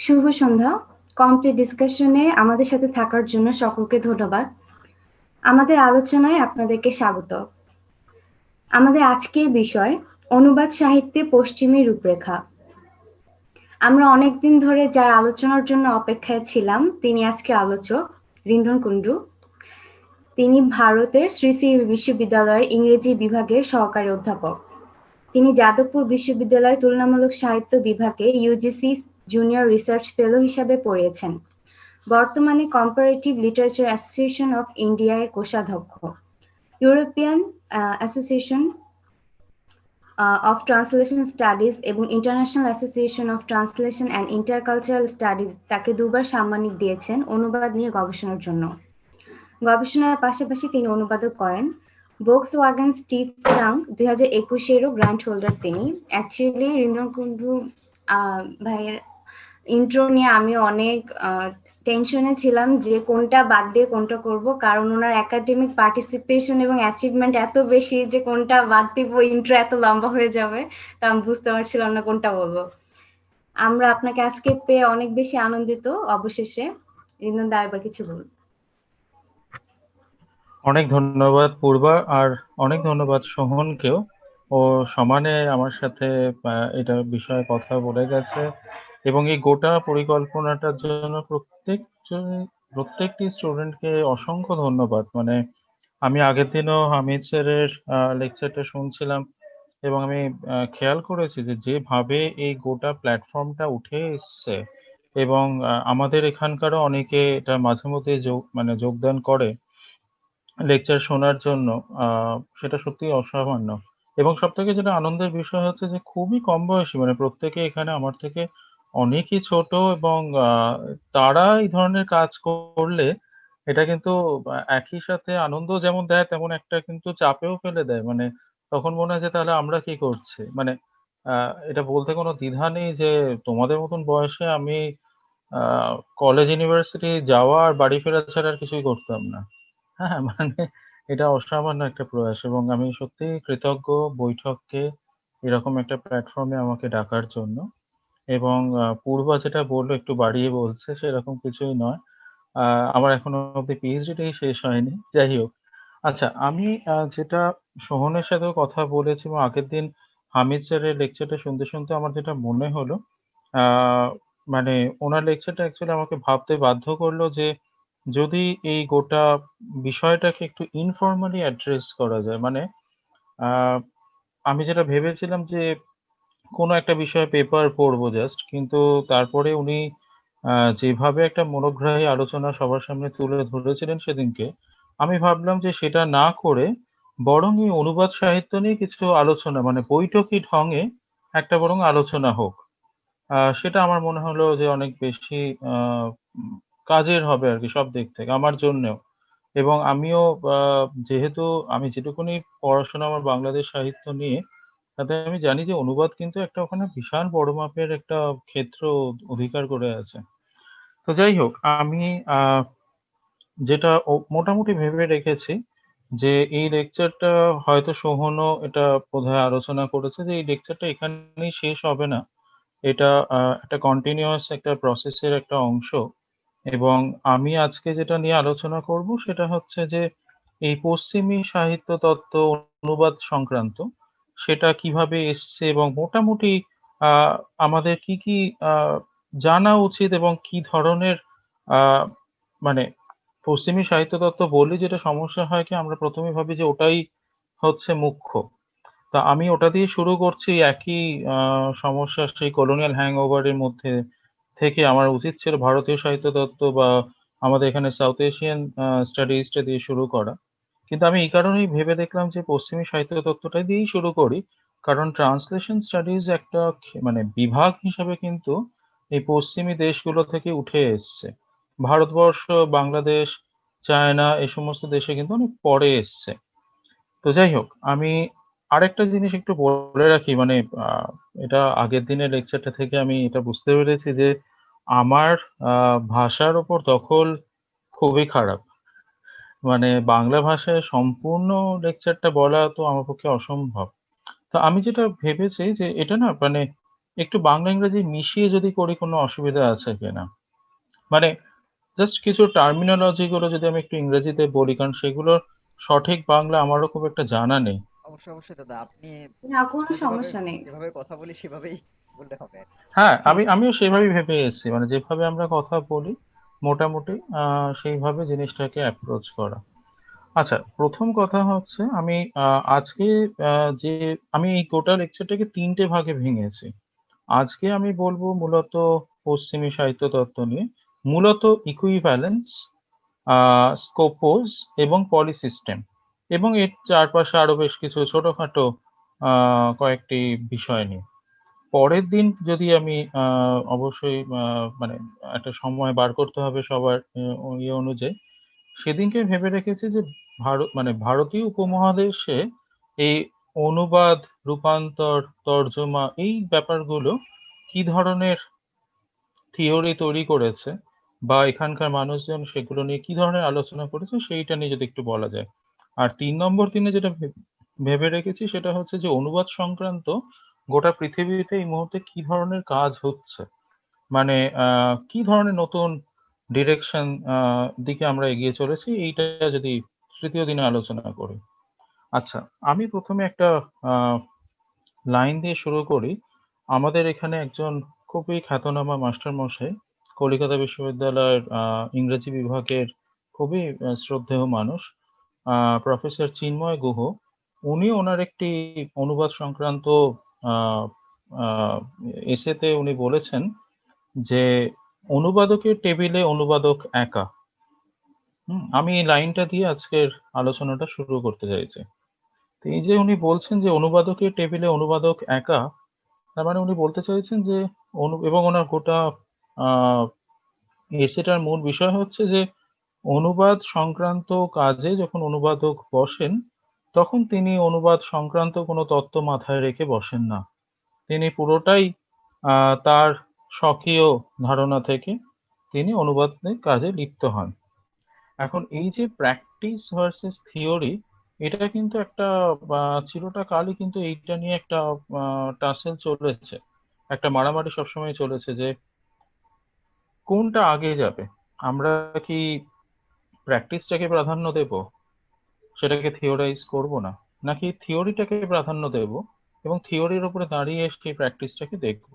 শুভ সন্ধ্যা। Complete ডিসকাশনে আমাদের সাথে থাকার জন্য সকলকে ধন্যবাদ। আমাদের আলোচনায় আপনাদেরকে স্বাগত। আমাদের আজকের বিষয় অনুবাদ সাহিত্যে পশ্চিমী রূপরেখা। আমরা অনেকদিন ধরে যার আলোচনার জন্য অপেক্ষায় ছিলাম তিনি আজকে আলোচক রিন্ধন কুণ্ডু। তিনি ভারতের শ্রী শ্রী বিশ্ববিদ্যালয়ের ইংরেজি বিভাগের সহকারী অধ্যাপক। তিনি যাদবপুর বিশ্ববিদ্যালয়ের তুলনামূলক সাহিত্য বিভাগে ইউজিসি জুনিয়র রিসার্চ ফেলো হিসাবে পড়িয়েছেন। বর্তমানে comparative literature association of India এর কোষাধ্যক্ষ, European association of translation studies এবং international association of translation and intercultural studies তাকে দুবার সাম্মানিক দিয়েছেন অনুবাদ নিয়ে গবেষণার জন্য। গবেষণার পাশাপাশি তিনি অনুবাদও করেন। Volkswagen Steve Frank 2021-এরও grant holder তিনি। অ্যাকচুয়ালি রিন্ধন কুণ্ডু ভাইয়ের ইন্ট্রো নিয়ে আমি অনেক টেনশনে ছিলাম যে কোনটা বাদ দিয়ে কোনটা করব, কারণ ওনার একাডেমিক পার্টিসিপেশন এবং অ্যাচিভমেন্ট এত বেশি যে কোনটা বাদ দিব, ইন্ট্রো এত লম্বা হয়ে যাবে, তা আমি বুঝতে পারছিলাম না কোনটা বলবো। আমরা আপনাকে আজকে পেয়ে অনেক বেশি আনন্দিত। অবশেষে রিন্দন দা এবার কিছু বলুন। অনেক ধন্যবাদ পূর্বা, আর অনেক ধন্যবাদ সোহনকেও। ও সমানে আমার সাথে এটা বিষয়ে কথা বলে গেছে, এবং এই গোটা পরিকল্পনাটার জন্য প্রত্যেকটি স্টুডেন্টকে অসংখ্য ধন্যবাদ। মানে আমি আগের দিনও হামিদ স্যারের লেকচারটা শুনছিলাম, এবং আমি খেয়াল করেছি যে যেভাবে এই গোটা প্ল্যাটফর্মটা উঠে এসছে, এবং আমাদের এখানকারও অনেকে এটা মাঝে মধ্যে যোগদান করে লেকচার শোনার জন্য। সেটা সত্যিই অসামান্য। এবং সবথেকে যেটা আনন্দের বিষয় হচ্ছে যে খুবই কম বয়সী, মানে প্রত্যেকে এখানে আমার থেকে অনেকই ছোট, এবং তারা এই ধরনের কাজ করলে এটা কিন্তু একই সাথে আনন্দ যেমন দেয়, তেমন একটা কিন্তু চাপেও ফেলে দেয়। মানে তখন মনে হয় যে তাহলে আমরা কি করছি, মানে এটা বলতে কোনো দ্বিধা নেই যে তোমাদের মতন বয়সে আমি কলেজ ইউনিভার্সিটি যাওয়া আর বাড়ি ফেরা ছাড়া আর কিছুই করতাম না। হ্যাঁ, মানে এটা অসামান্য একটা প্রয়াস, এবং আমি সত্যিই কৃতজ্ঞ বৈঠককে এরকম একটা প্ল্যাটফর্মে আমাকে ডাকার জন্য। এবং পূর্বা যেটা বললো একটু বাড়িয়ে বলছে, সেরকম কিছুই নয়। আমার এখনো অব্দি পিএইচডিটাই শেষ হয়নি। যাই হোক, আচ্ছা, আমি যেটা সোহনের সাথেও কথা বলেছি, এবং আগের দিন হামিদ স্যারের লেকচারটা শুনতে শুনতে আমার যেটা মনে হলো, আহ মানে ওনার লেকচারটা অ্যাকচুয়ালি আমাকে ভাবতে বাধ্য করলো যে যদি এই গোটা বিষয়টাকে একটু ইনফর্মালি অ্যাড্রেস করা যায়। মানে আহ, আমি যেটা ভেবেছিলাম যে কোনো একটা বিষয়ে পেপার পড়বো জাস্ট, কিন্তু তারপরে উনি যেভাবে একটা মনোগ্রাহী আলোচনা সবার সামনে তুলে ধরেছিলেন সেদিনকে, আমি ভাবলাম যে সেটা না করে বরং এই অনুবাদ সাহিত্য নিয়ে কিছু আলোচনা, মানে বৈঠকি ঢঙে একটা বরং আলোচনা হোক। সেটা আমার মনে হলো যে অনেক বেশি আহ, উম, কাজের হবে আর কি, সব দিক থেকে আমার জন্যেও। এবং আমিও যেহেতু আমি যেটুকুনি পড়াশোনা আমার বাংলাদেশ সাহিত্য নিয়ে, তাতে আমি জানি যে অনুবাদ কিন্তু একটা ওখানে বিশাল বড় মাপের একটা ক্ষেত্র অধিকার করে আছে। তো যাই হোক, আমি আহ যেটা মোটামুটি ভেবে রেখেছি যে এই লেকচারটা হয়তো সোহনও এটা বোধহয় আলোচনা করেছে, যে এই লেকচারটা এখানেই শেষ হবে না। এটা একটা কন্টিনিউয়াস একটা প্রসেসের একটা অংশ। এবং আমি আজকে যেটা নিয়ে আলোচনা করব সেটা হচ্ছে যে এই পশ্চিমী সাহিত্য তত্ত্ব অনুবাদ সংক্রান্ত, সেটা কিভাবে এসছে, এবং মোটামুটি আহ, আমাদের কি কি আহ, জানা উচিত, এবং কি ধরনের আহ, মানে পশ্চিমী সাহিত্য তত্ত্ব বললে যেটা সমস্যা হয় কি, আমরা প্রথমে ভাবি যে ওটাই হচ্ছে মুখ্য। তা আমি ওটা দিয়ে শুরু করছি। একই সমস্যা সেই কলোনিয়াল হ্যাংওভারের মধ্যে থেকে আমার উচিত ছিল ভারতীয় সাহিত্য তত্ত্ব বা আমাদের এখানে সাউথ এশিয়ান স্টাডিজটা দিয়ে শুরু করা। কিন্তু আমি এই কারণেই ভেবে দেখলাম যে পশ্চিমী সাহিত্য তত্ত্বটা দিয়েই শুরু করি, কারণ ট্রান্সলেশন স্টাডিজ একটা মানে বিভাগ হিসাবে কিন্তু এই পশ্চিমী দেশগুলো থেকে উঠে এসছে। ভারতবর্ষ, বাংলাদেশ, চায়না, এই সমস্ত দেশে কিন্তু অনেক পরে এসছে। তো যাই হোক, আমি আরেকটা জিনিস একটু বলে রাখি, মানে আহ, এটা আগের দিনের লেকচারটা থেকে আমি এটা বুঝতে পেরেছি যে আমার ভাষার ওপর দখল খুবই খারাপ। মানে বাংলা ভাষায় সম্পূর্ণ লেকচারটা বলা তো আমার পক্ষে অসম্ভব। তো আমি যেটা ভেবেছি যে এটা না, মানে একটু বাংলা ইংরেজি মিশিয়ে যদি করি কোনো অসুবিধা আছে কিনা? মানে জাস্ট কিছু টার্মিনোলজি গুলো যদি আমি একটু ইংরেজিতে বলি, কারণ সেগুলোর সঠিক বাংলা আমারও খুব একটা জানা নেই। অবশ্যই অবশ্যই দাদা, আপনি না, কোনো আমরা যেভাবে সমস্যা নেই। যেভাবে কথা বলি সেভাবেই বললে হবে আর কি। হ্যাঁ, আমিও সেভাবেই ভেবে এসেছি, মানে যেভাবে আমরা কথা বলি মোটামুটি সেইভাবে জিনিসটাকে অ্যাপ্রোচ করা। আচ্ছা, প্রথম কথা হচ্ছে আমি আজকে যে আমি এই গোটা লেকচারটাকে ৩ টে ভাগে ভেঙেছি। আজকে আমি বলবো মূলত পশ্চিমী সাহিত্য তত্ত্ব নিয়ে, মূলত ইকুইভ্যালেন্স, স্কোপোজ এবং পলিসিস্টেম, এবং এর চারপাশে আরো বেশ কিছু ছোটখাটো কয়েকটি বিষয় নিয়ে। পরের দিন যদি আমি অবশ্যই মানে একটা সময় বার করতে হবে সবার ইয়ে অনুযায়ী, সেদিনকে ভেবে রেখেছি যে মানে ভারতীয় উপমহাদেশে এই অনুবাদ, রূপান্তর, তর্জমা এই ব্যাপারগুলো কি ধরনের থিওরি তৈরি করেছে বা এখানকার মানুষজন সেগুলো নিয়ে কি ধরনের আলোচনা করেছে সেইটা নিয়ে যদি একটু বলা যায়। আর ৩ নম্বর দিনে যেটা ভেবে রেখেছি সেটা হচ্ছে যে অনুবাদ সংক্রান্ত গোটা পৃথিবীতে এই মুহূর্তে কি ধরনের কাজ হচ্ছে। মানে কি ধরনের নতুন ডিরেকশন দিকে আমরা এগিয়ে চলেছি, এইটা যদি তৃতীয় দিনে আলোচনা করি। আচ্ছা, আমি প্রথমে একটা আহ লাইন দিয়ে শুরু করি। আমাদের এখানে একজন খুবই খ্যাতনামা মাস্টারমশাই, কলিকাতা বিশ্ববিদ্যালয়ের ইংরেজি বিভাগের খুবই শ্রদ্ধেয় মানুষ, প্রফেসর চিন্ময় গুহ। উনি ওনার একটি অনুবাদ সংক্রান্ত আহ, আহ, এসেতে উনি বলেছেন যে অনুবাদকের টেবিলে অনুবাদক একা। আমি এই লাইনটা দিয়ে আজকের আলোচনাটা শুরু করতে চাইছি। তো এই যে উনি বলছেন যে অনুবাদকের টেবিলে অনুবাদক একা, তার মানে উনি বলতে চাইছেন যে এবং ওনার গোটা আহ এসেটার মূল বিষয় হচ্ছে যে অনুবাদ সংক্রান্ত কাজে যখন অনুবাদক বসেন, তখন তিনি অনুবাদ সংক্রান্ত কোনো তত্ত্ব মাথায় রেখে বসেন না। তিনি পুরোটাই তার স্বকীয় ধারণা থেকে তিনি অনুবাদের কাজে লিপ্ত হন। এখন এই যে প্র্যাকটিস ভার্সেস থিওরি, এটা কিন্তু একটা চিরটা কালই কিন্তু এইটা নিয়ে একটা টাসেল চলেছে, একটা মারামারি সবসময় চলেছে যে কোনটা আগে যাবে। আমরা কি প্র্যাকটিসটাকে প্রাধান্য দেব, সেটাকে থিওরাইজ করব না, নাকি থিওরিটাকে প্রাধান্য দেব এবং থিওরির উপরে দাঁড়িয়ে সেই প্র্যাকটিসটাকে দেখব।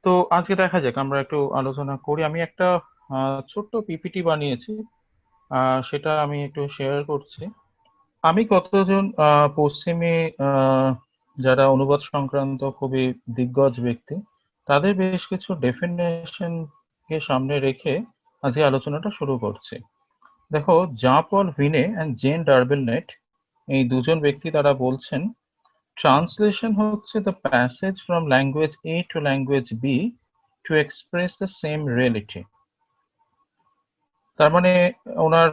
তো আজকে দেখা যাক, আমরা একটু আলোচনা করি। আমি একটা ছোট্ট পিপিটি বানিয়েছি, সেটা আমি একটু শেয়ার করছি। আমি কতজন পশ্চিমী যারা অনুবাদ সংক্রান্ত খুবই দিগ্গজ ব্যক্তি, তাদের বেশ কিছু ডেফিনেশন কে সামনে রেখে আজকে আলোচনাটা শুরু করছি। দেখো, Jean Paul Vinay and Jean Darbelnet, এই দুজন ব্যক্তি তারা বলছেন ট্রান্সলেশন হচ্ছে the passage from language A to language B to express the same reality. তার মানে ওনার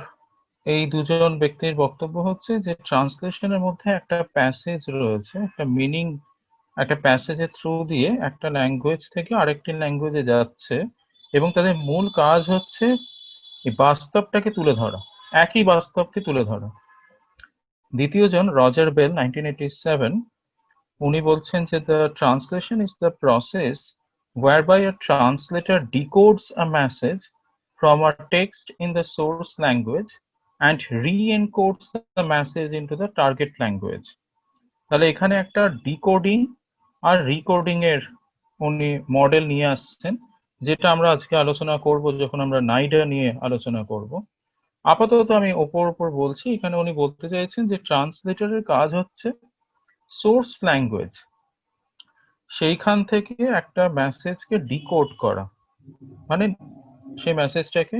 এই দুজন ব্যক্তির বক্তব্য হচ্ছে যে ট্রান্সলেশনের মধ্যে একটা প্যাসেজ রয়েছে, একটা মিনিং, একটা প্যাসেজের থ্রু দিয়ে একটা ল্যাঙ্গুয়েজ থেকে আরেকটি ল্যাঙ্গুয়েজে যাচ্ছে, এবং তাদের মূল কাজ হচ্ছে এই বাস্তবটাকে তুলে ধরা, একই বাস্তবকে তুলে ধরা। দ্বিতীয় জন রজার বেল, 1987, উনি বলছেন যে the translation is the process whereby a translator decodes a message from a text in the source language and re-encodes the message into the target language. তাহলে এখানে একটা ডিকোডিং আর রিকোডিং এর উনি মডেল নিয়ে আসছেন, যেটা আমরা আজকে আলোচনা করব যখন আমরা নাইডা নিয়ে আলোচনা করব। আপাতত আমি ওপর ওপর বলছি। এখানে উনি বলতে চাইছেন যে ট্রান্সলেটরের কাজ হচ্ছে সোর্স ল্যাঙ্গুয়েজ, সেইখান থেকে একটা মেসেজকে ডিকোড করা, মানে সেই মেসেজটাকে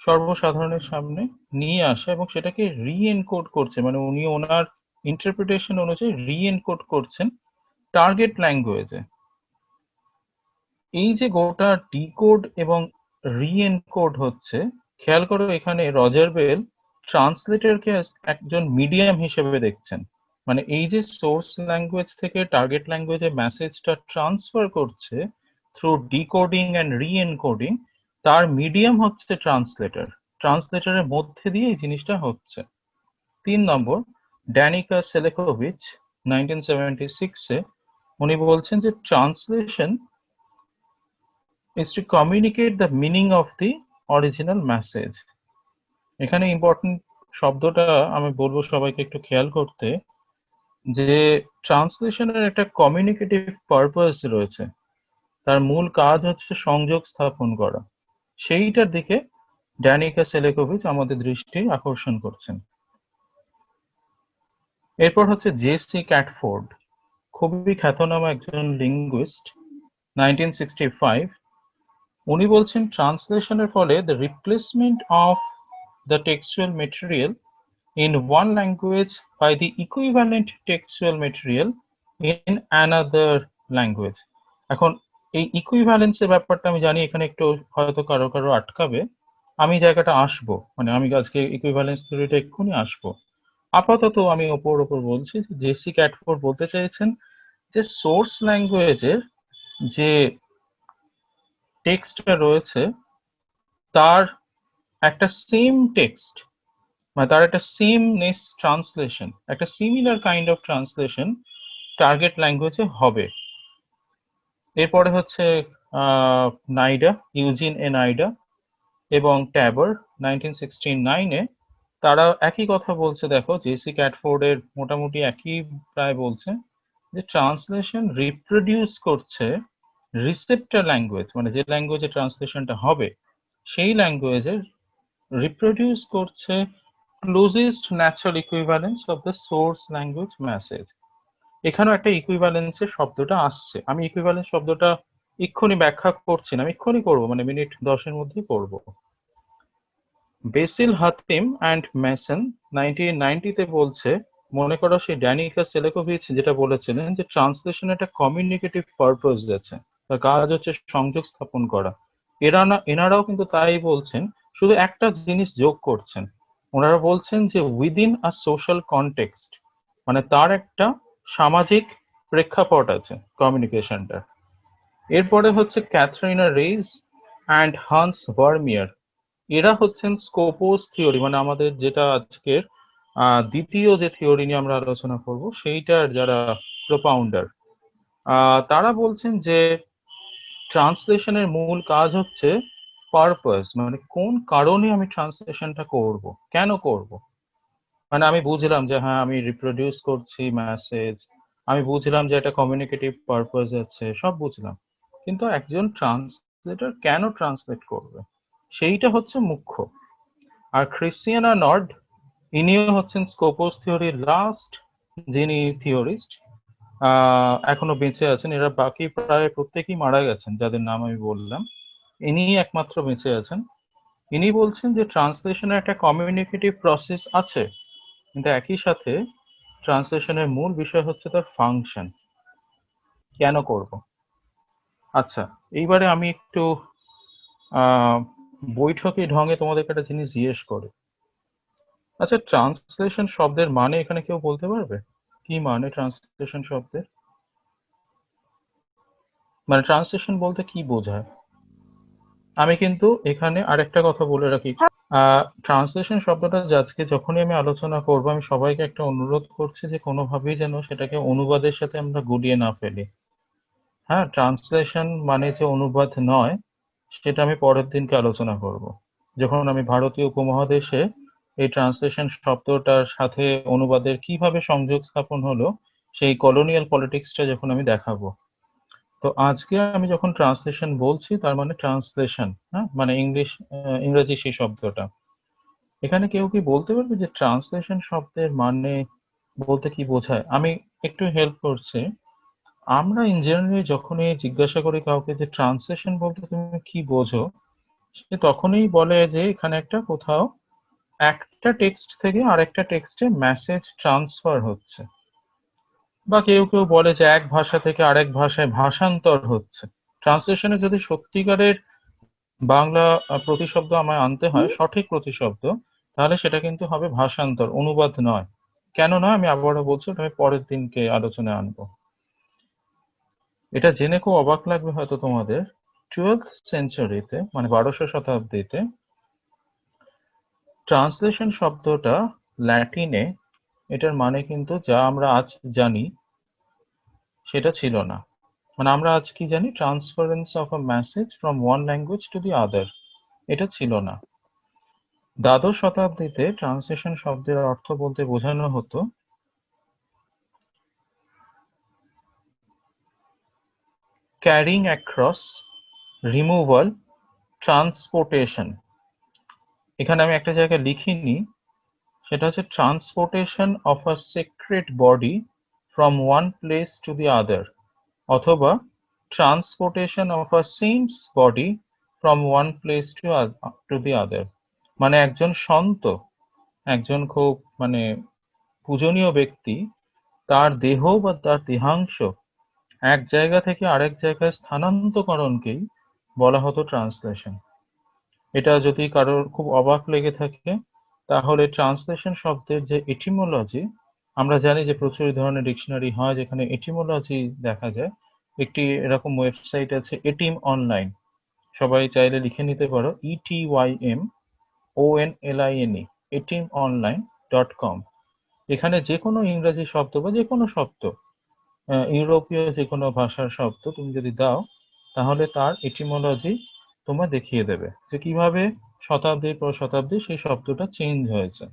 সর্বসাধারণের সামনে নিয়ে আসা এবং সেটাকে রি-এনকোড করছে, মানে উনি ওনার ইন্টারপ্রিটেশন অনুযায়ী রি-এনকোড করছেন টার্গেট ল্যাঙ্গুয়েজে। এই যে গোটা ডিকোড এবং রি-এনকোড হচ্ছে, খেয়াল করো এখানে রজার বেল ট্রান্সলেটরকে একজন মিডিয়াম হিসেবে দেখছেন। মানে এই যে সোর্স ল্যাঙ্গুয়েজ থেকে টার্গেট ল্যাঙ্গুয়েজে মেসেজটা ট্রান্সফার করছে থ্রু ডিকোডিং অ্যান্ড রি-এনকোডিং, তার মিডিয়াম হচ্ছে ট্রান্সলেটর। ট্রান্সলেটরের মধ্যে দিয়ে এই জিনিসটা হচ্ছে। ৩ নম্বর, ড্যানিকা সেলেকোভিচ, 1976-এ উনি বলছেন যে translation is to communicate the meaning of the original message. এখানে ইম্পর্টেন্ট শব্দটা আমি বলবো সবাইকে একটু খেয়াল করতে, যে ট্রান্সলেশনের একটা কমিউনিকেটিভ পারপাস রয়েছে। তার মূল কাজ হচ্ছে সংযোগ স্থাপন করা। সেইটার দিকে ড্যানিকা সেলেকোভিচ আমাদের দৃষ্টি আকর্ষণ করছেন। এরপর হচ্ছে জেসি ক্যাটফোর্ড, খুবই খ্যাতনামা একজন লিঙ্গুইস্ট, 1965। উনি বলছেন ট্রান্সলেশনের ফলে the replacement of the textual material in one language by the equivalent textual material in another language. এখন এই ইকুইভ্যালেন্সের ব্যাপারটা আমি জানি এখানে একটু হয়তো কারো কারো আটকাবে, আমি জায়গাটা আসবো, মানে আমি আজকে ইকুইভ্যালেন্স থিওরিটা এক্ষুনি আসবো। আপাতত আমি ওপর বলছি যে জেসি ক্যাটফোর্ড বলতে চাইছেন যে সোর্স ল্যাঙ্গুয়েজের যে টেক্সটটা রয়েছে তার একটা সেম টেক্সট, মানে তার একটা সেমনেস ট্রান্সলেশন, একটা similar kind of translation target ল্যাঙ্গুয়েজে হবে। এরপরে হচ্ছে নাইডা, ইউজিন এ নাইডা এবং ট্যাবর 1969-এ তারা একই কথা বলছে। দেখো জেসি ক্যাটফোর্ডের মোটামুটি একই প্রায় বলছে যে ট্রান্সলেশন রিপ্রোডিউস করছে রিসেপ্টর ল্যাঙ্গুয়েজ, মানে যে ল্যাঙ্গুয়েজে ট্রান্সলেশনটা হবে সেই ল্যাঙ্গুয়েজের রিপ্রোডিউস করছে closest natural equivalence of the source language message. এখানেও একটা ইকুইভ্যালেন্সের শব্দটা আসছে। আমি ইকুইভ্যালেন্স শব্দটা এক্ষুনি ব্যাখ্যা করছি না, আমি এক্ষুনি করবো, মানে মিনিট 10-এর মধ্যেই করবো। বেসিল হাতিম অ্যান্ড মেসন 1990-তে বলছে, মনে করো সেই ড্যানিকা সেলেকোভিচ যেটা বলেছিলেন যে ট্রান্সলেশন একটা কমিউনিকেটিভ পারপাস আছে, তার কাজ হচ্ছে সংযোগ স্থাপন করা। এনারাও কিন্তু তাই বলছেন, শুধু একটা জিনিস যোগ করছেন, ওনারা বলছেন যে উইদিন আ সোশ্যাল কনটেক্সট, মানে তার একটা সামাজিক প্রেক্ষাপট আছে কমিউনিকেশনটা। এরপরে হচ্ছে ক্যাথরিনা রেইজ অ্যান্ড হান্স ভার্মিয়ার, এরা হচ্ছেন স্কোপোস থিওরি, মানে আমাদের যেটা আজকের দ্বিতীয় যে থিওরি নিয়ে আমরা আলোচনা করব সেইটার যারা প্রোপাউন্ডার। তারা বলছেন যে ট্রান্সলেশনের মূল কাজ হচ্ছে পারপাস, মানে কোন কারণে আমি ট্রান্সলেশনটা করব, কেন করব। মানে আমি বুঝলাম যে হ্যাঁ আমি রিপ্রোডিউস করছি মেসেজ, আমি বুঝলাম যে একটা কমিউনিকেটিভ পারপাস আছে, সব বুঝলাম, কিন্তু একজন ট্রান্সলেটর কেন ট্রান্সলেট করবে সেইটা হচ্ছে মুখ্য। আর ক্রিশ্চিয়ানা নর্ড, ইনিও হচ্ছেন স্কোপোস থিওরির লাস্ট যিনি থিওরিস্ট, এখনো বেঁচে আছেন। এরা বাকি প্রায় প্রত্যেকেই মারা গেছেন যাদের নাম আমি বললাম, ইনি একমাত্র বেঁচে আছেন। ইনি বলছেন যে ট্রান্সলেশনের একটা কমিউনিকেটিভ প্রসেস আছে, কিন্তু একই সাথে ট্রান্সলেশনের মূল বিষয় হচ্ছে তার ফাংশন, কেন করব। আচ্ছা, এইবারে আমি একটু বৈঠকি ঢঙে তোমাদেরকে একটা জিনিস জিজ্ঞেস করি। আচ্ছা, ট্রান্সলেশন শব্দের মানে এখানে কেউ বলতে পারবে? কি মানে ট্রান্সলেশন শব্দের? মানে ট্রান্সলেশন বলতে কি বোঝায়? আমি কিন্তু এখানে আরেকটা কথা বলে রাখি, ট্রান্সলেশন শব্দটা আজকে যখনই আমি আলোচনা করব, আমি সবাইকে একটা অনুরোধ করছি যে কোনোভাবেই যেন সেটাকে অনুবাদের সাথে আমরা গুলিয়ে না ফেলি। হ্যাঁ, ট্রান্সলেশন মানে যে অনুবাদ নয়, সেটা আমি পরের দিনকে আলোচনা করব, যখন আমি ভারতীয় উপমহাদেশে এই ট্রান্সলেশন শব্দটার সাথে অনুবাদের কিভাবে সংযোগ স্থাপন হলো সেই কলোনিয়াল পলিটিক্সটা যখন আমি দেখাবো। তো আজকে আমি যখন ট্রান্সলেশন বলছি তার মানে ট্রান্সলেশন, হ্যাঁ, মানে ইংরেজি সেই শব্দটা। এখানে কেউ কি বলতে পারবে যে ট্রান্সলেশন শব্দের মানে বলতে কি বোঝায়? আমি একটু হেল্প করছি। আমরা ইন জেনারেলি যখনই জিজ্ঞাসা করি কাউকে যে ট্রান্সলেশন বলতে তুমি কি বোঝো, সে তখনই বলে যে এখানে একটা কোথাও একটা টেক্সট থেকে আরেকটা টেক্সটে মেসেজ ট্রান্সফার হচ্ছে, বা কেউ কেউ বলে যে এক ভাষা থেকে আরেক ভাষায় ভাষান্তর হচ্ছে। ট্রান্সলেশনে যদি সত্যিকারের বাংলা প্রতিশব্দ আমায় আনতে হয়, সঠিক প্রতিশব্দ, তাহলে সেটা কিন্তু হবে ভাষান্তর, অনুবাদ নয়। কেন নয় আমি আবারও বলছি, ওটা আমি পরের দিনকে আলোচনায় আনবো। এটা জেনে খুব অবাক লাগবে হয়তো তোমাদের, 12th সেঞ্চুরিতে মানে 1200 শতাব্দীতে ট্রান্সলেশন শব্দটা ল্যাটিনে, এটার মানে কিন্তু যা আমরা আজ জানি সেটা ছিল না। মানে আমরা আজ কি জানি, transference of a message from one language to the other, এটা ছিল না। দ্বাদশ শতাব্দীতে ট্রান্সলেশন শব্দের অর্থ বলতে বোঝানো হতো ক্যারিং অ্যাক্রস, রিমুভাল, ট্রান্সপোর্টেশন। এখানে আমি একটা জায়গায় লিখিনি, সেটা হচ্ছে transportation of a sacred body from one place to the other, অথবা transportation of a saint's body from one place to the other. মানে একজন সন্ত, একজন খুব মানে পূজনীয় ব্যক্তি, তার দেহ বা তার দেহাংশ এক জায়গা থেকে আরেক জায়গায় স্থানান্তকরণকেই বলা হতো ট্রান্সলেশন। এটা যদি কারোর খুব অবাক লেগে থাকে, তাহলে ট্রান্সলেশন শব্দের যে এটিমোলজি, আমরা জানি যে প্রচুর ধরনের ডিকশনারি হয় যেখানে এটিমোলজি দেখা যায়। একটি এরকম ওয়েবসাইট আছে এটিম অনলাইন, সবাই চাইলে লিখে নিতে পারো, ETYMONLINE, etymonline.com। এখানে যে কোনো ইংরেজি শব্দ বা যে কোনো শব্দ, ইউরোপীয় যে কোনো ভাষার শব্দ তুমি যদি দাও, তাহলে তার এটিমোলজি তোমায় দেখিয়ে দেবে যে কিভাবে শতাব্দীর পর শতাব্দী সেই শব্দটা চেঞ্জ হয়েছে।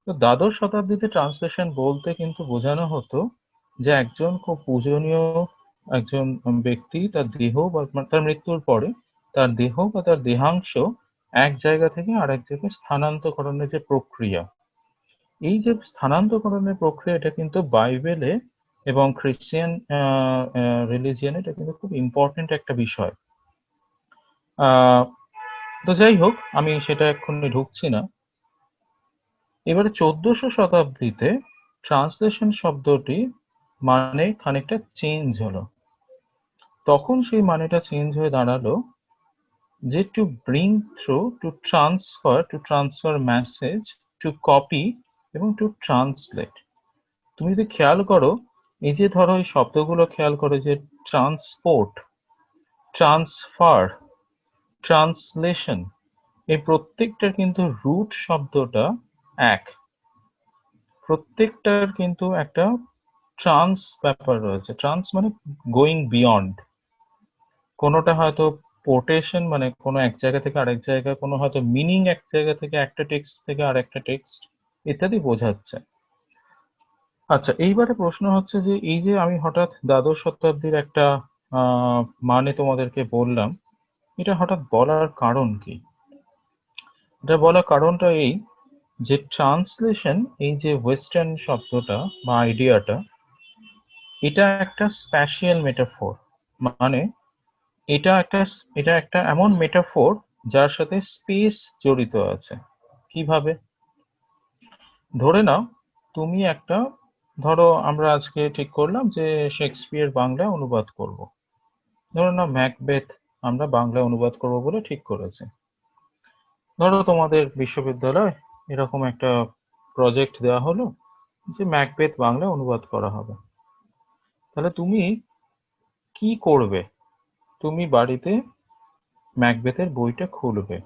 তো দ্বাদশ শতাব্দীতে ট্রান্সলেশন বলতে কিন্তু বোঝানো হতো যে একজন খুব পূজনীয় একজন ব্যক্তি তার দেহ বা তার মৃত্যুর পরে তার দেহ বা তার দেহাংশ এক জায়গা থেকে আরেক জায়গায় স্থানান্তকরণের যে প্রক্রিয়া, এই যে স্থানান্তকরণের প্রক্রিয়া, এটা কিন্তু বাইবেলে এবং খ্রিস্টিয়ান রিলিজিয়নে এটা কিন্তু খুব ইম্পর্টেন্ট একটা বিষয়। আহ, তো যাই হোক, আমি সেটা এক্ষুনি ঢুকছি না। এবারে 1400 শতাব্দীতে ট্রান্সলেশন শব্দটি মানে খানিকটা চেঞ্জ হলো। তখন সেই মানেটা চেঞ্জ হয়ে দাঁড়ালো যে to bring through, to transfer message, to copy এবং টু ট্রান্সলেট। তুমি যদি খেয়াল করো, এই যে ধরো এই শব্দগুলো খেয়াল করো, যে ট্রান্সপোর্ট, ট্রান্সফার, ট্রান্সলেশন, এই প্রত্যেকটার কিন্তু রুট শব্দটা এক। প্রত্যেকটার কিন্তু একটা ট্রান্স ব্যাপার রয়েছে। ট্রান্স মানে গোয়িং বিয়ন্ড। কোনোটা হয়তো পোর্টেশন, মানে কোনো এক জায়গা থেকে আরেক জায়গায়, কোনো হয়তো মিনিং এক জায়গা থেকে একটা টেক্সট থেকে আরেকটা টেক্সট ইত্যাদি বোঝাচ্ছে। আচ্ছা, এইবারে প্রশ্ন হচ্ছে যে এই যে আমি হঠাৎ দ্বাদশ শতাব্দীর একটা মানে তোমাদেরকে বললাম, এটা হঠাৎ বলার কারণ কি? এটা বলার কারণটা এই যে ট্রান্সলেশন, এই যে ওয়েস্টার্ন শব্দটা বা আইডিয়াটা, এটা একটা স্প্যাশিয়াল মেটাফোর। মানে এটা একটা এমন মেটাফোর যার সাথে স্পেস জড়িত আছে। কিভাবে? ধরে নাও তুমি একটা, ধরো আমরা আজকে ঠিক করলাম যে শেক্সপিয়ার বাংলা অনুবাদ করব। ধরো না ম্যাকবেথ আমরা বাংলা অনুবাদ করব বলে ঠিক করেছে। ধরো তোমাদের বিশ্ববিদ্যালয় এরকম একটা প্রজেক্ট দেওয়া হলো যে ম্যাকবেথ বাংলা অনুবাদ করা হবে। তাহলে তুমি কি করবে? তুমি বাড়িতে ম্যাকবেথের বইটা খুলবে।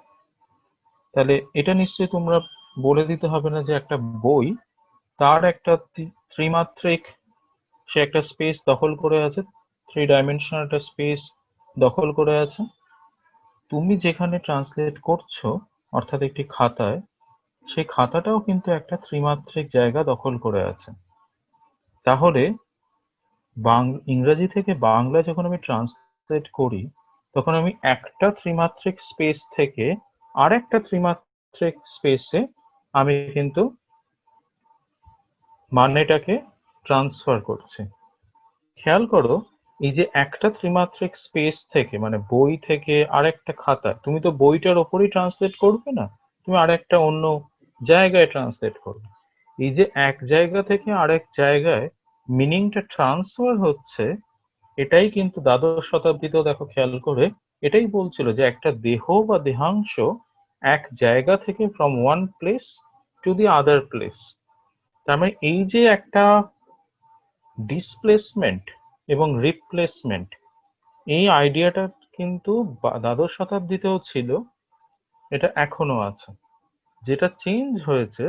তাহলে এটা নিশ্চয়ই তোমরা বলে দিতে হবে না যে একটা বই, তার একটা ত্রিমাত্রিক, সে একটা স্পেস দখল করে আছে, 3 ডাইমেনশনাল একটা স্পেস দখল করে আছে। তুমি যেখানে ট্রান্সলেট করছো, অর্থাৎ একটি খাতায়, সেই খাতাটাও কিন্তু একটা ত্রিমাত্রিক জায়গা দখল করে আছে। তাহলে ইংরেজি থেকে বাংলা যখন আমি ট্রান্সলেট করি, তখন আমি একটা ত্রিমাত্রিক স্পেস থেকে আরেকটা ত্রিমাত্রিক স্পেসে আমি কিন্তু মানেটাকে ট্রান্সফার করছি। খেয়াল করো, এই যে একটা ত্রিমাত্রিক স্পেস থেকে, মানে বই থেকে আরেকটা খাতা, তুমি তো বইটার ওপরই ট্রান্সলেট করবে না, তুমি আরেকটা অন্য জায়গায় ট্রান্সলেট করবে। এই যে এক জায়গা থেকে আরেক জায়গায় মিনিংটা ট্রান্সফার হচ্ছে, এটাই কিন্তু দ্বাদশ শতাব্দীতেও দেখো খেয়াল করে এটাই বলছিল যে একটা দেহ বা দেহাংশ এক জায়গা থেকে from one place to the other place. তার মানে এই যে একটা ডিসপ্লেসমেন্ট এবং রিপ্লেসমেন্ট, এই আইডিয়াটা কিন্তু দ্বাদশ শতাব্দীতেও ছিল, এটা এখনো আছে। যেটা চেঞ্জ হয়েছে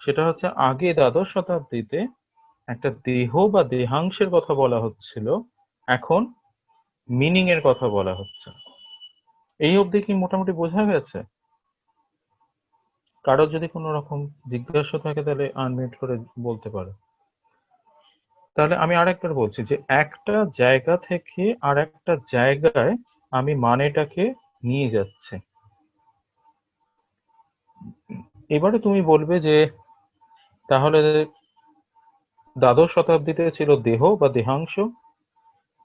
সেটা হচ্ছে আগে দ্বাদশ শতাব্দীতে একটা দেহ বা দেহাংশের কথা বলা হচ্ছিল, এখন মিনিং এর কথা বলা হচ্ছে। এই অবধি কি মোটামুটি বোঝা গেছে? কারোর যদি কোনো রকম জিজ্ঞাসা থাকে তাহলে আনমিউট করে বলতে পারো। তাহলে আমি আরেকবার বলছি যে একটা জায়গা থেকে আর একটা জায়গায় আমি মানেটাকে নিয়ে যাচ্ছি। এবারে তুমি বলবে যে তাহলে দ্বাদশ শতাব্দীতে ছিল দেহ বা দেহাংশ,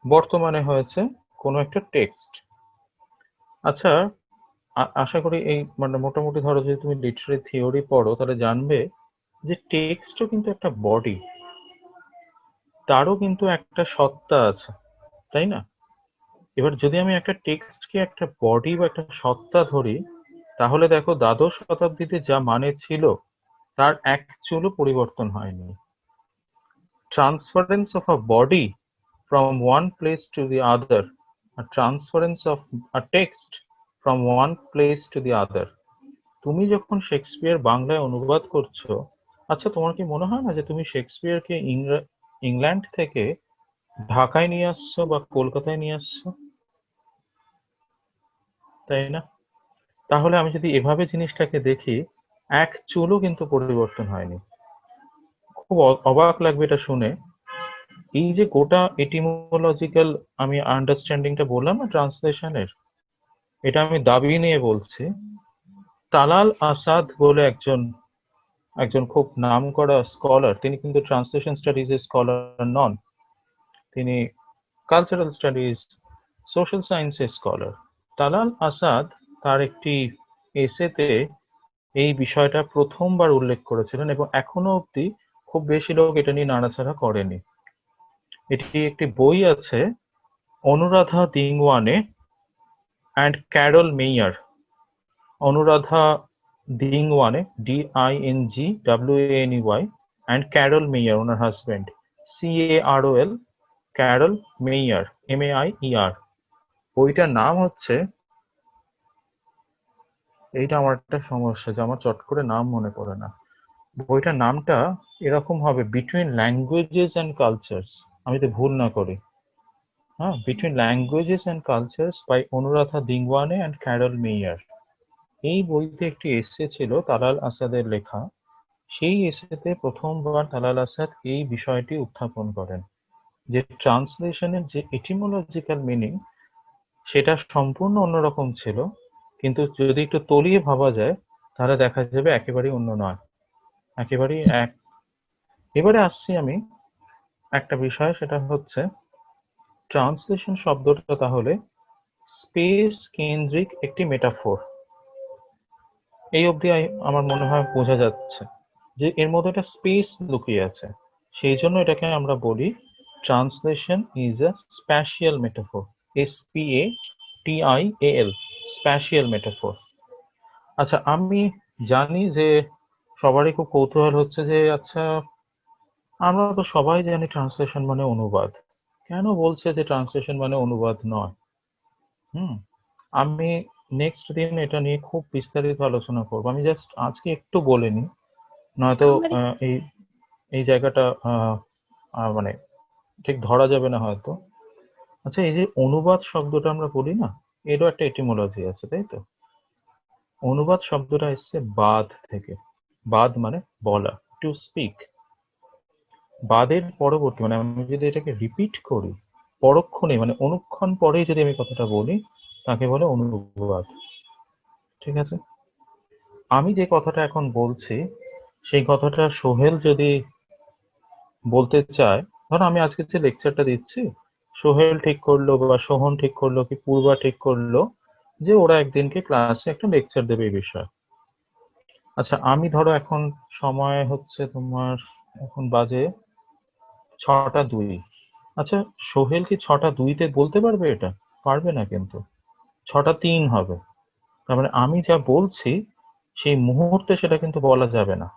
বর্তমানে হয়েছে কোনো একটা টেক্সট। আচ্ছা, আশা করি এই মানে মোটামুটি ধরো যদি তুমি লিটারি থিওরি পড়ো তাহলে জানবে যে টেক্সটও কিন্তু একটা বডি, তারও কিন্তু একটা সত্তা আছে, তাই না? এবার যদি আমি একটা টেক্সটকে একটা বডি বা একটা সত্তা ধরি, তাহলে দেখো দ্বাদশ শতাব্দীতে যা মানে ছিল তার এক চুলও পরিবর্তন হয়নি। Transference of a body from one place to the other, a transference of a text from one place to the other. তুমি যখন শেক্সপিয়ার বাংলায় অনুবাদ করছো, আচ্ছা তোমার কি মনে হয় না যে তুমি শেক্সপিয়ারকে ইংল্যান্ড থেকে ঢাকায় নিয়ে আসছো বা কলকাতায় নিয়ে আসছো, তাই না? তাহলে আমি যদি এভাবে জিনিসটাকে দেখি, এক চুলও কিন্তু পরিবর্তন হয়নি। খুব অবাক লাগবে এটা শুনে। এই যে গোটা এটিমোলজিক্যাল আমি আন্ডারস্ট্যান্ডিংটা বললাম না ট্রান্সলেশনের, এটা আমি দাবি নিয়ে বলছি। তালাল আসাদ বলে একজন একজন খুব নামকরা স্কলার, তিনি কিন্তু ট্রান্সলেশন স্টাডিজ এর স্কলার নন, তিনি কালচারাল স্টাডিজ, সোশ্যাল সায়েন্সের স্কলার। তালাল আসাদ তার একটি এসেতে এই বিষয়টা প্রথমবার উল্লেখ করেছিলেন এবং এখনো অবধি খুব বেশি লোক এটা নিয়ে নাড়াচাড়া করেনি। এটি একটি বই আছে, Anuradha Dingwaney and Carol Maier. Anuradha Dingwaney, DINGWANEY, and Carol Maier ওনার husband, CAROL, Carol Maier, MAIER। বইটার নাম হচ্ছে, এইটা আমার একটা সমস্যা যে আমার চট করে নাম মনে পড়ে না। বইটার নামটা এরকম হবে, বিটুইন ল্যাঙ্গুয়েজেস অ্যান্ড কালচার্স, আমি তো ভুল না করি। হ্যাঁ, between languages and cultures by Anuradha Dingwaney and Carol Maier. এই বইতে একটি এসে ছিল তালাল আসাদের লেখা। সেই এসেতে প্রথমবার তালাল আসাদ এই বিষয়টি উত্থাপন করেন যে ট্রান্সলেশনের যে এটিমোলজিক্যাল মিনিং সেটা সম্পূর্ণ অন্যরকম ছিল, কিন্তু যদি একটু তলিয়ে ভাবা যায় তাহলে দেখা যাবে একেবারেই অন্য নয়, একেবারেই এক। এবারে আসছি আমি একটা বিষয়, সেটা হচ্ছে ট্রান্সলেশন শব্দটা তাহলে স্পেস কেন্দ্রিক একটি মেটাফোর। এই অবধি আমার মনে হয় বোঝা যাচ্ছে যে এর মধ্যে একটা স্পেস লুকিয়ে আছে, সেই জন্য এটাকে আমরা বলি translation is a spatial metaphor, SPATIAL, spatial metaphor. আচ্ছা, আমি জানি যে সবারই খুব কৌতূহল হচ্ছে যে আচ্ছা আমরা তো সবাই জানি ট্রান্সলেশন মানে অনুবাদ, কেন বলছে যে ট্রান্সলেশন মানে অনুবাদ নয়? আমি নেক্সট দিন এটা নিয়ে খুব বিস্তারিত আলোচনা করবো। আমি জাস্ট আজকে একটু বলে নিই, নয়তো এই এই জায়গাটা মানে ঠিক ধরা যাবে না হয়তো। আচ্ছা, এই যে অনুবাদ শব্দটা আমরা বলি না, এরও একটা এটিমোলজি আছে, তাই তো? অনুবাদ শব্দটা এসছে বাদ থেকে। বাদ মানে বলা, টু স্পিক। বাদের পরবর্তী মানে আমি যদি এটাকে রিপিট করি, পরক্ষণে মানে অনুক্ষণ পরেই যদি আমি কথাটা বলি তাকে বলে অনুবাদ। ঠিক আছে, আমি যে কথাটা এখন বলছি সেই কথাটা সোহেল যদি বলতে চায়, ধরো আমি আজকে যে লেকচারটা দিচ্ছি, সোহেল ঠিক করলো বা সোহন ঠিক করলো কি পূর্বা ঠিক করলো যে ওরা একদিনকে ক্লাসে একটা লেকচার দেবে এই বিষয়ে। আচ্ছা, আমি ধরো এখন সময় হচ্ছে তোমার, এখন বাজে 6টা 2। আচ্ছা, সোহেল কি 6টা 2-তে বলতে পারবে? এটা পারবে না, কিন্তু 6টা 3 হবে। তার মানে আমি যা বলছি সেই মুহূর্তে সেটা কিন্তু বলা যাবে না।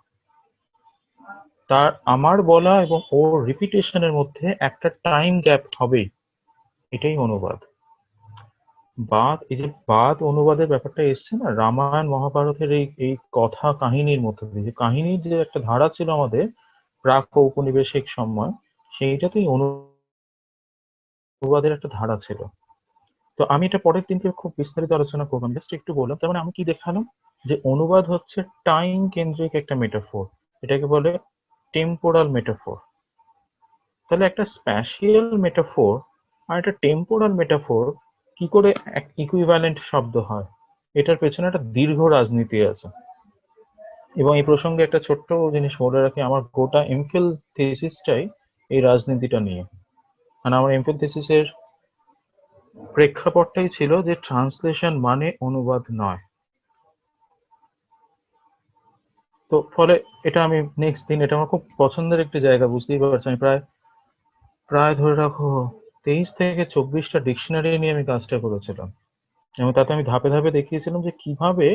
তার আমার বলা এবং ওর রিপিটেশনের মধ্যে একটা টাইম গ্যাপ হবেই, এটাই অনুবাদ। বাদ, এই যে বাদ অনুবাদের ব্যাপারটা এসছে না রামায়ণ মহাভারতের এই এই কথা কাহিনীর মধ্যে দিয়ে, যে কাহিনীর যে একটা ধারা ছিল আমাদের, প্রাক ঔপনিবেশিক সময়, সেইটাতেই অনুবাদের একটা ধারা ছিল। তো আমি এটা পরের দিনকে খুব বিস্তারিত আলোচনা করলাম, জাস্ট একটু বললাম। তার মানে আমি কি দেখালাম যে অনুবাদ হচ্ছে টাইম কেন্দ্রিক একটা মেটাফোর, এটাকে বলে টেম্পোরাল মেটাফোর। তাহলে একটা স্প্যাশিয়াল মেটাফোর আর একটা টেম্পোরাল মেটাফোর কি করে এক ইকুইভ্যালেন্ট শব্দ হয়, এটার পেছনে একটা দীর্ঘ রাজনীতি আছে। এবং এই প্রসঙ্গে একটা ছোট্ট জিনিস বলে রাখি, আমার গোটা এমফিল থিসিসটাই এই রাজনীতিটা নিয়ে। মানে আমার এমফিল থিসিসের প্রেক্ষাপটটাই ছিল যে ট্রান্সলেশন মানে অনুবাদ নয়। তো ফলে এটা আমি নেক্সট দিন, এটা আমার খুব পছন্দের একটি জায়গা, বুঝতেই পারছি। আমি প্রায় প্রায় ধরে রাখো 23 থেকে 24টা ডিকশনারি নিয়ে আমি কাজটা করেছিলাম, এবং তাতে আমি ধাপে ধাপে দেখিয়েছিলাম যে কিভাবে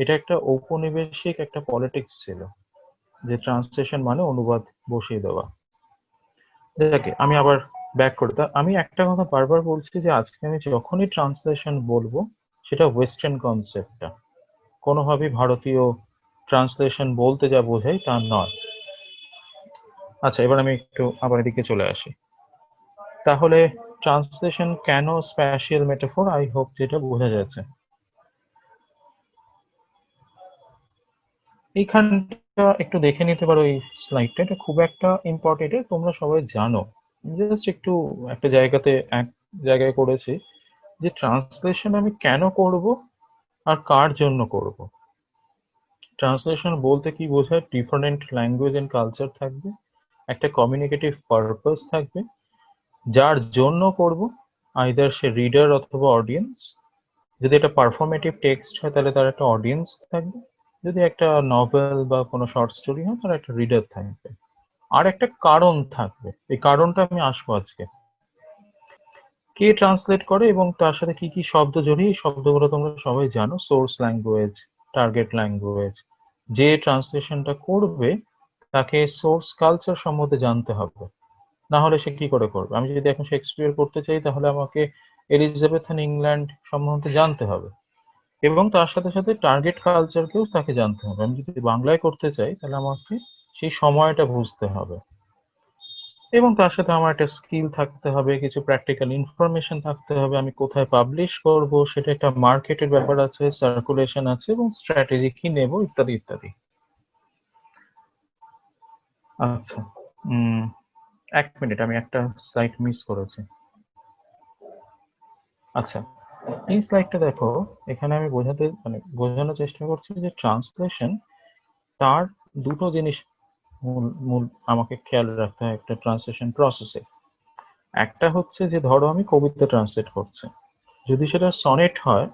এটা একটা ঔপনিবেশিক একটা পলিটিক্স ছিল, যে ট্রান্সলেশন মানে অনুবাদ বসিয়ে দেওয়া। দেখে আমি আবার ব্যাক করে আমি একটা কথা বারবার বলছি যে আজকে আমি যখনই ট্রান্সলেশন বলবো, সেটা ওয়েস্টার্ন কনসেপ্টটা, কোনোভাবেই ভারতীয় ট্রান্সলেশন বলতে যা বোঝাই তা নয়। আচ্ছা, এবার আমি একটু আবার এদিকে চলে আসি। তাহলে ট্রান্সলেশন কেন স্প্যাশিয়াল মেটাফোর, আই হোপ যেটা বোঝা যাচ্ছে। এইখানটা একটু দেখে নিতে পারো, এই স্লাইডটা, এটা খুব একটা ইম্পর্টেন্ট, তোমরা সবাই জানো। জাস্ট একটু একটা জায়গাতে এক জায়গায় করেছি যে ট্রান্সলেশন আমি কেন করব আর কার জন্য করব। ট্রান্সলেশন বলতে কি বোঝায়, ডিফারেন্ট ল্যাঙ্গুয়েজ এন্ড কালচার থাকবে, একটা কমিউনিকেটিভ পারপাস থাকবে, যার জন্য করব, আইদার সে রিডার অথবা অডিয়েন্স। যদি এটা পারফরমেটিভ টেক্সট হয় তাহলে তার একটা অডিয়েন্স থাকবে, যদি একটা নভেল বা কোনো শর্ট স্টোরি হয় তার একটা রিডার থাকবে, আর একটা কারণ থাকবে। এই কারণটা আমি আসবো আজকে। কে ট্রান্সলেট করে এবং তার সাথে কি কি শব্দ জড়িয়ে, এই শব্দগুলো তোমরা সবাই জানো, সোর্স ল্যাঙ্গুয়েজ, টার্গেট ল্যাঙ্গুয়েজ। যে ট্রান্সলেশনটা করবে তাকে সোর্স কালচার সম্বন্ধে জানতে হবে, না হলে সে কি করে করবে। আমি যদি এখন শেক্সপিয়ার করতে চাই তাহলে আমাকে এলিজাবেথান ইংল্যান্ড সম্বন্ধে জানতে হবে, এবং তার সাথে সাথে টার্গেট কালচারকেও তাকে জানতে হবে। আমি যদি বাংলায় করতে চাই তাহলে আমাকে সেই সময়টা বুঝতে হবে, এবং তার সাথে আমার একটা স্কিল থাকতে হবে, কিছু প্র্যাকটিক্যাল ইনফরমেশন থাকতে হবে। আমি কোথায় পাবলিশ করব, সেটা একটা মার্কেটের ব্যাপার আছে, সার্কুলেশন আছে, এবং স্ট্র্যাটেজি কি নেব, ইত্যাদি ইত্যাদি। আচ্ছা, এক মিনিট, আমি একটা স্লাইড মিস করেছি। আচ্ছা, এই স্লাইডটা দেখো, এখানে আমি বোঝানোর চেষ্টা করছি যে ট্রান্সলেশন, তার দুটো জিনিস মূল মূল আমাকে খেয়াল রাখতে হয় একটা ট্রান্সলেশন প্রসেসে। একটা হচ্ছে যে ধরো আমি কবিতা ট্রান্সলেট করছি, যদি সেটা সনেট হয়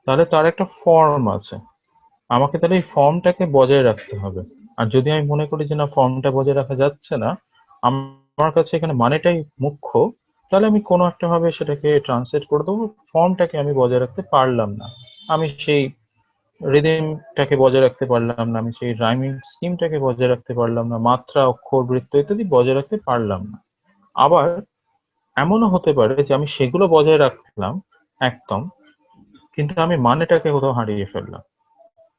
তাহলে তার একটা ফর্ম আছে, আমাকে তাহলে এই ফর্মটাকে বজায় রাখতে হবে। আর যদি আমি মনে করি যে না, ফর্মটা বজায় রাখা যাচ্ছে না, আমার কাছে এখানে মানেটাই মুখ্য, তাহলে আমি কোনো একটা ভাবে সেটাকে ট্রান্সলেট করে দেবো। ফর্মটাকে আমি বজায় রাখতে পারলাম না, আমি সেই রিদিমটাকে বজায় রাখতে পারলাম না, আমি সেই রাইমিং স্কিমটাকে বজায় রাখতে পারলাম না, মাত্রা, অক্ষর, বৃত্ত ইত্যাদি বজায় রাখতে পারলাম না। আবার এমনও হতে পারে যে আমি সেগুলো বজায় রাখলাম একদম, কিন্তু আমি মানেটাকে কোথাও হারিয়ে ফেললাম।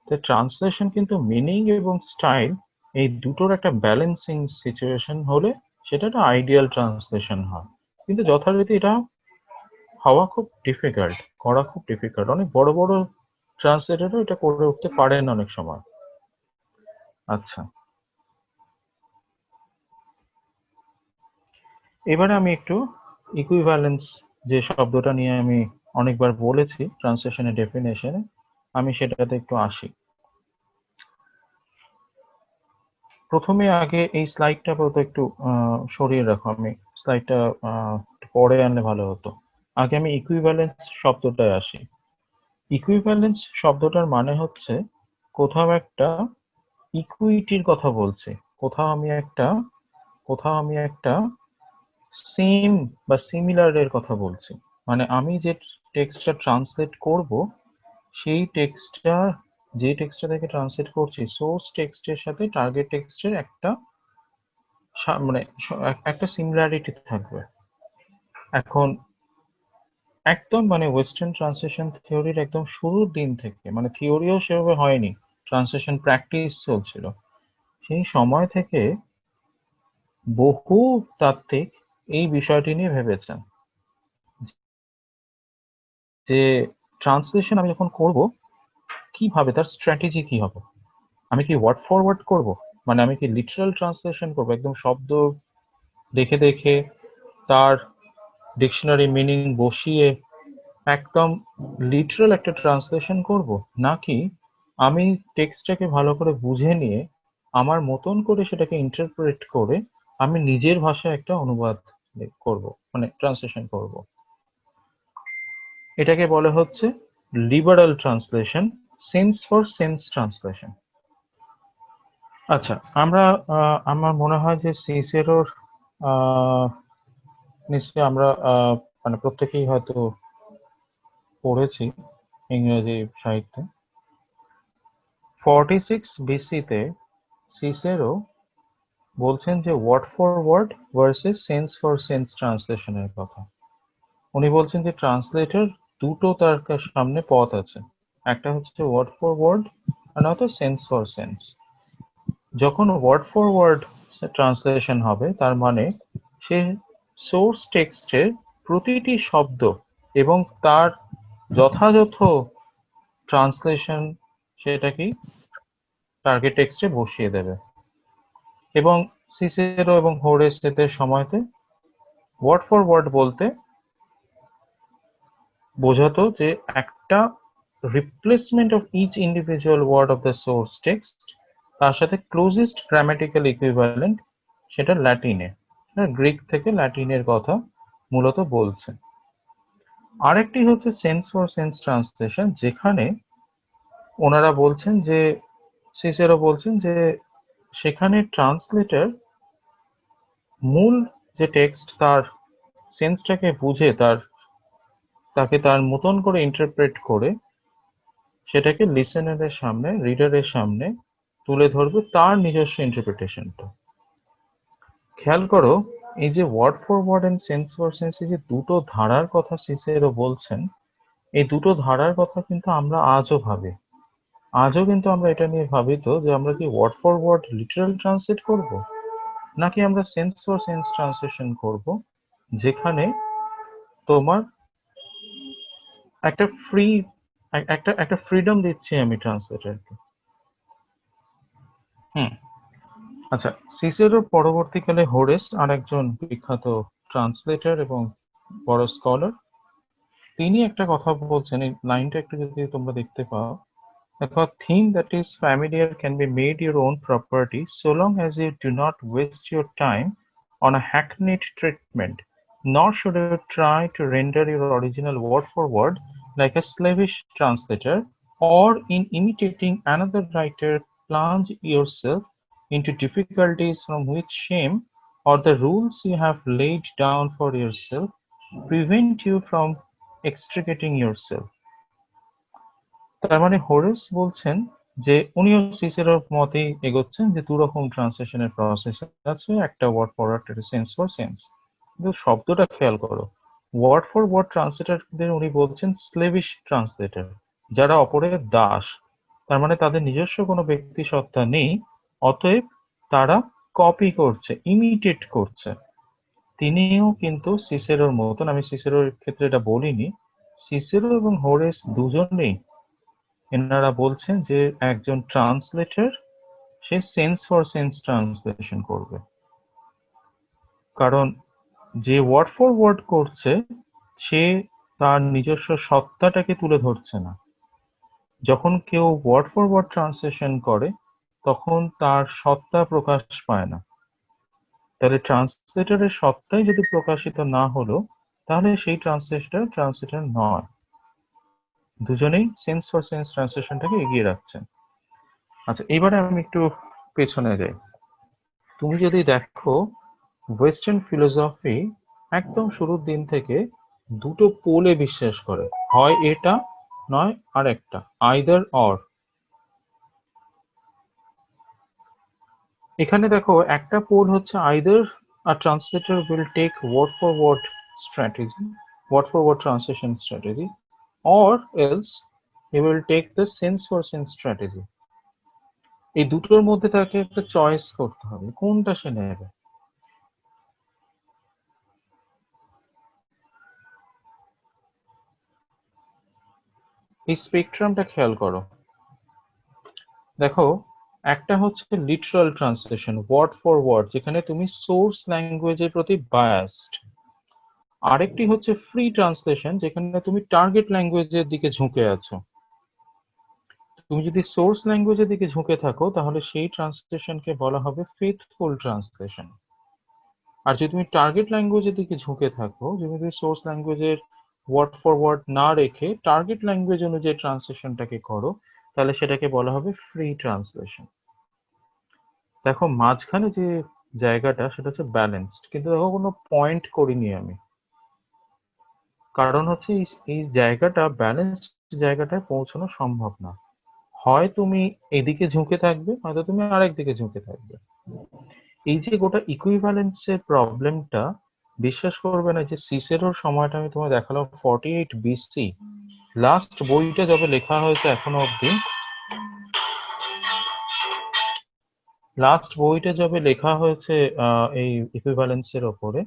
তো ট্রান্সলেশন কিন্তু মিনিং এবং স্টাইল, এই দুটোর একটা ব্যালেন্সিং সিচুয়েশন হলে সেটা একটা আইডিয়াল ট্রান্সলেশন হয়। কিন্তু যথারীতি এটা হওয়া খুব ডিফিকাল্ট, করা খুব ডিফিকাল্ট। অনেক বড় বড় ট্রান্সলেটারও এটা করে উঠতে পারেন অনেক সময়। আচ্ছা, এবারে আমি একটু ইকুইভ্যালেন্স, যে শব্দটা নিয়ে আমি অনেকবার বলেছি ট্রান্সলেশনের ডেফিনেশনে, আমি সেটাতে একটু আসি। প্রথমে আগে এই স্লাইডটা বলতে একটু সরিয়ে রাখো, আমি স্লাইডটা পরে আনলে ভালো হতো। আগে আমি ইকুইভ্যালেন্স শব্দটায় আসি। ইকুইভ্যালেন্স শব্দটার মানে হচ্ছে কোথাও একটা ইকুইটির কথা বলছি, কোথাও আমি একটা সেম বা সিমিলার এর কথা বলছি। মানে আমি যে টেক্সটটা ট্রান্সলেট করব, সেই যে টেক্সটটা থেকে ট্রান্সলেট করছি, সোর্স টেক্সটের সাথে টার্গেট টেক্সটের একটা মানে একটা সিমিলারিটি থাকবে। এখন একদম মানে ওয়েস্টার্ন ট্রান্সলেশন থিওরির একদম শুরুর দিন থেকে, মানে থিওরিও সেভাবে হয়নি, ট্রান্সলেশন প্র্যাকটিস চলছিল, সেই সময় থেকে বহু তাত্ত্বিক এই বিষয়টি নিয়ে ভেবেছেন যে ট্রান্সলেশন আমি যখন করব কিভাবে তার স্ট্র্যাটেজি কি হবে। আমি কি ওয়ার্ড ফর ওয়ার্ড করবো, মানে আমি কি লিটারাল ট্রান্সলেশন করবো একদম শব্দ দেখে দেখে তার ডিকশনারি মিনিং বসিয়ে একদম লিটারাল একটা ট্রান্সলেশন করব, নাকি আমি টেক্সটটাকে ভালো করে বুঝে নিয়ে আমার মতন করে সেটাকে ইন্টারপ্রেট করে আমি নিজের ভাষায় একটা অনুবাদ করব, মানে ট্রান্সলেশন করব। এটাকে বলে হচ্ছে liberal translation, sense for sense translation. আচ্ছা, আমরা আমার মনে হয় যে সিসেরোর নিশ্চয়ই আমরা মানে প্রত্যেকেই হয়তো পড়েছি ইংরেজি সাহিত্যে। 46 বিসিতে সিসেরো বলছেন যে word for word versus sense for sense ট্রান্সলেশনের কথা। উনি বলছেন যে ট্রান্সলেটর দুটো তার সামনে পথ আছে, একটা হচ্ছে ওয়ার্ড ফর ওয়ার্ড আর নয়তো সেন্স ফর সেন্স। যখন ওয়ার্ড ফর ওয়ার্ড ট্রান্সলেশন হবে তার মানে সে সোর্স টেক্সটের প্রতিটি শব্দ এবং তার যথাযথ ট্রান্সলেশন সেটাকেই টার্গেট টেক্সটে বসিয়ে দেবে। এবং সিসেরো এবং হোরেস এদের সময়তে ওয়ার্ড ফর ওয়ার্ড বলতে বোঝাতো যে একটা replacement of each individual word of the source text, তার সাথে ক্লোজেস্ট গ্রামাটিক্যাল ইকুইভ্যালেন্ট সেটা ল্যাটিনে, গ্রিক থেকে ল্যাটিনের কথা মূলত বলছে। আরেকটি হচ্ছে সেন্স ফর সেন্স ট্রান্সলেশন, যেখানে ওনারা বলছেন যে সিসেরো বলছেন যে সেখানে ট্রান্সলেটর মূল যে টেক্সট তার সেন্সটাকে বুঝে তাকে তার মতন করে ইন্টারপ্রেট করে সেটাকে লিসেনারের সামনে, রিডারের সামনে তুলে ধরবে তার নিজস্ব ইন্টারপ্রিটেশনটা। খেয়াল করো, এই যে word for word and sense for sense, এই যে দুটো ধারার কথা সিসেরো বলছেন, এই দুটো ধারার কথা কিন্তু আমরা আজও ভাবি। আজও কিন্তু আমরা এটা নিয়ে ভাবি তো যে আমরা কি word for word literal translate করব, নাকি আমরা সেন্স ফর সেন্স ট্রান্সলেশন করব, যেখানে তোমার একটা একটা ফ্রিডম দিচ্ছি আমি ট্রান্সলেটরকে। আচ্ছা, সিসেরোর পরবর্তীকালে হোরেস আর একজন বিখ্যাত ট্রান্সলেটর এবং বড় স্কলার, তিনি একটা কথা বলছেন, এই লাইনটা একটু যদি তোমরা দেখতে পাও, দেখো, thing that is familiar can be made your own property so long as you do not waste your time on a hackneyed treatment, nor should you try to render your original word for word like a slavish translator, or in imitating another writer plunge yourself into difficulties from which shame or the rules you have laid down for yourself prevent you from extricating yourself. তার মানে Horace বলছেন যে উনিও সিসেরোর মতেই এগোচ্ছেন যে দুরকম ট্রান্সলেশনের process আছে, একটা ওয়ার্ড ফর ওয়ার্ড, একটা সেন্স ফর সেন্স। কিন্তু শব্দটা খেয়াল করো, ওয়ার্ড ফর ওয়ার্ড ট্রান্সলেটরদের উনি বলছেন স্লেভিশ ট্রান্সলেটর, যারা অপরের দাস। তার মানে তাদের নিজস্ব কোনো ব্যক্তি সত্তা নেই, অতএব তারা কপি করছে, ইমিটেট করছে। তিনিও কিন্তু সিসেরোর মতন, আমি সিসেরোর ক্ষেত্রে এটা বলিনি, সিসেরো এবং হোরেস দুজনেই এনারা বলছেন যে একজন translator say sense for sense translation করবে, কারণ যে ওয়ার্ড ফর ওয়ার্ড করছে সে তার নিজস্ব সত্তাটাকে তুলে ধরছে না। যখন কেউ ওয়ার্ড ফর ওয়ার্ড ট্রান্সলেশন করে তখন তার সত্তা প্রকাশ পায় না। তাহলে ট্রান্সলেটরের সত্তাই যদি প্রকাশিত না হলো তাহলে সেই ট্রান্সলেটর নয়। দুজনেই সেন্স ফর সেন্স ট্রান্সলেশনটাকে এগিয়ে রাখছেন। আচ্ছা, এবারে আমি একটু পেছনে যাই। তুমি যদি দেখো, ওয়েস্টার্ন ফিলোসফি একদম শুরুর দিন থেকে দুটো পোলে বিশ্বাস করে, হয় এটা নয় আর একটা, আইদার অর। এখানে দেখো, একটা পোল হচ্ছে either a translator will take word for word strategy, word for word translation strategy, or else he will take the sense for sense strategy. এই দুটোর মধ্যে তাকে একটা চয়েস করতে হবে, কোনটা সে নেবে। এই স্পেকট্রামটা খেয়াল করো। দেখো, একটা হচ্ছে literal translation, word for word, যেখানে তুমি সোর্স ল্যাঙ্গুয়েজের প্রতি বায়াসড। আরেকটি হচ্ছে ফ্রি ট্রান্সলেশন, যেখানে তুমি টার্গেট ল্যাঙ্গুয়েজের দিকে ঝুঁকে আছো। তুমি যদি সোর্স ল্যাঙ্গুয়েজের দিকে ঝুঁকে থাকো তাহলে সেই ট্রান্সলেশনকে বলা হবে ফেথফুল ট্রান্সলেশন। আর যদি তুমি টার্গেট ল্যাঙ্গুয়েজের দিকে ঝুঁকে থাকো, যদি তুমি সোর্স ল্যাঙ্গুয়েজের ওয়ার্ড ফর ওয়ার্ড না রেখে টার্গেট ল্যাঙ্গুয়েজ অনুযায়ী ট্রান্সলেশনটাকে করো, তাহলে সেটাকে বলা হবে ফ্রি ট্রান্সলেশন। দেখো, মাঝখানে যে জায়গাটা সেটা হচ্ছে ব্যালেন্সড, কিন্তু দেখো কোনো পয়েন্ট করিনি আমি। কারণ হচ্ছে এই জায়গাটা, ব্যালেন্সড জায়গাটায় পৌঁছানো সম্ভব না। হয় তুমি এদিকে ঝুঁকে থাকবে, হয়তো তুমি আরেক দিকে ঝুঁকে থাকবে। এই যে গোটা ইকুইভ্যালেন্সের প্রবলেমটা, বিশ্বাস করবে না যে সিসেরোর সময়টা আমি তোমায় দেখালাম 48 BC, লাস্ট বইটা যবে লেখা হয়েছে এখনো অব্দি, লাস্ট বইটা যবে লেখা হয়েছে এই ইকুইভ্যালেন্সের ওপরে,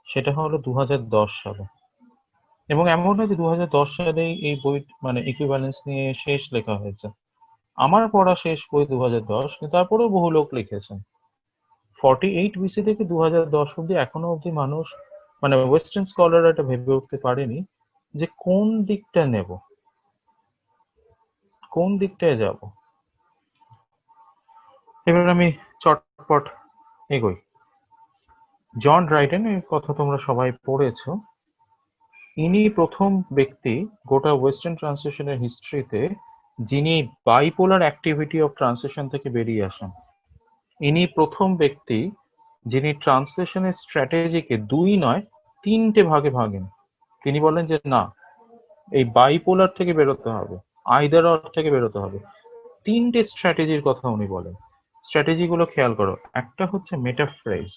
সেটা হলো 2010 সালে। এবং এমন নয় যে 2010 সালেই এই বই মানে ইকুইভ্যালেন্স নিয়ে শেষ লেখা হয়েছে। আমার পড়া শেষ বই 2010, কিন্তু তারপরেও বহু লোক লিখেছেন। 48 BC থেকে 2010 অব্দি এখনো অব্দি মানুষ, মানে ওয়েস্টার্ন স্কলাররা এটা ভেবে উঠতে পারেনি যে কোন দিকটা নেব, কোন দিকটায় যাব। এবার আমি চটপট এগোই। জন ড্রাইডেন এর কথা তোমরা সবাই পড়েছো। ইনি প্রথম ব্যক্তি গোটা ওয়েস্টার্ন ট্রান্সলেশনের হিস্ট্রিতে যিনি বাইপোলার অ্যাক্টিভিটি অফ ট্রান্সলেশন থেকে বেরিয়ে আসেন। ইনি প্রথম ব্যক্তি যিনি ট্রান্সলেশনের স্ট্র্যাটেজিকে 2 নয় 3টে ভাগে ভাগেন। তিনি বলেন যে না, এই বাইপোলার থেকে বেরোতে হবে, আইদার অর থেকে বেরোতে হবে। 3টে স্ট্র্যাটেজির কথা উনি বলেন। স্ট্র্যাটেজিগুলো খেয়াল করো। একটা হচ্ছে metaphrase,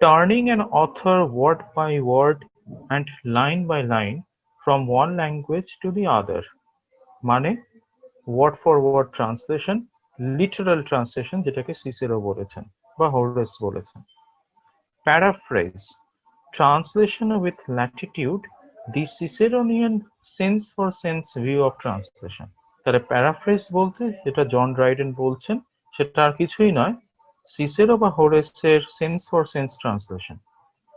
turning an author word by word and line by line from one language to the other, মানে word for word translation, literal translation যেটাকে সিসেরো বলেছেন বা হোরেস বলেছেন। Paraphrase, translation with latitude, the Ciceronian sense for sense view of translation. তাহলে paraphrase বলতে যেটা John Dryden বলছেন সেটা আর কিছুই নয়, সিসেরো বা হোরেসের সেন্স ফর সেন্স ট্রান্সলেশন।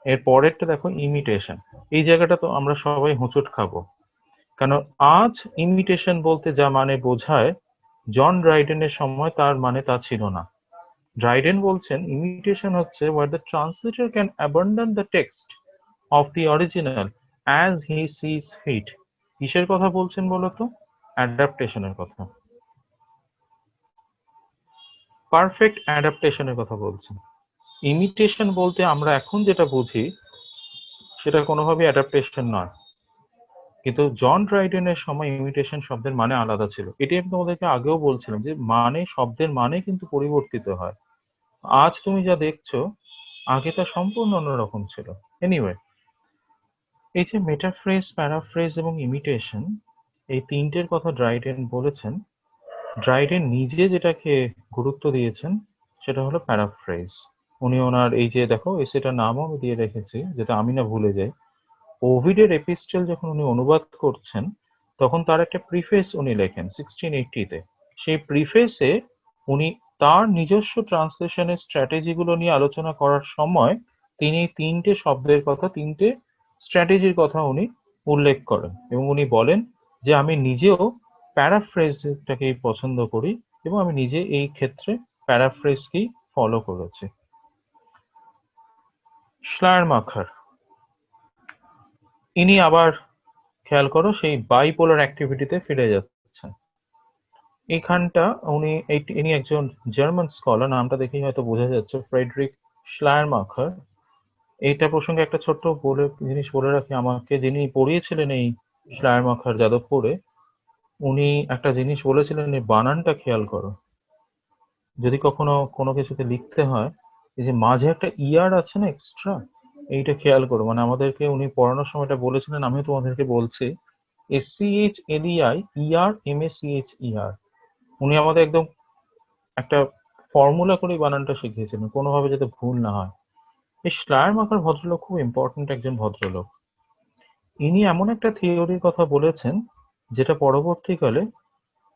এর পরেরটা দেখো, ইমিটেশন। এই জায়গাটা তো আমরা সবাই হোঁচট খাবো, কারণ আজ ইমিটেশন বলতে যা মানে বোঝায়, জন ড্রাইডেনের সময় তার মানে তা ছিল না। ড্রাইডেন বলছেন ইমিটেশন হচ্ছে where the translator can abandon the text of the original as he sees fit. কিসের কথা বলছেন বলতো? অ্যাডাপ্টেশনের কথা, পারফেক্ট অ্যাডাপ্টেশনের কথা বলছেন। ইমিটেশন বলতে আমরা এখন যেটা বুঝি সেটা কোনোভাবেই অ্যাডাপ্টেশন নয়, কিন্তু জন ড্রাইডেনের সময় ইমিটেশন শব্দের মানে আলাদা ছিল। এটি আমি তোমাদেরকে আগেও বলছিলাম যে মানে, শব্দের মানে কিন্তু পরিবর্তিত হয়। আজ তুমি যা দেখছো আগে তা সম্পূর্ণ অন্যরকম ছিল। এনিওয়ে, এই যে মেটাফ্রেজ, প্যারাফ্রেজ এবং ইমিটেশন, এই তিনটের কথা ড্রাইডেন বলেছেন। ড্রাইডেন নিজে যেটাকে গুরুত্ব দিয়েছেন সেটা হলো প্যারাফ্রেজ। উনি ওনার এই যে দেখো এসেটার নামও আমি দিয়ে রেখেছি, যেটা আমি না ভুলে যাই। ওভিডের এপিস্টেল যখন উনি অনুবাদ করছেন তখন তার একটা প্রিফেস উনি লেখেন 1680-তে। সেই প্রিফেসে উনি তার নিজস্ব ট্রান্সলেশনের স্ট্র্যাটেজিগুলো নিয়ে আলোচনা করার সময় তিনি তিনটে শব্দের কথা, তিনটে স্ট্র্যাটেজির কথা উনি উল্লেখ করেন এবং উনি বলেন যে আমি নিজেও প্যারাফ্রেজটাকেই পছন্দ করি এবং আমি নিজে এই ক্ষেত্রে প্যারাফ্রেজকেই ফলো করেছি। শ্লায়ারমাখার, ইনি আবার খেয়াল করো সেই বাইপোলার অ্যাক্টিভিটিতে ফিরে যাচ্ছেন। এইখানটা ইনি একজন জার্মান স্কলার, নামটা দেখেই হয়তো বোঝা যাচ্ছে, ফ্রেডরিক শ্লায়ারমাখার। এইটা প্রসঙ্গে একটা ছোট্ট জিনিস বলে রাখি, আমাকে যিনি পড়িয়েছিলেন এই শ্লায়ারমাখার যাদবপুরে, উনি একটা জিনিস বলেছিলেন, এই বানানটা খেয়াল করো। যদি কখনো কোনো কিছুতে লিখতে হয়, এই যে মাঝে একটা ইয়ার আছে না এক্সট্রা, এইটা খেয়াল করো। মানে আমাদেরকে উনি পড়ানোর সময় এটা বলেছিলেন, আমিও তোমাদেরকে বলছি, SCHLEI উনি আমাদের একদম একটা ফর্মুলা করে বানানটা শিখিয়েছিলেন, কোনোভাবে যাতে ভুল না হয়। এই শ্লায়ারমাখার ভদ্রলোক খুব ইম্পর্টেন্ট একজন ভদ্রলোক। ইনি এমন একটা থিওরির কথা বলেছেন যেটা পরবর্তীকালে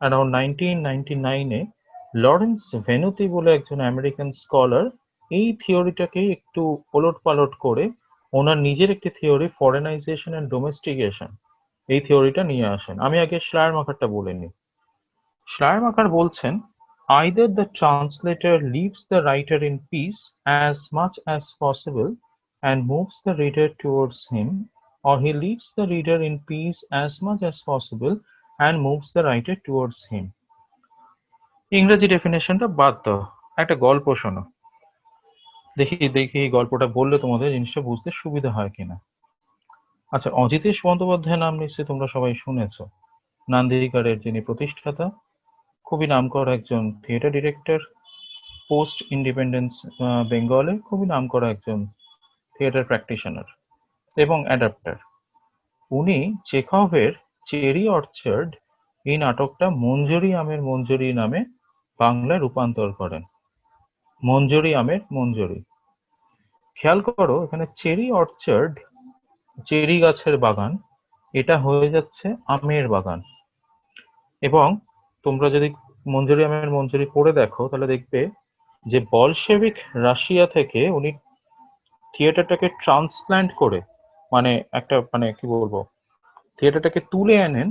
অ্যারাউন্ড 1999-এ লরেন্স ভেনুতি বলে একজন আমেরিকান স্কলার এই থিওরিটাকে একটু ওলটপালট করে ওনার নিজের একটি থিওরি ফরেনাইজেশন অ্যান্ড ডোমেস্টিকেশন এই থিওরিটা নিয়ে আসেন। আমি আগে শ্লায়ারমাখারটা বলে নিই। শ্লায়ারমাখার বলছেন, either the translator leaves the writer in peace as much as possible and moves the reader towards him, or he leaves the reader in peace as much as possible and moves the writer towards him. ইংরেজি ডেফিনেশনটা বাদ দাও, একটা গল্প শোনো। দেখি এই গল্পটা বললে তোমাদের জিনিসটা বুঝতে সুবিধা হয় কিনা। আচ্ছা, অজিতেশ বন্দ্যোপাধ্যায়ের নাম নিশ্চয়ই তোমরা সবাই শুনেছো। নান্দিকারের যিনি প্রতিষ্ঠাতা, খুবই নামকরা একজন থিয়েটার ডিরেক্টর, পোস্ট ইন্ডিপেন্ডেন্স বেঙ্গলে খুবই নামকরা একজন থিয়েটার প্র্যাকটিশনার এবং অ্যাডাপ্টার। উনি চেখভের চেরি অর্চার্ড এই নাটকটা মঞ্জুরি আমের মঞ্জুরি নামে বাংলায় রূপান্তর করেন। মঞ্জুরি আমের মঞ্জুরি। খেয়াল করো, এখানে চেরি অর্চার্ড, চেরি গাছের বাগান, এটা হয়ে যাচ্ছে আমের বাগান। এবং তোমরা যদি মঞ্জুরি আমের মঞ্জুরি পড়ে দেখো তাহলে দেখবে যে বলশেভিক রাশিয়া থেকে উনি থিয়েটারটাকে ট্রান্সপ্ল্যান্ট করে, মানে একটা মানে কি বলবো, থিয়েটারটাকে তুলে আনেন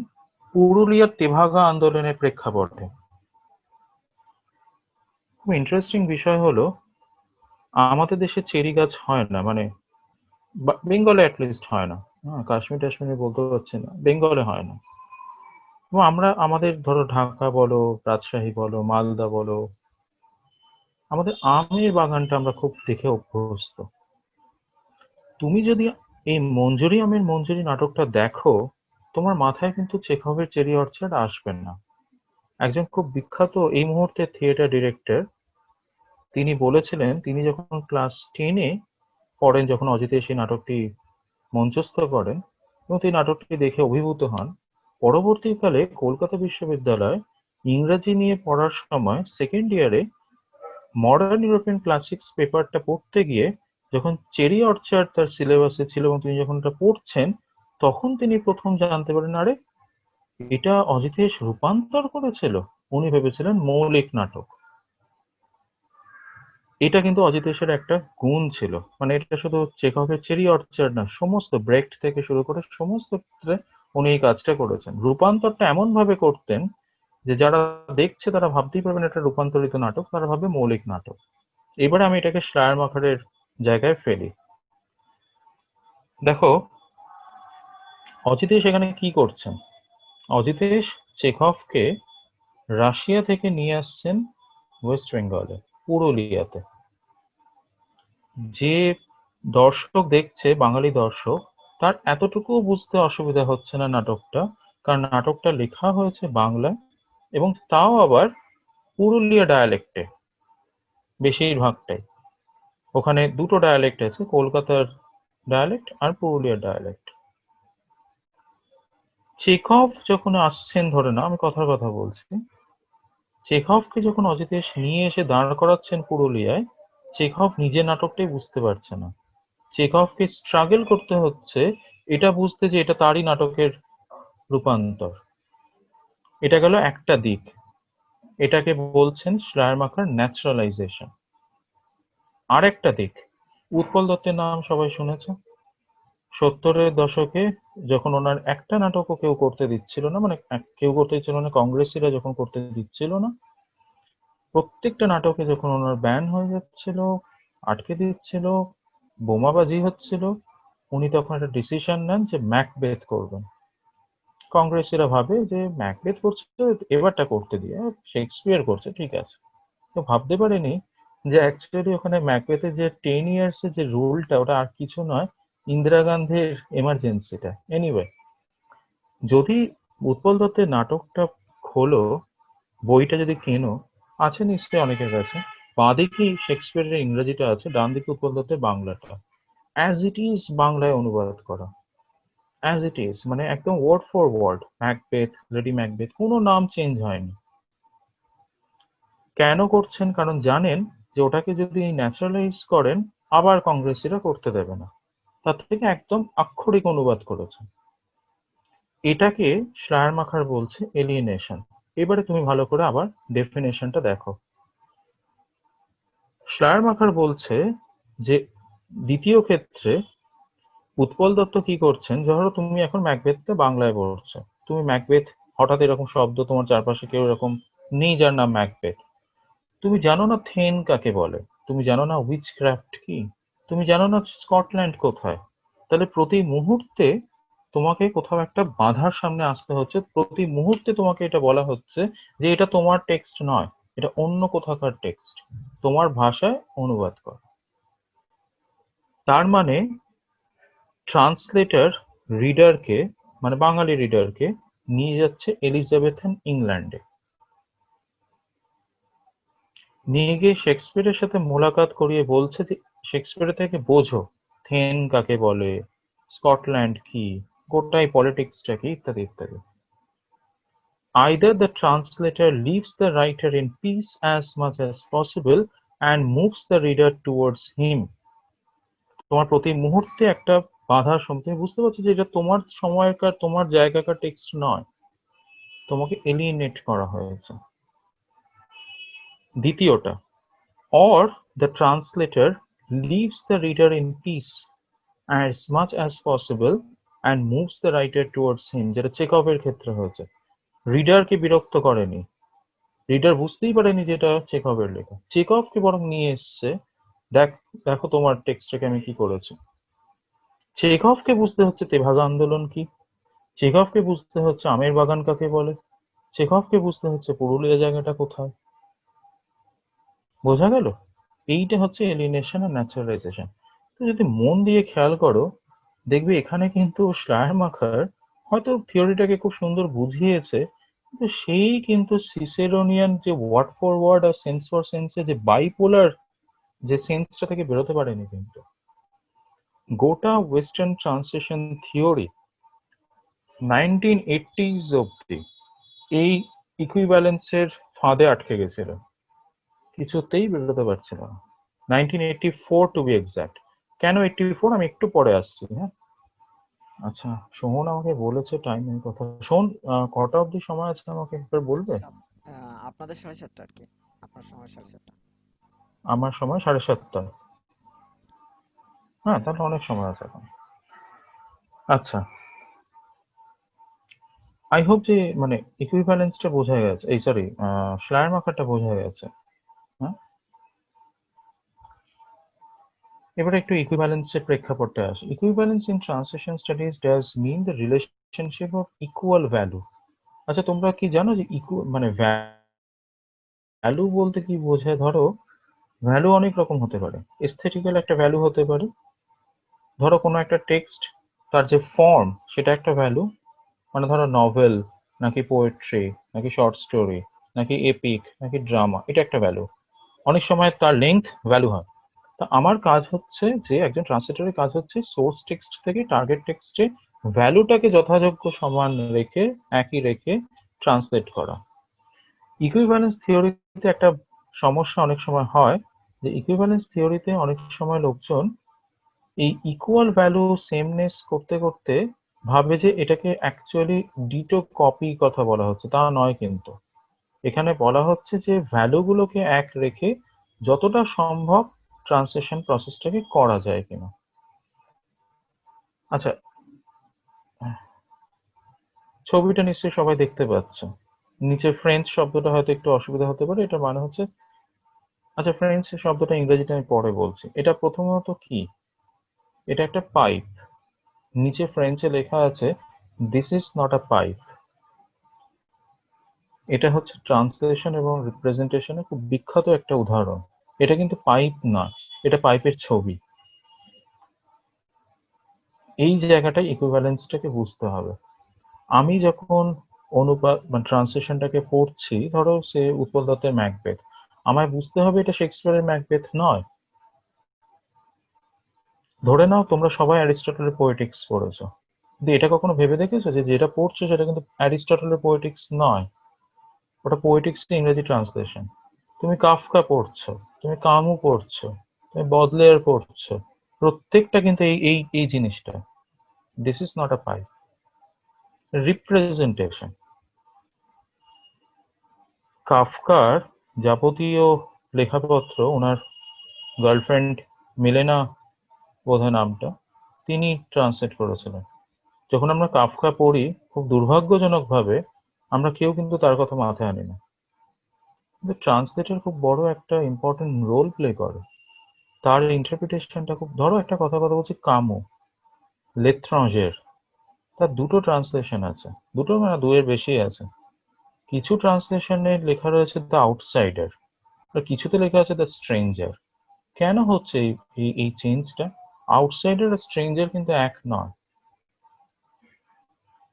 পুরুলিয়ার তেভাগা আন্দোলনের প্রেক্ষাপটে। খুব ইন্টারেস্টিং বিষয় হলো, আমাদের দেশে চেরি গাছ হয় না, মানে বেঙ্গলে অ্যাটলিস্ট হয় না। কাশ্মীর টাশ্মীরে বলতে পারছি না, বেঙ্গলে হয় না। এবং আমরা আমাদের ধরো ঢাকা বলো, রাজশাহী বলো, মালদা বলো, আমাদের আমের বাগানটা আমরা খুব দেখে অভ্যস্ত। তুমি যদি এই মঞ্জুরি আমের মঞ্জুরি নাটকটা দেখো, তোমার মাথায় কিন্তু চেখভের চেরি অর্চার্ড আসবে না। একজন খুব বিখ্যাত এই মুহূর্তে থিয়েটার ডিরেক্টর, তিনি বলেছিলেন তিনি যখন ক্লাস 10-এ পড়েন, যখন অজিতেশ এই নাটকটি মঞ্চস্থ করেন এবং তিনি নাটকটি দেখে অভিভূত হন, পরবর্তীকালে কলকাতা বিশ্ববিদ্যালয় ইংরেজি নিয়ে পড়ার সময় সেকেন্ড ইয়ারে মডার্ন ইউরোপিয়ান ক্লাসিক্স পেপারটা পড়তে গিয়ে যখন চেরি অর্চার্ড তার সিলেবাসে ছিল এবং তিনি যখন এটা পড়ছেন, তখন তিনি প্রথম জানতে পারেন, আরে এটা অজিতেশ রূপান্তর করেছিল। উনি ভেবেছিলেন মৌলিক নাটক। এটা কিন্তু অজিতেশের একটা গুণ ছিল, মানে এটা শুধু চেখভের চেরি অর্চার্ড না, সমস্ত ব্রেক্ট থেকে শুরু করে সমস্ত ক্ষেত্রে উনি এই কাজটা করেছেন। রূপান্তরটা এমন ভাবে করতেন যে যারা দেখছে তারা ভাবতেই পারবেন এটা রূপান্তরিত নাটক, তারা ভাবে মৌলিক নাটক। এবারে আমি এটাকে শ্লায়ারমাখারের জায়গায় ফেলি। দেখো অজিতেশ এখানে কি করছেন। অজিতেশ চেখভকে রাশিয়া থেকে নিয়ে আসছেন ওয়েস্ট বেঙ্গলে, পুরুলিয়াতে। যে দর্শক দেখছে, বাঙালি দর্শক, তার এতটুকুও বুঝতে অসুবিধা হচ্ছে না নাটকটা, কারণ নাটকটা লেখা হয়েছে বাংলায় এবং তাও আবার পুরুলিয়া ডায়ালেক্টে বেশিরভাগটাই। ওখানে দুটো ডায়ালেক্ট আছে, কলকাতার ডায়ালেক্ট আর পুরুলিয়ার ডায়ালেক্ট। চেখভ যখন আসছেন, ধরে না আমি কথার কথা বলছি, চেখভকে যখন অজিতেশ নিয়ে এসে দাঁড় করাচ্ছেন পুরুলিয়ায়, চেখভ নিজের নাটকটাই বুঝতে পারছে না। চেখভকে স্ট্রাগল করতে হচ্ছে এটা বুঝতে যে এটা তারই নাটকের রূপান্তর। এটা গেল একটা দিক, এটাকে বলছেন শ্লায়ারমাখার ন্যাচারালাইজেশন। আর একটা দিক, উৎপল দত্তের নাম সবাই শুনেছে। 70-এর দশকে যখন ওনার একটা নাটকও কেউ করতে দিচ্ছিল না, মানে কেউ করতে দিচ্ছিল না, কংগ্রেসীরা যখন করতে দিচ্ছিল না, প্রত্যেকটা নাটকে যখন ওনার ব্যান হয়ে যাচ্ছিল, আটকে দিচ্ছিল, বোমাবাজি হচ্ছিল, উনি তখন একটা ডিসিশন নেন যে ম্যাকবেথ করবেন। কংগ্রেসীরা ভাবে যে ম্যাকবেথ করছে, এবারটা করতে দিয়ে, শেক্সপিয়ার করছে, ঠিক আছে। তো ভাবতে পারেনি যে অ্যাকচুয়ালি ওখানে ম্যাকবেথের যে 10 ইয়ার্স এর যে রুলটা, ওটা আর কিছু নয়, ইন্দিরা গান্ধীর এমার্জেন্সিটা। এনিওয়ে, যদি উৎপল দত্তের নাটকটা খোলো, বইটা যদি কেনো, আছে নিশ্চয়ই অনেকের কাছে, বাঁদিকে শেক্সপিয়ারের ইংরেজিটা আছে, ডান দিকে উৎপল দত্তের বাংলাটা, অ্যাজ ইট ইজ বাংলায় অনুবাদ করা, অ্যাজ ইট ইজ, মানে একদম word for word, Macbeth, lady Macbeth, কোনো নাম চেঞ্জ হয়নি। কেন করছেন? কারণ জানেন যে ওটাকে যদি ন্যাচারালাইজ করেন আবার কংগ্রেসীরা করতে দেবে না, তার থেকে একদম আক্ষরিক অনুবাদ করেছেন। এটাকে শ্লায়ারমাখার বলছে এলিয়েনেশন। এবারে তুমি ভালো করে আবার ডেফিনেশনটা দেখো। শ্লায়ারমাখার বলছে যে দ্বিতীয় ক্ষেত্রে উৎপল দত্ত কি করছেন, ধরো তুমি এখন ম্যাকবেথটা বাংলায় পড়ছো, তুমি ম্যাকবেথ, হঠাৎ এরকম শব্দ তোমার চারপাশে কেউ এরকম নেই যার নাম ম্যাকবেথ, তুমি জানো না থেন কাকে বলে, তুমি জানো না উইচক্রাফট কি, তুমি জানো না স্কটল্যান্ড কোথায়, তাহলে প্রতি মুহূর্তে তোমাকে কোথাও একটা বাধার সামনে আসতে হচ্ছে, প্রতি মুহূর্তে তোমাকে এটা বলা হচ্ছে যে এটা তোমার টেক্সট নয়, এটা অন্য কোথাকার টেক্সট, তোমার ভাষায় অনুবাদ কর। তার মানে ট্রান্সলেটর রিডারকে, মানে বাঙালি রিডারকে নিয়ে যাচ্ছে এলিজাবেথান ইংল্যান্ডে, নিয়ে গিয়ে শেক্সপিয়ারের সাথে মোলাকাত করিয়ে বলছে যে শেক্সপিয়ার থেকে বোঝো থেন কাকে বলে, স্কটল্যান্ড কি, গোটাই পলিটিক্সটা কি, ইত্যাদি ইত্যাদি। Either the translator leaves the writer in peace as much as possible and moves the reader towards him. তোমার প্রতি মুহূর্তে একটা বাধার সম্মুখীন, তুমি বুঝতে পারছো যে এটা তোমার সময়কার, তোমার জায়গাকার টেক্সট নয়, তোমাকে এলিয়েনেট করা হয়েছে। দ্বিতীয়টা, or the translator leaves the reader in peace as much as possible and moves the writer towards him, যেটা চেকভের ক্ষেত্রে হয়েছে। রিডারকে বিরক্ত করেনি, রিডার বুঝতেই পারেনি যেটা চেকভের লেখা, চেকভকে বরং নিয়ে এসছে, দেখো তোমার টেক্সটটাকে আমি কি করেছি। চেকভকে বুঝতে হচ্ছে তেভাগা আন্দোলন কি, চেকভকে বুঝতে হচ্ছে আমের বাগান কাকে বলে, চেকভকে বুঝতে হচ্ছে পুরুলিয়া জায়গাটা কোথায়। বোঝা গেল? এইটা হচ্ছে এলিনেশন আর ন্যাচারালাইজেশন। তো যদি মন দিয়ে খেয়াল করো, দেখবে এখানে কিন্তু শ্লায়ারমাখার হয়তো থিওরিটাকে খুব সুন্দর বুঝিয়েছে, কিন্তু সেই কিন্তু সিসেরোনিয়ান যে ওয়ার্ড ফর ওয়ার্ড আর সেন্স ফর সেন্সে যে বাইপোলার যে সেন্সটা থেকে বেরোতে পারেনি কিন্তু। গোটা ওয়েস্টার্ন ট্রান্সলেশন থিওরি 1980s অব্দি এই ইকুইভ্যালেন্সের ফাঁদে আটকে গেছিল, কিছুতেই বেরোতে পারছিল না। 1984 টু বি এক্সাক্ট। কেন 84 আমি একটু পরে আসছি। হ্যাঁ, আচ্ছা, সোহন আমাকে বলেছে টাইমের কথা। শোন, কটা অবধি সময় আছে আমাকে একবার বলবে? আপনাদের 7:30 আর কি, আপনার সময় 7:30। আমার সময় 7:30। হ্যাঁ, তাহলে অনেক সময় আছে এখন। আচ্ছা, আই হোপ যে মানে ইকুইভ্যালেন্সটা বোঝা গেছে, এই সরি শ্লায়ারমাখারটা বোঝা গেছে। হ্যাঁ, এবারে একটু ইকুইভ্যালেন্সের প্রেক্ষাপটে আসে। Equivalence in translation studies does mean the relationship of equal value. আচ্ছা, তোমরা কি জানো যে মানে ভ্যালু বলতে কি বোঝায়? ধরো ভ্যালু অনেক রকম হতে পারে, এস্থেটিক্যাল একটা ভ্যালু হতে পারে, ধরো কোনো একটা টেক্সট তার যে ফর্ম সেটা একটা ভ্যালু, মানে ধরো নভেল নাকি পোয়েট্রি নাকি শর্ট স্টোরি নাকি এপিক নাকি ড্রামা, এটা একটা ভ্যালু। অনেক সময় তার লেন্থ ভ্যালু হয়। তা আমার কাজ হচ্ছে, যে একজন ট্রান্সলেটরের কাজ হচ্ছে সোর্স টেক্সট থেকে টার্গেট টেক্সটে ভ্যালুটাকে যথাযোগ্য সমান রেখে, একই রেখে ট্রান্সলেট করা। ইকুইভ্যালেন্স থিওরিতে একটা সমস্যা অনেক সময় হয়, যে ইকুইভ্যালেন্স থিওরিতে অনেক সময় লোকজন এই ইকুয়াল ভ্যালু সেমনেস করতে করতে ভাবে যে এটাকে অ্যাকচুয়ালি ডিটো কপি কথা বলা হচ্ছে, তা নয় কিন্তু। এখানে বলা হচ্ছে যে ভ্যালুগুলোকে এক রেখে যতটা সম্ভব ট্রান্সলেশন প্রসেসটাকে করা যায় কিনা। আচ্ছা, ছবিটা নিশ্চয়ই সবাই দেখতে পাচ্ছ, নিচে ফ্রেঞ্চ শব্দটা হয়তো একটু অসুবিধা হতে পারে, এটা মানে হচ্ছে, আচ্ছা ফ্রেঞ্চ শব্দটা ইংরেজিটা আমি পরে বলছি। এটা প্রথমত কি, এটা একটা পাইপ, নিচে ফ্রেঞ্চে লেখা আছে this is not a pipe. এটা হচ্ছে ট্রান্সলেশন এবং রিপ্রেজেন্টেশনের খুব বিখ্যাত একটা উদাহরণ। এটা কিন্তু পাইপ না, এটা পাইপের ছবি। এই জায়গাটায় ইকুইভ্যালেন্সটাকে বুঝতে হবে। আমি যখন অনুবাদ মানে ট্রান্সলেশনটাকে পড়ছি, ধরো সে উৎপল দত্তের ম্যাকবেথ, আমায় বুঝতে হবে এটা শেক্সপিয়ারের ম্যাকবেথ নয়। ধরে নাও তোমরা সবাই অ্যারিস্টটলের পোয়েটিক্স পড়েছো, কিন্তু এটা কখনো ভেবে দেখেছো যে যেটা পড়ছো সেটা কিন্তু অ্যারিস্টটলের পোয়েটিক্স নয়, ওটা পোয়েটিক্স ইংরেজি ট্রান্সলেশন। তুমি কাফকা পড়ছো, তুমি কামু পড়ছো, তুমি বদলেয়ার পড়ছো, প্রত্যেকটা কিন্তু এই এই এই জিনিসটা, this is not a pipe. Representation. কাফকার যাবতীয় লেখাপত্র ওনার গার্লফ্রেন্ড মিলেনা বোধহয় নামটা, তিনি ট্রান্সলেট করেছিলেন। যখন আমরা কাফকা পড়ি, খুব দুর্ভাগ্যজনকভাবে আমরা কেউ কিন্তু তার কথা মাথায় আনি না, কিন্তু ট্রান্সলেটর খুব বড় একটা ইম্পর্টেন্ট রোল প্লে করে। তার ইন্টারপ্রিটেশনটা খুব, ধরো একটা কথা বলছি, কামো লেত্রাঞ্জের, তার দুটো ট্রান্সলেশন আছে, দুটো মানে দুয়ের বেশি আছে। কিছু ট্রান্সলেশনে লেখা রয়েছে দ্য আউটসাইডার, আর কিছুতে লেখা আছে দ্য স্ট্রেঞ্জার। কেন হচ্ছে এই চেঞ্জটা? আউটসাইডার আর স্ট্রেঞ্জার কিন্তু এক নয়।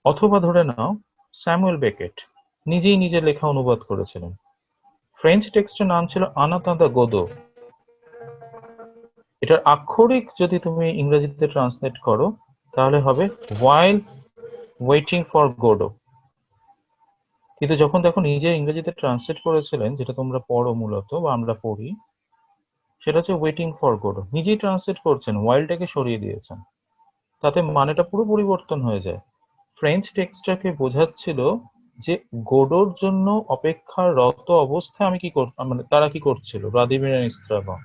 অথবা ধরে নাও স্যামুয়েল বেকেট নিজেই নিজের লেখা অনুবাদ করেছিলেন। ফ্রেঞ্চ টেক্সটের নাম ছিল আনাতা দ্য গোদো। এটার আক্ষরিক যদি তুমি ইংরেজিতে ট্রান্সলেট করো তাহলে হবে হোয়াইল ওয়েটিং ফর গোডো। কিন্তু যখন দেখো নিজে ইংরেজিতে ট্রান্সলেট করেছিলেন, যেটা তোমরা পড়ো মূলত বা আমরা পড়ি, সেটা হচ্ছে ওয়েটিং ফর গোডো। নিজেই ট্রান্সলেট করছেন, ওয়াইল্ডটাকে সরিয়ে দিয়েছেন, তাতে মানেটা পুরো পরিবর্তন হয়ে যায়। ফ্রেঞ্চ টেক্সটটাকে বোঝাচ্ছিল যে গোডোর জন্য অপেক্ষারত অবস্থায় আমি কি মানে তারা কি করছিল, ভ্লাদিমির নিস্ত্রাভা।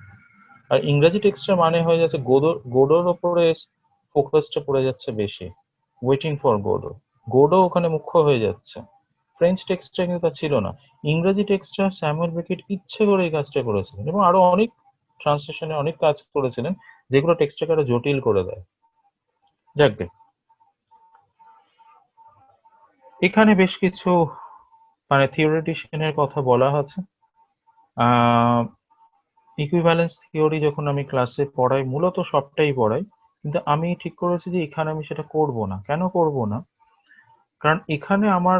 আর ইংরেজি টেক্সটের মানে হয়ে যাচ্ছে গোডোর ওপরে ফোকাসটা পড়ে যাচ্ছে বেশি, ওয়েটিং ফর গোডো। গোডো ওখানে মুখ্য হয়ে যাচ্ছে। ফ্রেঞ্চ টেক্সটটা কিন্তু তা ছিল না। ইংরেজি টেক্সটটা স্যামুয়েল বেকেট ইচ্ছে করে এই কাজটা করেছিলেন, এবং আরো অনেক ট্রান্সলেশনে অনেক কাজ করেছিলেন যেগুলো টেক্সটটাকে আরো জটিল করে দেয়। যাকগে, এখানে বেশ কিছু মানে থিওরিটিশিয়ানের কথা বলা আছে। ইকুইভ্যালেন্স থিওরি যখন আমি ক্লাসে পড়াই, মূলত সবটাই পড়াই, কিন্তু আমি ঠিক করেছি যে এখানে আমি সেটা করব না। কেন করব না? কারণ এখানে আমার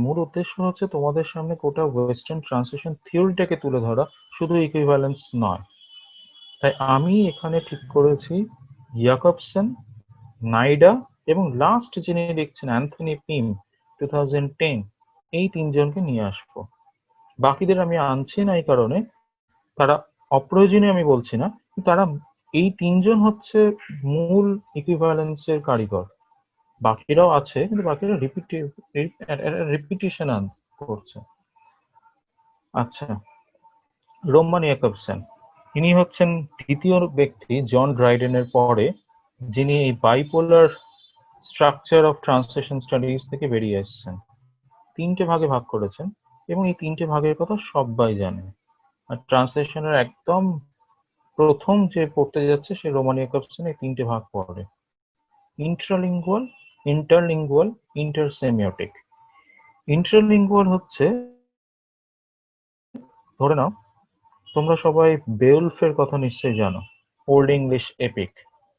মূল উদ্দেশ্য হচ্ছে তোমাদের সামনে গোটা ওয়েস্টার্ন ট্রান্সলেশন থিওরিটাকে তুলে ধরা, শুধু ইকুইভ্যালেন্স নয়। তাই আমি এখানে ঠিক করেছি ইয়াকবসন, নাইডা এবং লাস্ট যিনি লিখছেন অ্যান্থনি পিম 2010, এই তিনজনকে নিয়ে আসবো। বাকিদের আমি আনছি না এই কারণে তারা অপ্রয়োজনীয় আমি বলছি না, তারা এই তিনজন হচ্ছে মূল ইকুইভ্যালেন্সের কারিগর। বাকিরাও আছে, কিন্তু বাকিরা রিপিটেশন করছে। আচ্ছা, রোমান ইয়াকবসন, ইনি হচ্ছেন দ্বিতীয় ব্যক্তি জন ড্রাইডেনের পরে যিনি এই bipolar structure of translation studies থেকে বেরিয়ে এসেছেন। তিনটে ভাগে ভাগ করেছেন, এবং এই তিনটে ভাগের কথা সবাই জানে। আর ট্রান্সলেশনের একদম প্রথম যে পড়তে যাচ্ছে সে রোমান ইয়াকবসন এই তিনটে ভাগ পড়ে: ইন্ট্রালিঙ্গুয়াল, ইন্টারলিঙ্গুয়াল, ইন্টারসেমিওটিক। ইন্টারলিঙ্গুয়াল হচ্ছে, ধরে নাও তোমরা সবাই বেওলফের কথা নিশ্চয়ই জানো, ওল্ড ইংলিশ এপিক,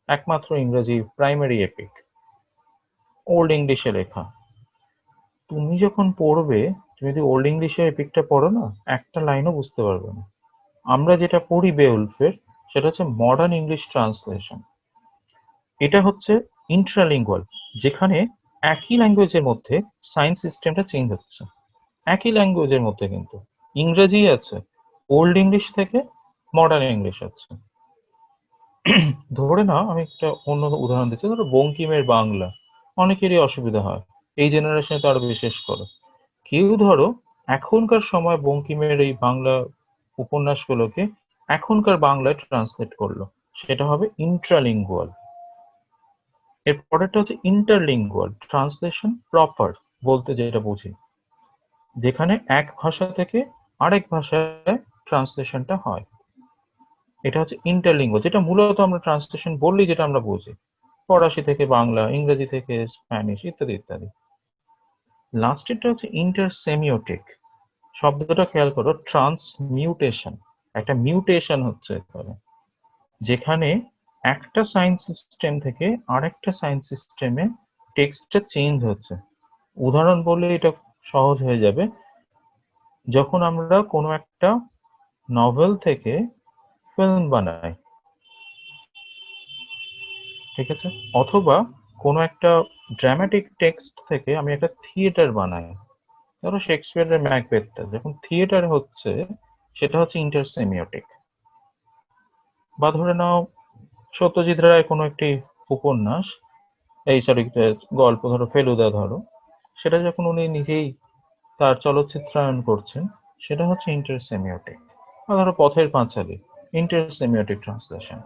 একমাত্র ইংরেজি প্রাইমারি এপিক, ওল্ড ইংলিশে লেখা। তুমি যখন পড়বে, তুমি যদি ওল্ড ইংলিশে এপিকটা পড়ো না, একটা লাইনও বুঝতে পারবে না। আমরা যেটা পড়ি বেওলফের, সেটা হচ্ছে মডার্ন ইংলিশ ট্রান্সলেশন। এটা হচ্ছে ইন্ট্রালিঙ্গুয়াল, যেখানে একই ল্যাঙ্গুয়েজের মধ্যে সাইন সিস্টেমটা চেঞ্জ হচ্ছে। একই ল্যাঙ্গুয়েজের মধ্যে কিন্তু ইংরেজি আছে, ওল্ড ইংলিশ থেকে মডার্ন ইংলিশ আছে। ধরে নাও আমি একটা অন্য উদাহরণ দিচ্ছি, ধরো বঙ্কিমের বাংলা, অনেকেরই অসুবিধা হয়, এই জেনারেশনে তো আরো বিশেষ করে। কেউ ধরো এখনকার সময় বঙ্কিমের এই বাংলা উপন্যাসগুলোকে এখনকার বাংলায় ট্রান্সলেট করলো, সেটা হবে ইন্ট্রালিঙ্গুয়াল। এর পরেরটা হচ্ছে ইন্টারলিঙ্গুয়াল ট্রান্সলেশন প্রপার বলতে যেটা বুঝি, যেখানে এক ভাষা থেকে আরেক ভাষায় ট্রান্সলেশনটা হয়, এটা হচ্ছে ইন্টারলিঙ্গুয়াল, যেটা মূলত আমরা ট্রান্সলেশন বললেই যেটা আমরা বুঝি, ফরাসি থেকে বাংলা, ইংরেজি থেকে স্প্যানিশ, ইত্যাদি ইত্যাদি। লাস্টেরটা হচ্ছে ইন্টারসেমিওটিক। শব্দটা খেয়াল করো, ট্রান্সমিউটেশন, একটা মিউটেশন হচ্ছে এখানে, যেখানে একটা সাইন সিস্টেম থেকে আরেকটা সাইন সিস্টেমে টেক্সটটা চেঞ্জ হচ্ছে। উদাহরণ বললে এটা সহজ হয়ে যাবে, যখন আমরা কোনো একটা নভেল থেকে ফিল্ম বানাই, ঠিক আছে, অথবা কোনো একটা ড্রামাটিক টেক্সট থেকে আমি একটা থিয়েটার বানাই, ধরো শেক্সপিয়ারের ম্যাকবেথটা যখন থিয়েটার হচ্ছে, সেটা হচ্ছে ইন্টারসেমিওটিক। বা ধরে নাও সত্যজিৎ রায় কোনো একটি উপন্যাস, এই সরি গল্প ধরো ফেলুদা ধরো, সেটা যখন উনি নিজেই তার চলচ্চিত্রায়ন করছেন, সেটা হচ্ছে ইন্টারসেমিওটিক। ধরো পথের পাঁচালী, ইন্টারসেমিওটিক ট্রান্সলেশন।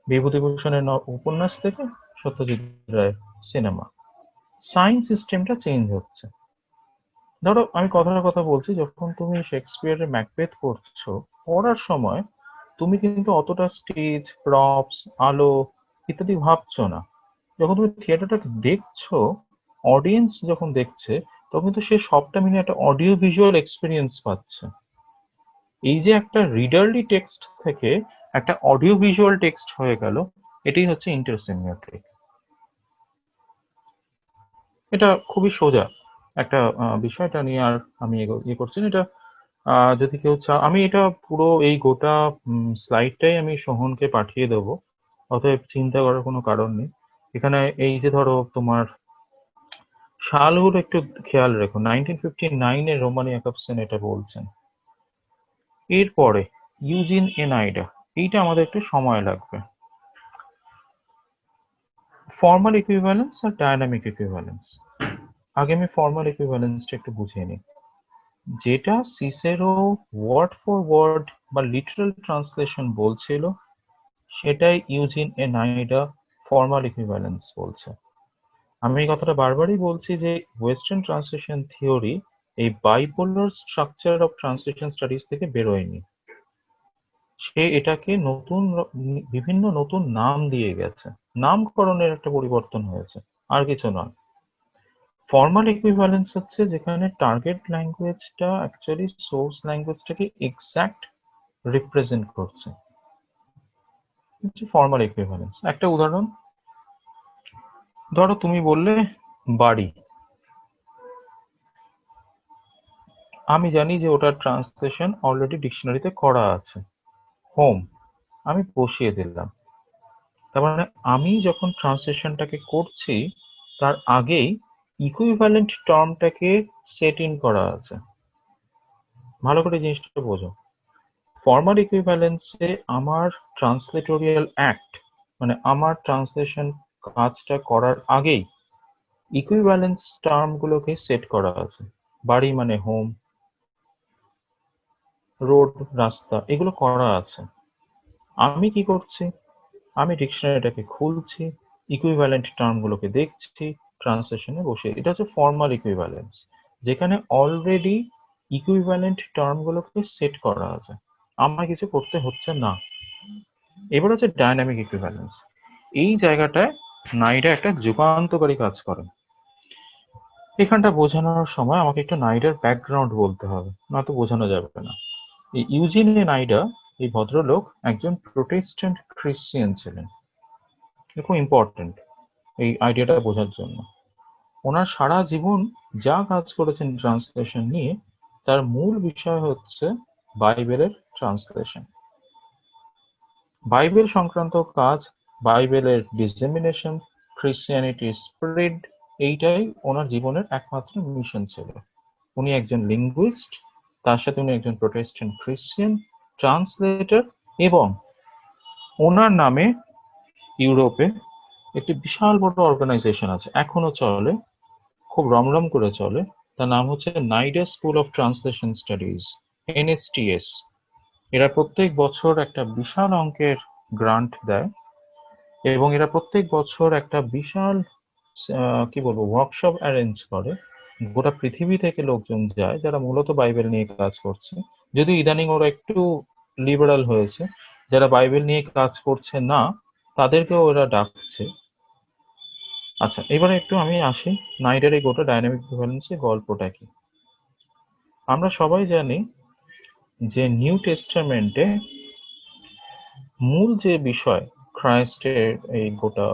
বিভূতিভূষণের উপন্যাস থেকে সত্যজিৎ রায়ের সিনেমা, সাইন সিস্টেমটা চেঞ্জ হচ্ছে। ধরো আমি কথার কথা বলছি, যখন তুমি শেক্সপিয়ারের ম্যাকবেথ পড়ছো, পড়ার সময় তুমি কিন্তু অতটা স্টেজ, প্রপস, আলো ইত্যাদি ভাবছো না। যখন তুমি থিয়েটারটাকে দেখছো, অডিয়েন্স যখন দেখছে, তখন কিন্তু সে সবটা মিলে একটা অডিও ভিজুয়াল এক্সপিরিয়েন্স পাচ্ছে। এই যে একটা রিডারলি টেক্সট থেকে একটা অডিও ভিজুয়াল টেক্সট হয়ে গেল, এটাই হচ্ছে ইন্টারসেমিওটিক। এটা খুবই সোজা একটা বিষয়টা নিয়ে আর আমি ইয়ে করছি না। এটা যদি কেউ আমি এটা পুরো এই গোটা স্লাইডটাই আমি সোহনকে পাঠিয়ে দেবো, অতএব চিন্তা করার কোনো কারণ নেই। এখানে এই যে ধরো তোমার সালগুলো একটু খেয়াল রেখো, 1959-এ রোমানি জ্যাকবসন এটা বলছেন। এরপরে ইউজিন এনাইডা, এইটা আমাদের একটু সময় লাগবে। ফর্মাল ইকুইভ্যালেন্স আর ডায়নামিক ইকুইভ্যালেন্স, আগে আমি ফর্মাল ইকুইভ্যালেন্সটা একটু বুঝিয়ে নিই। যেটা সিসেরো ওয়ার্ড ফর ওয়ার্ড বা লিটারাল ট্রান্সলেশন বলছিল, সেটাই ইউজিন এনাইডা ফর্মাল ইকুইভ্যালেন্স বলছে। আমি এই কথাটা বারবারই বলছি যে ওয়েস্টার্ন ট্রান্সলেশন থিওরি এই bipolar structure of translation studies থেকে বেরোয়নি। সে এটাকে বিভিন্ন নতুন নাম দিয়ে গেছে, নামকরণের একটা পরিবর্তন হয়েছে, আর কিছু নয়। ফর্মাল ইকুইভ্যালেন্স হচ্ছে যেখানে টার্গেট ল্যাঙ্গুয়েজটা অ্যাকচুয়ালি সোর্স ল্যাঙ্গুয়েজটাকে এক্স্যাক্ট রিপ্রেজেন্ট করছে। ফর্মাল ইকুইভ্যালেন্স একটা উদাহরণ ধরো, তুমি বললে বাড়ি, আমি জানি যে ওটার ট্রান্সলেশন অলরেডি ডিকশনারিতে করা আছে, হোম, আমি বসিয়ে দিলাম। তার মানে আমি যখন ট্রান্সলেশনটাকে করছি, তার আগেই ইকুইভ্যালেন্ট টার্মটাকে সেট ইন করা আছে। ভালো করে জিনিসটা বোঝো। ফর্মাল ইকুইভ্যালেন্সে আমার ট্রান্সলেটোরিয়াল অ্যাক্ট, মানে আমার ট্রান্সলেশন কাজটা করার আগেই ইকুইভ্যালেন্স টার্মগুলোকে সেট করা আছে। বাড়ি মানে হোম, রোড রাস্তা, এগুলো করা আছে। আমি কি করছি, আমি ডিকশনারিটাকে খুলছি, ইকুইভ্যালেন্ট টার্মগুলোকে দেখছি, ট্রান্সলেশনে বসে। এটা হচ্ছে ফর্মাল ইকুইভ্যালেন্স, যেখানে অলরেডি ইকুইভ্যালেন্ট টার্মগুলোকে সেট করা আছে, আমার কিছু করতে হচ্ছে না। এবার হচ্ছে ডায়নামিক ইকুইভ্যালেন্স। এই জায়গাটায় নাইডা একটা যুগান্তকারী কাজ করেন। এখানটা বোঝানোর সময় আমাকে একটু নাইডার ব্যাকগ্রাউন্ড বলতে হবে, নয়তো বোঝানো যাবে না। এই ইউজিন নাইডা, এই ভদ্রলোক একজন প্রোটেস্ট্যান্ট খ্রিস্টিয়ান ছিলেন। খুব ইম্পর্টেন্ট এই আইডিয়াটা বোঝার জন্য। ওনার সারা জীবন যা কাজ করেছেন ট্রান্সলেশন নিয়ে, তার মূল বিষয় হচ্ছে বাইবেলের ট্রান্সলেশন, বাইবেল সংক্রান্ত কাজ, বাইবেলের ডিসেমিনেশন, ক্রিশ্চিয়ানিটি স্প্রেড, এইটাই ওনার জীবনের একমাত্র মিশন ছিল। উনি একজন লিঙ্গুইস্ট, তার সাথে উনি একজন প্রোটেস্ট্যান্ট খ্রিস্টিয়ান ট্রান্সলেটর, এবং ওনার নামে ইউরোপে একটি বিশাল বড় অর্গানাইজেশন আছে, এখনো চলে, খুব রমরম করে চলে। তার নাম হচ্ছে Nida school of translation studies, NSTS। এরা প্রত্যেক বছর একটা বিশাল অঙ্কের গ্রান্ট দেয়, এবং এরা প্রত্যেক বছর একটা বিশাল কি বলবো ওয়ার্কশপ অ্যারেঞ্জ করে। গোটা পৃথিবী থেকে লোকজন যায় যারা মূলত বাইবেল নিয়ে কাজ করছে, যদি ইদানিং ওরা একটু লিবারাল হয়েছে, যারা বাইবেল নিয়ে কাজ করছে না তাদেরকেও ওরা ডাকছে। আচ্ছা, এবারে একটু আমি আসি নাইডার এই গোটা ডাইনামিক ইকুইভ্যালেন্সের গল্পটা কি। আমরা সবাই জানি যে নিউ টেস্টামেন্টে মূল যে বিষয়, খ্রাইস্টের এই গোটা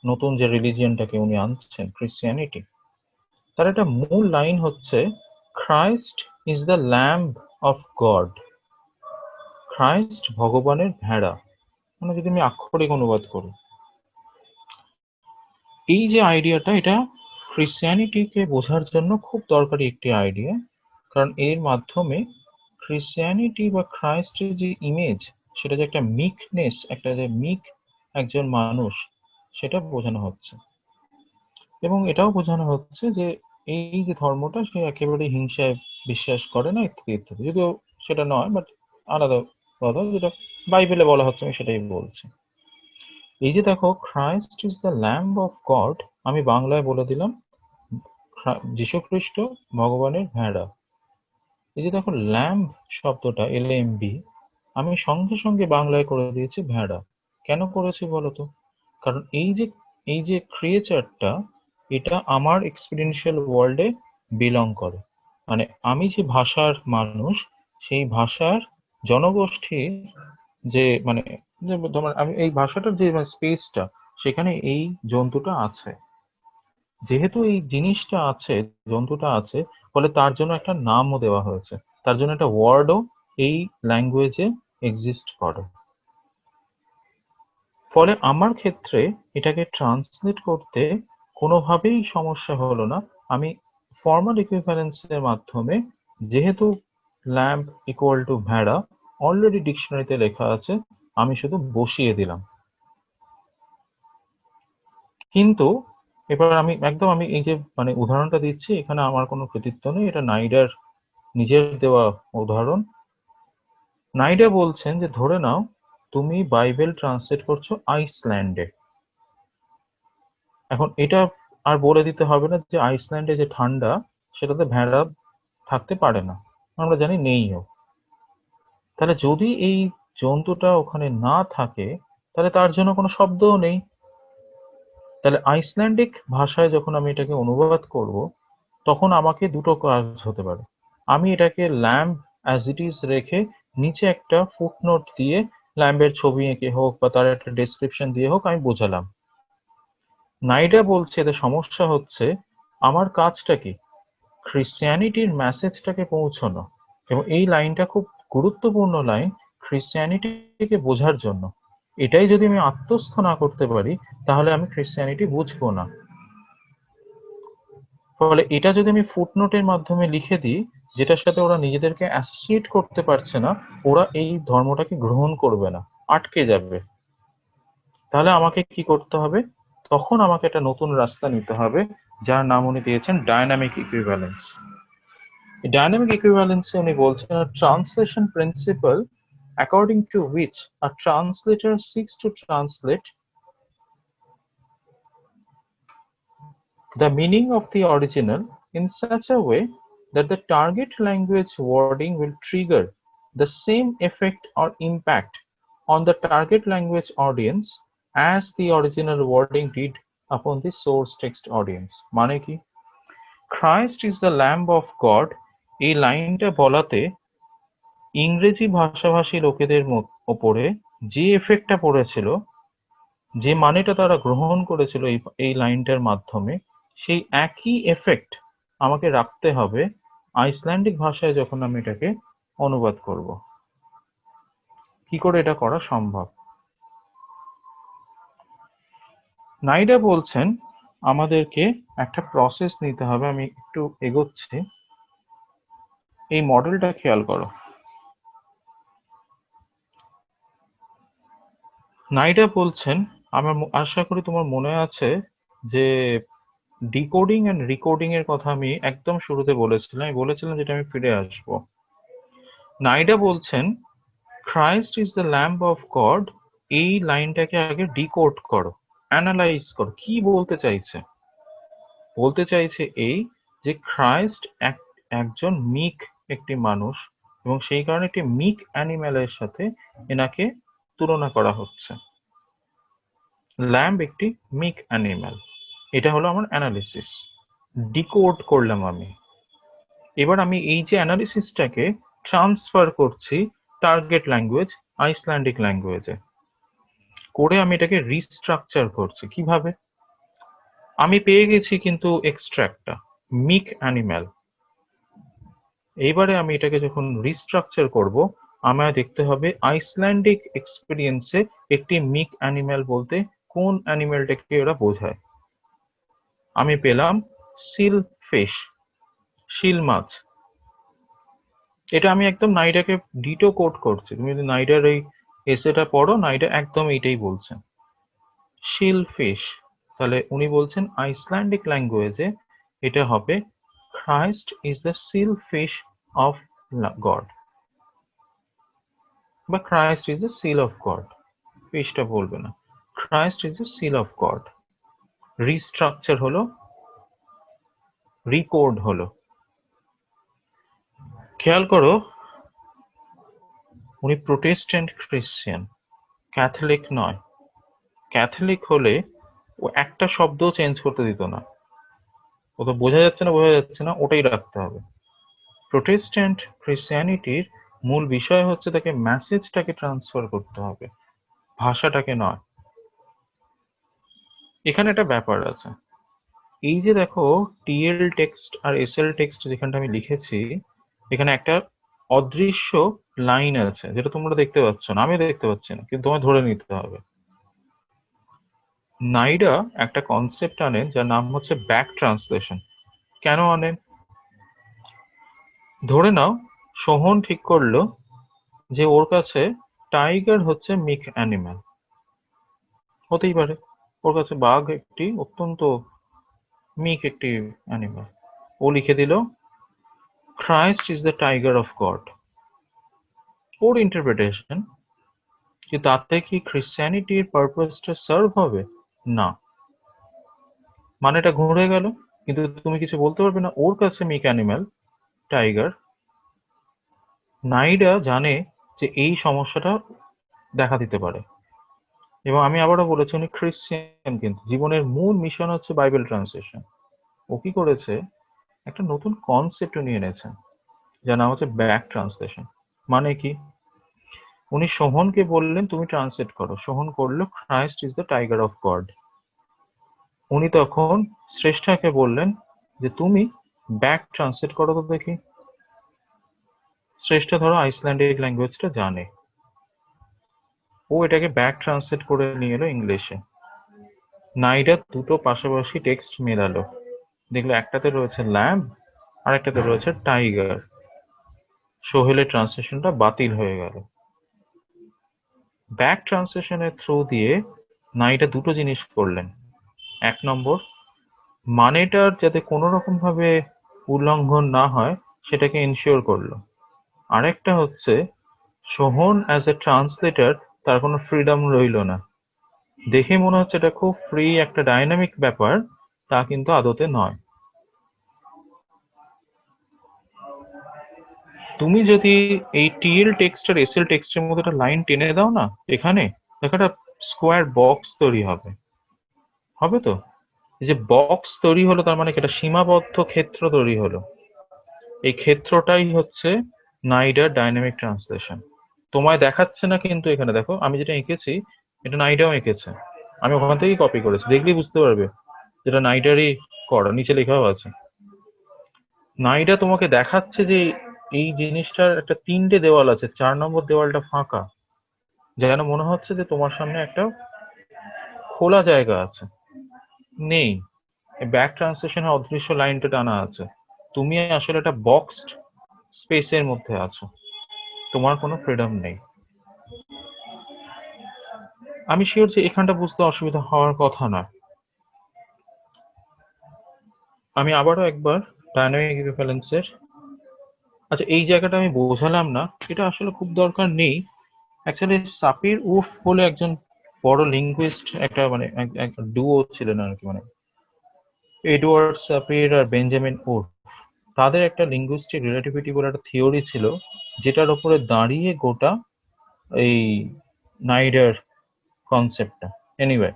নতুন যে রিলিজিয়নটাকে উনি আনছেন, ক্রিশ্চিয়ানিটি, তার একটা মূল লাইন হচ্ছে Christ is the lamb of god. Christ ভগবানের ভেড়া, মানে যদি আমি আক্ষরিক অনুবাদ করি, এই যে আইডিয়াটা, এটা ক্রিশ্চিয়ানিটিকে বোঝার জন্য খুব দরকারি একটি আইডিয়া। কারণ এর মাধ্যমে ক্রিশ্চিয়ানিটি বা খ্রাইস্টের যে ইমেজ, সেটা যে একটা মিকনেস, একটা যে মিক একজন মানুষ, সেটা বোঝানো হচ্ছে। এবং এটাও বোঝানো হচ্ছে যে এই যে ধর্মটা সে একেবারেই হিংসায় বিশ্বাস করে না ইত্যাদি ইত্যাদি, যদিও সেটা নয়, বাট আলাদা কথা, যেটা বাইবেলে বলা হচ্ছে আমি সেটাই বলছি। এই যে দেখো, Christ is the lamb of god, আমি বাংলায় বলে দিলাম যীশু খ্রিস্ট ভগবানের ভেড়া। এই যে দেখো ল্যাম্ব শব্দটা LAMB, আমি সঙ্গে সঙ্গে বাংলায় করে দিয়েছি ভেড়া। কেন করেছি বলতো? কারণ এই যে ক্রিয়েচারটা, এটা আমার এক্সপিরিয়েন্সিয়াল ওয়ার্ল্ডে বিলং করে। মানে আমি যে ভাষার মানুষ, সেই ভাষার জনগোষ্ঠীর যে মানে তোমার আমি এই ভাষাটার যে স্পেসটা, সেখানে এই জন্তুটা আছে। যেহেতু এই জিনিসটা আছে, জন্তুটা আছে, ফলে তার জন্য একটা নামও দেওয়া হয়েছে, তার জন্য একটা ওয়ার্ডও এই ল্যাঙ্গুয়েজে এক্সিস্ট করে। ফলে আমার ক্ষেত্রে এটাকে ট্রান্সলেট করতে কোনোভাবেই সমস্যা হলো না। আমি ফর্মাল ইকুইভ্যালেন্সের মাধ্যমে, যেহেতু ল্যাম্প ইকুয়াল টু ভেড়া অলরেডি ডিকশনারিতে লেখা আছে, আমি শুধু বসিয়ে দিলাম। কিন্তু এবার আমি এই যে উদাহরণটা দিচ্ছি, এখানে আমার কোনো কৃতিত্ব নেই, এটা নাইডার নিজের দেওয়া উদাহরণ। নাইডা বলছেন যে ধরে নাও তুমি বাইবেল ট্রান্সলেট করছো আইসল্যান্ডে। এখন এটা আর বলে দিতে হবে না যে আইসল্যান্ডে যে ঠান্ডা, সেটাতে ভেড়া থাকতে পারে না, আমরা জানি নেইও। তাহলে যদি এই জন্তুটা ওখানে না থাকে, তাহলে তার জন্য কোনো শব্দও নেই। তাহলে আইসল্যান্ডিক ভাষায় যখন আমি এটাকে অনুবাদ করব, তখন আমাকে দুটো কাজ হতে পারে। আমি এটাকে ল্যাম্ব অ্যাজ ইট ইজ রেখে নিচে একটা ফুটনোট দিয়ে ল্যাম্বের ছবি এঁকে হোক বা তার একটা ডেসক্রিপশন দিয়ে হোক আমি বোঝালাম। নাইডা বলছে এতে সমস্যা হচ্ছে আমার কাজটা কি, ক্রিশ্চিয়ানিটির মেসেজটাকে পৌঁছানো। এবং এই লাইনটা খুব গুরুত্বপূর্ণ লাইন ক্রিশ্চিয়ানিটিকে বোঝার জন্য। এটাই যদি আমি আত্মস্থ না করতে পারি, তাহলে আমি ক্রিশ্চিয়ানিটি বুঝবো না। ফলে এটা যদি আমি ফুটনোটের মাধ্যমে লিখে দিই, যেটার সাথে ওরা নিজেদেরকে অ্যাসোসিয়েট করতে পারছে না, ওরা এই ধর্মটাকে গ্রহণ করবে না, আটকে যাবে। তাহলে আমাকে কি করতে হবে? তখন আমাকে একটা নতুন রাস্তা নিতে হবে, যার নাম উনি দিয়েছেন ডায়নামিক ইকুইভ্যালেন্স। ডায়নামিক ইকুইভ্যালেন্সে উনি বলছেন translation principal according to which a translator seeks to translate the meaning of the original in such a way that the target language wording will trigger the same effect or impact on the target language audience as the original wording did upon the source text audience. মানে কি? Christ is the Lamb of God, এই লাইনটা বলাতে ইংরেজি ভাষাভাষী লোকেদের ওপরে যে এফেক্টটা পড়েছিল, যে মানেটা তারা গ্রহণ করেছিল এই লাইনটার মাধ্যমে, সেই একই এফেক্ট আমাকে রাখতে হবে আইসল্যান্ডিক ভাষায় যখন আমি এটাকে অনুবাদ করব। কি করে এটা করা সম্ভব? নাইডা বলছেন আমাদেরকে একটা প্রসেস নিতে হবে। আমি একটু এগোচ্ছি, এই মডেলটা খেয়াল করো। নাইডা বলছেন, আমার আশা করি তোমার মনে আছে যে ডিকোডিং এন্ড রিকোডিং এর কথা আমি একদম শুরুতে বলেছিলাম, যেটা আমি ফিরে আসবো। নাইডা বলছেন Christ is the lamb of god, এই লাইনটাকে আগে ডিকোড করো, অ্যানালাইজ করো। কি বলতে চাইছে? বলতে চাইছে এই যে ক্রাইস্ট একজন মিক একটি মানুষ, এবং সেই কারণে একটি মিক অ্যানিম্যালের সাথে এনাকে তুলনা করা হচ্ছে। ল্যাম্ব একটি মিক অ্যানিম্যাল, এটা হলো আমার অ্যানালিসিস। ডিকোড করলাম আমি। এবার আমি এই যে অ্যানালিসিসটাকে ট্রান্সফার করছি টার্গেট ল্যাঙ্গুয়েজ আইসল্যান্ডিক ল্যাঙ্গুয়েজে করে, আমি এটাকে রিস্ট্রাকচার করছি। কিভাবে? আমি পেয়ে গেছি কিন্তু এক্সট্রাক্টটা মিক অ্যানিম্যাল। এইবারে আমি এটাকে যখন রিস্ট্রাকচার করব, আমায় দেখতে হবে আইসল্যান্ডিক এক্সপিরিয়েন্সে একটি মিক অ্যানিম্যাল বলতে কোন অ্যানিম্যালটাকে ওরা বোঝায়। আমি পেলাম সিল ফিশ, শিল মাছ। এটা আমি একদম নাইডাকে ডিটো কোড করছি। তুমি যদি নাইডার এই এসেটা পড়ো, নাইডা একদম এইটাই বলছেন। শিল ফিশ, তাহলে উনি বলছেন আইসল্যান্ডিক ল্যাঙ্গুয়েজে এটা হবে Christ is the seal fish of God, বা Christ is the seal of God. ফিশটা বলবে না, Christ is the seal of God. Restructure হলো, রিকোড হলো। খেয়াল করো, উনি প্রোটেস্ট্যান্ট খ্রিস্টান, ক্যাথলিক নয়। ক্যাথলিক হলে ও একটা শব্দও চেঞ্জ করতে দিত না, ও তো বোঝা যাচ্ছে না ওটাই রাখতে হবে। প্রোটেস্ট্যান্ট ক্রিশ্চিয়ানিটির মূল বিষয় হচ্ছে তাকে মেসেজটাকে ট্রান্সফার করতে হবে, ভাষাটাকে নয়। এখানে একটা ব্যাপার আছে, এই যে দেখো টিএল টেক্সট আর এসএল টেক্সট যেখানটা আমি লিখেছি, এখানে একটা অদৃশ্য লাইন আছে যেটা তোমরা দেখতে পাচ্ছ না, আমি দেখতে পাচ্ছি না, কিন্তু তোমায় ধরে নিতে হবে। নাইডা একটা কনসেপ্ট আনেন যার নাম হচ্ছে ব্যাক ট্রান্সলেশন। কেন আনেন? ধরে নাও সোহন ঠিক করলো যে ওর কাছে টাইগার হচ্ছে মিক অ্যানিম্যাল, হতেই পারে ওর কাছে বাঘ একটি অত্যন্ত মিক একটি অ্যানিম্যাল। ও লিখে দিল Christ is the tiger of god. Or interpretation, যে তাতে কি ক্রিশ্চিয়ানিটির পারপাসটা সার্ভ হবে? না, মানেটা ঘুরে গেল, কিন্তু তুমি কিছু বলতে পারবে না। ওর কাছে মিক অ্যানিম্যাল টাইগার। নাইডা জানে যে এই সমস্যাটা দেখা দিতে পারে, এবং আমি আবারও বলেছি উনি খ্রিস্টান, কিন্তু জীবনের মূল মিশন হচ্ছে বাইবেল ট্রান্সলেশন। ও কি করেছে, একটা নতুন কনসেপ্ট নিয়ে এনেছেন যার নাম হচ্ছে ব্যাক ট্রান্সলেশন। মানে কি, উনি সোহনকে বললেন তুমি ট্রান্সলেট করো। সোহন করলো Christ is the tiger of god. উনি তখন শ্রেষ্ঠাকে বললেন যে তুমি ব্যাক ট্রান্সলেট করো তো দেখি। শ্রেষ্ঠা ধরো আইসল্যান্ডিক ল্যাঙ্গুয়েজটা জানে, ও এটাকে ব্যাক ট্রান্সলেট করে নিয়ে এলো ইংলিশে। নাইডা দুটো পাশাপাশি টেক্সট মেলালো, দেখলো একটাতে রয়েছে ল্যাম্ব আর একটাতে রয়েছে টাইগার। সোহেলের ট্রান্সলেশনটা বাতিল হয়ে গেল। ব্যাক ট্রান্সলেশনের থ্রু দিয়ে নাইডা দুটো জিনিস করলেন। এক নম্বর, মানেটার যাতে কোনো রকম ভাবে উল্লঙ্ঘন না হয় সেটাকে এনশিওর করলো। আরেকটা হচ্ছে সোহন অ্যাজ এ ট্রান্সলেটর তার কোনো ফ্রিডম রইল না। দেখে মনে হচ্ছে এটা খুব ফ্রি একটা ডাইনামিক ব্যাপার, তা কিন্তু আদতে নয়। তুমি যদি এই টিএল টেক্সট আর এসএল টেক্সটের মধ্যে একটা লাইন টেনে দাও না, এখানে দেখো একটা স্কোয়ার বক্স তৈরি হবে, হবে তো? এই যে বক্স তৈরি হলো তার মানে কি, একটা সীমাবদ্ধ ক্ষেত্র তৈরি হলো। এই ক্ষেত্রটাই হচ্ছে নাইডার ডাইনামিক ট্রান্সলেশন। তোমায় দেখাচ্ছে না, কিন্তু এখানে দেখো আমি যেটা এঁকেছি এটা নাইডাও এঁকেছে, আমি ওখান থেকেই কপি করেছি, দেখলেই বুঝতে পারবে যেটা নাইডারই করা, নিচে লেখাও আছে। নাইডা তোমাকে দেখাচ্ছে যে এই জিনিসটার একটা 3টে দেওয়াল আছে, 4 নম্বর দেওয়ালটা ফাঁকা, যেন মনে হচ্ছে যে তোমার সামনে একটা খোলা জায়গা আছে। নেই, ব্যাক ট্রান্সলেশনে অদৃশ্য লাইনটা টানা আছে, তুমি আসলে একটা বক্সড স্পেসের মধ্যে আছো, তোমার কোনো ফ্রিডম নেই। আমি শিওর যে এখানটা বুঝতে অসুবিধা হওয়ার কথা না। আমি আবারও একবার ডাইনামিক ইকুইভ্যালেন্সের, আচ্ছা এই জায়গাটা আমি বোঝালাম না, এটা আসলে খুব দরকার নেই। অ্যাকচুয়ালি সাপির উফ বলে একজন বড় লিঙ্গুইস্ট, একটা মানে একটা ডুও ছিলেন আর কি, মানে এডওয়ার্ড সাপির আর বেঞ্জামিন উফ, তাদের একটা লিঙ্গুইস্টিক রিলেটিভিটি বলে একটা থিওরি ছিল, যেটার উপরে দাঁড়িয়ে গোটা এই নাইডার কনসেপ্টটা। এনিওয়ে,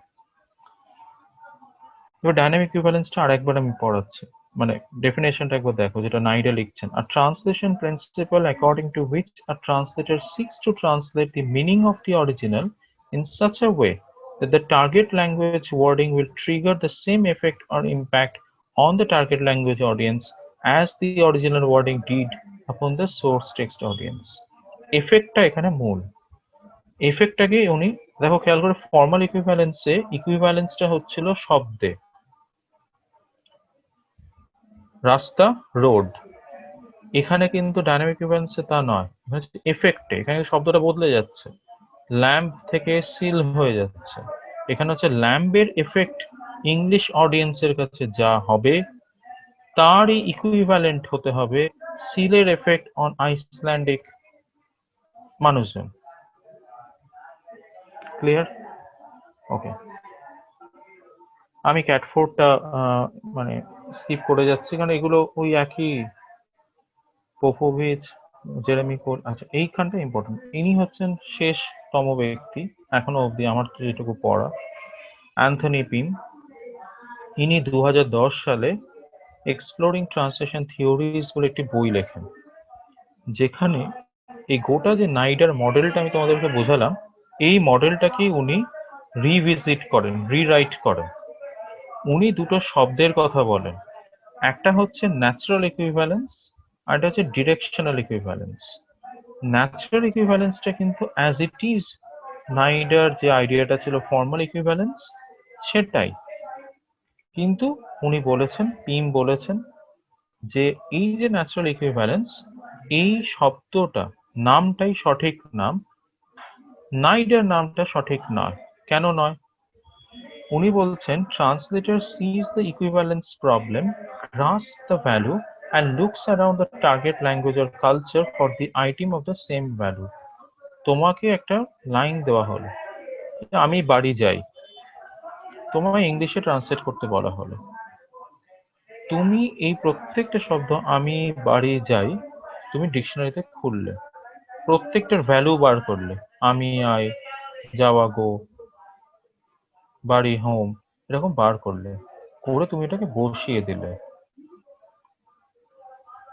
এবার ডাইনামিক ইকুইভ্যালেন্সটা আরেকবার আমি পড়াচ্ছি, মানে ডেফিনেশনটা একবার দেখো যেটা নাইডা লিখছেন। A translation principle according to which a translator seeks to translate the meaning of the original in such a way that the target language wording will trigger the same effect or impact on the target language audience as the original wording did upon the source text audience. এফেক্টটা এখানে মূল। এফেক্টটাকে উনি দেখো খেয়াল করে, formal ইকুইভ্যালেন্সে ইকুইভ্যালেন্সটা হচ্ছিল শব্দে, রাস্তা road. এখানে কিন্তু ডাইনামিক ইকুইভ্যালেন্সে তা নয়, এফেক্টে এখানে শব্দটা বদলে যাচ্ছে, ল্যাম্প থেকে সিল হয়ে যাচ্ছে। এখানে হচ্ছে ল্যাম্বের এফেক্ট ইংলিশ অডিয়েন্সের কাছে যা হবে তারই ইকুইভ্যালেন্ট হতে হবে সিলের এফেক্ট অন আইসল্যান্ডিক মানুষজন। ক্লিয়ার? ওকে, আমি ক্যাটফোর্ডটা মানে স্কিপ করে যাচ্ছি কারণ এগুলো ওই একই পোপোভিচ, জেরেমি কোল। আচ্ছা, এইখানটা ইম্পর্টেন্ট। ইনি হচ্ছেন শেষতম ব্যক্তি এখনো অবধি আমার যেটুকু পড়া, অ্যান্থনি পিম। ইনি 2010 সালে এক্সপ্লোরিং ট্রান্সলেশন থিওরিজ বলে একটি বই লেখেন, যেখানে এই গোটা যে নাইডার মডেলটা আমি তোমাদেরকে বোঝালাম, এই মডেলটাকে উনি রিভিজিট করেন, রিরাইট করেন। উনি দুটো শব্দের কথা বলেন, একটা হচ্ছে ন্যাচারাল ইকুইভ্যালেন্স আর একটা হচ্ছে ডিরেকশনাল ইকুইভ্যালেন্স। ন্যাচারাল ইকুইভ্যালেন্সটা কিন্তু অ্যাজ ইট ইজ নাইডার যে আইডিয়াটা ছিল ফর্মাল ইকুইভ্যালেন্স সেটাই, কিন্তু উনি বলেছেন, পিম বলেছেন যে এই যে ন্যাচারাল ইকুইভ্যালেন্স, এই শব্দটা নামটাই সঠিক নাম, নাইডার নামটা সঠিক নয়। কেন নয়? উনি বলছেন translator sees the equivalence problem, grasps the value and looks around the target language or culture for the item of the same value. তোমাকে একটা লাইন দেওয়া হলো, আমি বাড়ি যাই, তোমায় ইংলিশে ট্রান্সলেট করতে বলা হলো। তুমি এই প্রত্যেকটা শব্দ আমি বাড়ি যাই তুমি ডিকশনারিতে খুললে, প্রত্যেকটার ভ্যালু বার করলে, আমি আই, যাওয়া গো, বাড়ি হোম, এরকম বার করলে, করে তুমি এটাকে বসিয়ে দিলে।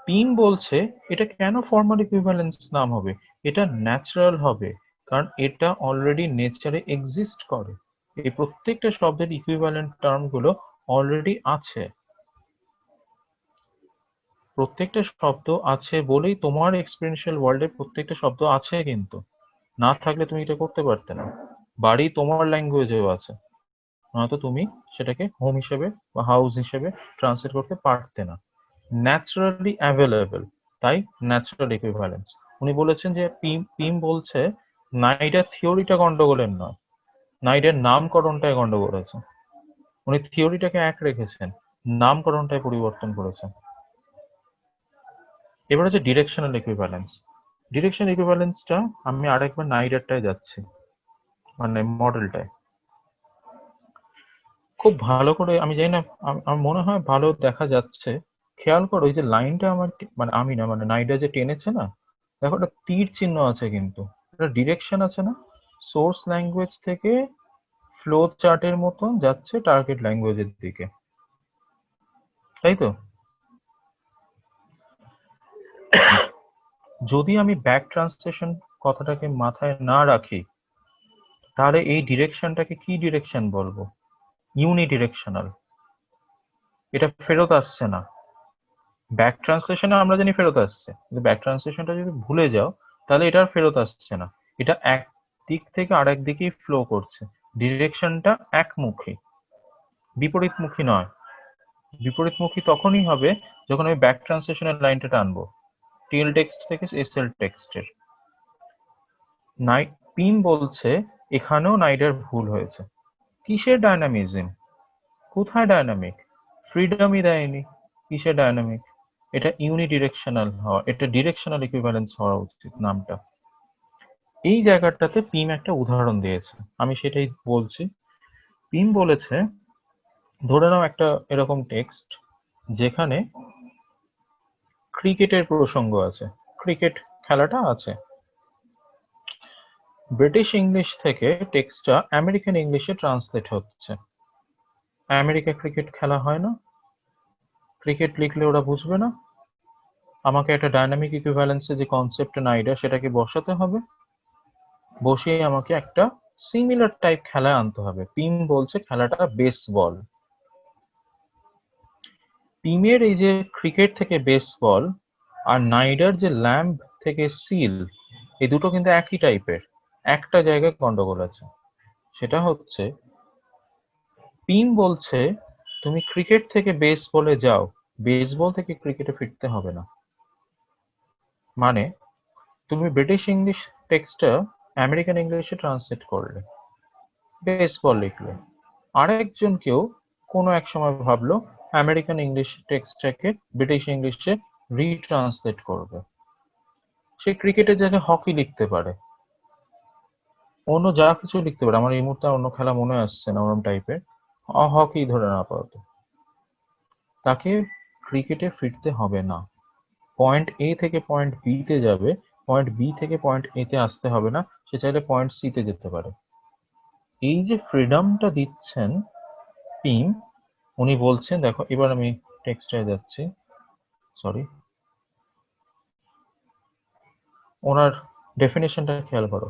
পিম বলছে এটা কেন ফর্মাল ইকুইভ্যালেন্স নাম হবে, এটা ন্যাচারাল হবে, কারণ এটা অলরেডি নেচারে এক্সিস্ট করে। এই প্রত্যেকটা শব্দের ইকুইভ্যালেন্ট টার্ম গুলো অলরেডি আছে, প্রত্যেকটা শব্দ আছে বলেই তোমার এক্সপেরিয়েন্সিয়াল ওয়ার্ল্ডে প্রত্যেকটা শব্দ আছে, কিন্তু না থাকলে তুমি এটা করতে পারতে না। বাড়ি তোমার ল্যাঙ্গুয়েজেও আছে, নয়তো তুমি সেটাকে হোম হিসেবে বা হাউস হিসেবে ট্রান্সলেট করতে পারতে না। ন্যাচারালি অ্যাভেলেবল, তাই ন্যাচারাল ইকুইভ্যালেন্স। উনি বলেছেন যে পিম বলছে নাইডার থিওরিটা গন্ডগোলের নয়, নাইডার নামকরণটাই গন্ডগোল আছে। উনি থিওরিটাকে এক রেখেছেন, নামকরণটাই পরিবর্তন করেছেন। এবার হচ্ছে ডিরেকশনাল ইকুইভ্যালেন্স। ডিরেকশন ইকুইভ্যালেন্সটা আমি আরেকবার নাইডারটায় যাচ্ছি, মানে মডেলটায় খুব ভালো করে, আমি জানি না, আমার মনে হয় ভালো দেখা যাচ্ছে। খেয়াল করো এই যে লাইনটা আমার মানে আমি না, মানে নাইডা যে টেনেছে না, দেখো একটা তীর চিহ্ন আছে, কিন্তু একটা ডিরেকশন আছে না, সোর্স ল্যাঙ্গুয়েজ থেকে ফ্লো চার্টের মতন যাচ্ছে টার্গেট ল্যাঙ্গুয়েজের দিকে, তাই তো? যদি আমি ব্যাক ট্রান্সলেশন কথাটাকে মাথায় না রাখি, তাহলে এই ডিরেকশনটাকে কি ডিরেকশন বলবো? ইউনিডিরেকশনাল। এটা ফেরত আসছে না। ব্যাক ট্রান্সলেশনে আমরা জানি ফেরত আসছে, কিন্তু ব্যাক ট্রান্সলেশনটা যদি ভুলে যাও তাহলে এটা আর ফেরত আসছে না, এটা এক দিক থেকে আরেক দিকেই ফ্লো করছে। ডিরেকশনটা একমুখী, বিপরীতমুখী নয়। বিপরীতমুখী তখনই হবে যখন আমি ব্যাক ট্রান্সলেশনের লাইনটা টানবো টেল টেক্সট থেকে এসএল টেক্সটের। পিম বলছে এখানেও নাইডার ভুল হয়েছে। কিসের ডায়নামিজম? কোথায় ডায়নামিক? ফ্রিডমই দেয়নি। কিসের ডায়নামিক? এটা ইউনিডিরেকশনাল হওয়া, এটা ডিরেকশনাল ইকুইভ্যালেন্স হওয়া উচিত নামটা। এই জায়গাটাতে পিম একটা উদাহরণ দিয়েছে, আমি সেটাই বলছি। পিম বলেছে ধরে নাও একটা এরকম টেক্সট যেখানে ক্রিকেটের প্রসঙ্গ আছে, ক্রিকেট খেলাটা আছে। ব্রিটিশ ইংলিশ থেকে টেক্সটটা আমেরিকান ইংলিশে ট্রান্সলেট হচ্ছে। আমেরিকা ক্রিকেট খেলা হয় না, ক্রিকেট লিখলে ওরা বুঝবে না, আমাকে একটা ডায়নামিক ইকুইভ্যালেন্সে যে কনসেপ্ট নাইডা সেটাকে বসাতে হবে, বসিয়ে আমাকে একটা সিমিলার টাইপ খেলা আনতে হবে। পিম বলছে খেলাটা বেসবল। পিমের এই যে ক্রিকেট থেকে বেসবল আর নাইডার যে ল্যাম্ব থেকে সিল, এই দুটো কিন্তু একই টাইপের। একটা জায়গায় গন্ডগোল আছে, সেটা হচ্ছে পিম বলছে তুমি ক্রিকেট থেকে বেসবলে যাও, বেসবল থেকে ক্রিকেটে ফিরতে হবে না। মানে তুমি ব্রিটিশ ইংলিশ টেক্সটটা আমেরিকান ইংলিশে ট্রান্সলেট করলে, বেসবল লিখলো। আরেকজন কেউ কোনো এক সময় ভাবলো আমেরিকান ইংলিশ টেক্সটটাকে ব্রিটিশ ইংলিশে রিট্রান্সলেট করবে। সে ক্রিকেটের জায়গায় হকি লিখতে পারে, অন্য যা কিছু লিখতে পারে। আমার এই মুহূর্তে অন্য খেলা মনে আসছে না ওরম টাইপের, হকি ধরে না আপাতত। তাকে ক্রিকেটে ফিরতে হবে না, পয়েন্ট এ থেকে পয়েন্ট বি তে যাবে, পয়েন্ট বি থেকে পয়েন্ট এ তে আসতে হবে না, সে চাইলে পয়েন্ট সি তে যেতে পারে। এই যে ফ্রিডমটা দিচ্ছেন পিম, উনি বলছেন, দেখো এবার আমি টেক্সটে যাচ্ছি, সরি, ওনার ডেফিনেশনটা খেয়াল করো।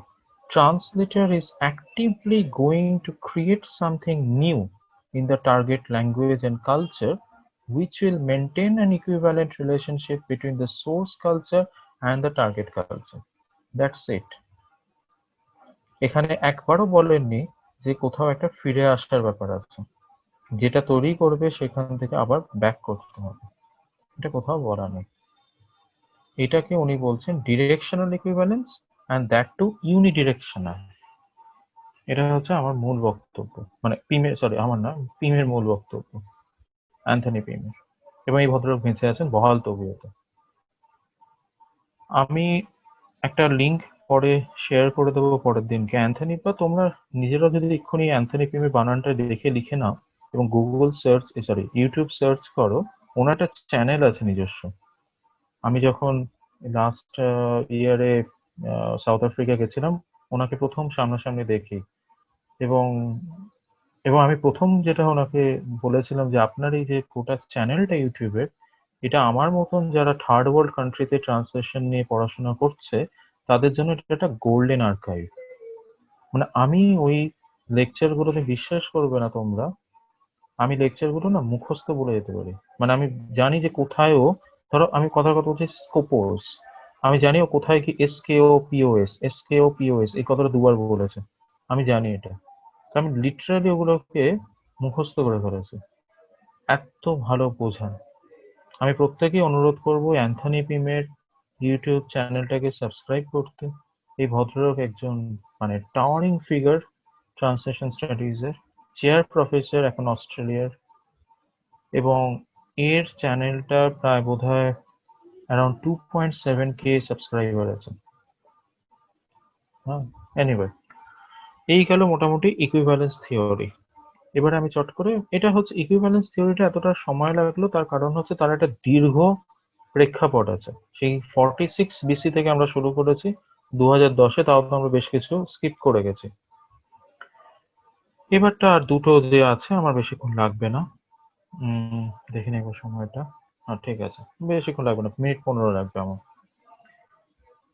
Translator is actively going to create something new in the target language and culture which will maintain an equivalent relationship between the source culture and the target culture. That's it. এখানে একবারও বলেননি যে কোথাও একটা ফিরে আসার ব্যাপার আছে, যেটা তৈরি করবে সেখান থেকে আবার ব্যাক করতে হবে, এটা কোথাও বলা নেই। এটাকে উনি বলছেন directional equivalence and that too unidirectional. এটা হচ্ছে আমার মূল বক্তব্য, মানে পিমের, সরি আমার না, পিমের মূল বক্তব্য, অ্যান্থনি পিমের। এবং এই ভদ্রলোক বেঁচে আছেন বহাল তবিয়তে। আমি একটা লিঙ্ক পরে শেয়ার করে দেবো পরের দিনকে। অ্যান্থনি, বা তোমরা নিজেরা যদি এক্ষুনি অ্যান্থনি পিমের বানানটা দেখে লিখে নাও এবং Google search, sorry YouTube search করো, ওনার একটা চ্যানেল আছে নিজস্ব। আমি যখন লাস্ট ইয়ারে সাউথ আফ্রিকা গেছিলাম, ওনাকে প্রথম সামনাসামনি দেখি, এবং আমি প্রথম যেটা ওনাকে বলেছিলাম যে আপনার এই যে গোটা চ্যানেলটা ইউটিউবের, এটা আমার মতন যারা থার্ড ওয়ার্ল্ড কান্ট্রিতে ট্রান্সলেশন নিয়ে পড়াশোনা করছে তাদের জন্য এটা একটা গোল্ডেন আর্কাইভ। মানে আমি ওই লেকচারগুলোতে, বিশ্বাস করবে না তোমরা, আমি লেকচারগুলো না মুখস্থ বলে যেতে পারি। মানে আমি জানি যে কোথায়ও, ধরো আমি কথা বলছি স্কোপোস, আমি জানি ও কোথায় কি এস কে ও পি ও এস এই কথাটা দুবার বলেছে, আমি জানি এটা। তো আমি লিটারালি ওগুলোকে মুখস্থ করে ফেলেছি, এত ভালো বোঝান। আমি প্রত্যেকেই অনুরোধ করব অ্যান্থনি পিমের ইউটিউব চ্যানেলটাকে সাবস্ক্রাইব করতে। এই ভদ্রলোক একজন মানে টাওয়ারিং ফিগার ট্রান্সলেশন স্টাডিজের, চেয়ার প্রফেসর এখন অস্ট্রেলিয়ার, এবং এর চ্যানেলটা প্রায় বোধহয় অ্যারাউন্ড 2.7K সাবস্ক্রাইবার আছে। হ্যাঁ, এনিওয়ে, এই গেল মোটামুটি ইকুইভ্যালেন্স থিওরি। এবারে আমি চট করে, এটা হচ্ছে ইকুইভ্যালেন্স থিওরিটা এতটা সময় লাগলো তার কারণ হচ্ছে তার একটা দীর্ঘ প্রেক্ষাপট আছে। সেই 46 BC থেকে আমরা শুরু করেছি 2010-এ, তাও তো আমরা বেশ কিছু স্কিপ করে গেছি। এবারটা আর দুটো যে আছে আমার বেশিক্ষণ লাগবে না, দেখে নেব সময়টা। ঠিক আছে, বেশিক্ষণ লাগবে না, মিনিট 15 লাগবে আমার।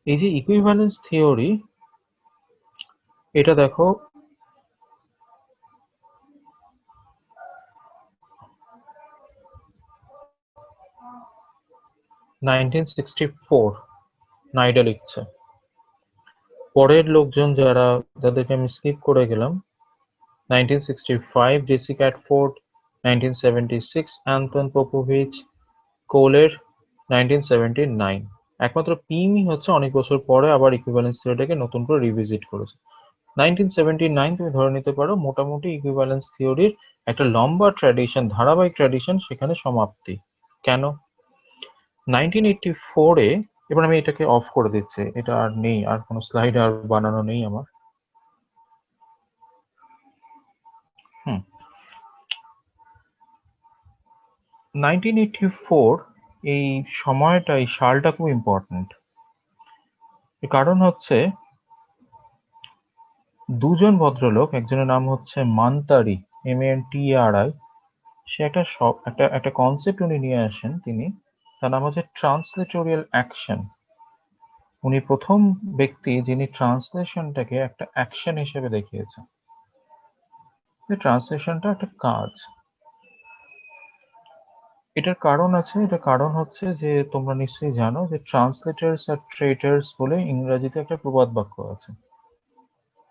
এই যে ইকুইভ্যালেন্স থিওরি, এটা দেখো 1964 নাইডা লিখছে। পরের লোকজন যারা, যাদেরকে আমি স্কিপ করে গেলাম, 1965 জেসি ক্যাটফোর্ড, 1976 অ্যান্টন পোপোভিচ, কোলের 1979। একমাত্র পিমই হচ্ছে অনেক বছর পরে আবার ইকুইভ্যালেন্স থিওরিটাকে নতুন করে রিভিজিট করেছে। 1979 তুমি ধরে নিতে পারো মোটামুটি ইকুইভ্যালেন্স থিওরির একটা লম্বা ট্র্যাডিশন, ধারাবাহিক ট্র্যাডিশন সেখানে সমাপ্তি। কেন? 1984-এ, এবার আমি এটাকে অফ করে দিচ্ছি, এটা আর নেই, আর কোনো স্লাইড আর বানানো নেই আমার। 1984 এই সময়টা, এই সালটা খুব ইম্পর্টেন্ট। কারণ হচ্ছে দুজন ভদ্রলোক, একজনের নাম হচ্ছে মান্তারি, MANTARI, সে একটা কনসেপ্ট উনি নিয়ে আসেন, তিনি, তার নাম হচ্ছে ট্রান্সলেটোরিয়াল অ্যাকশন। উনি প্রথম ব্যক্তি যিনি ট্রান্সলেশনটাকে একটা অ্যাকশন হিসেবে দেখিয়েছেন, ট্রান্সলেশনটা একটা কাজ। এটার কারণ আছে, এটার কারণ হচ্ছে যে তোমরা নিশ্চয়ই জানো যে ট্রান্সলেটার্স আর ট্রেটার্স বলে ইংরেজিতে একটা প্রবাদ বাক্য আছে।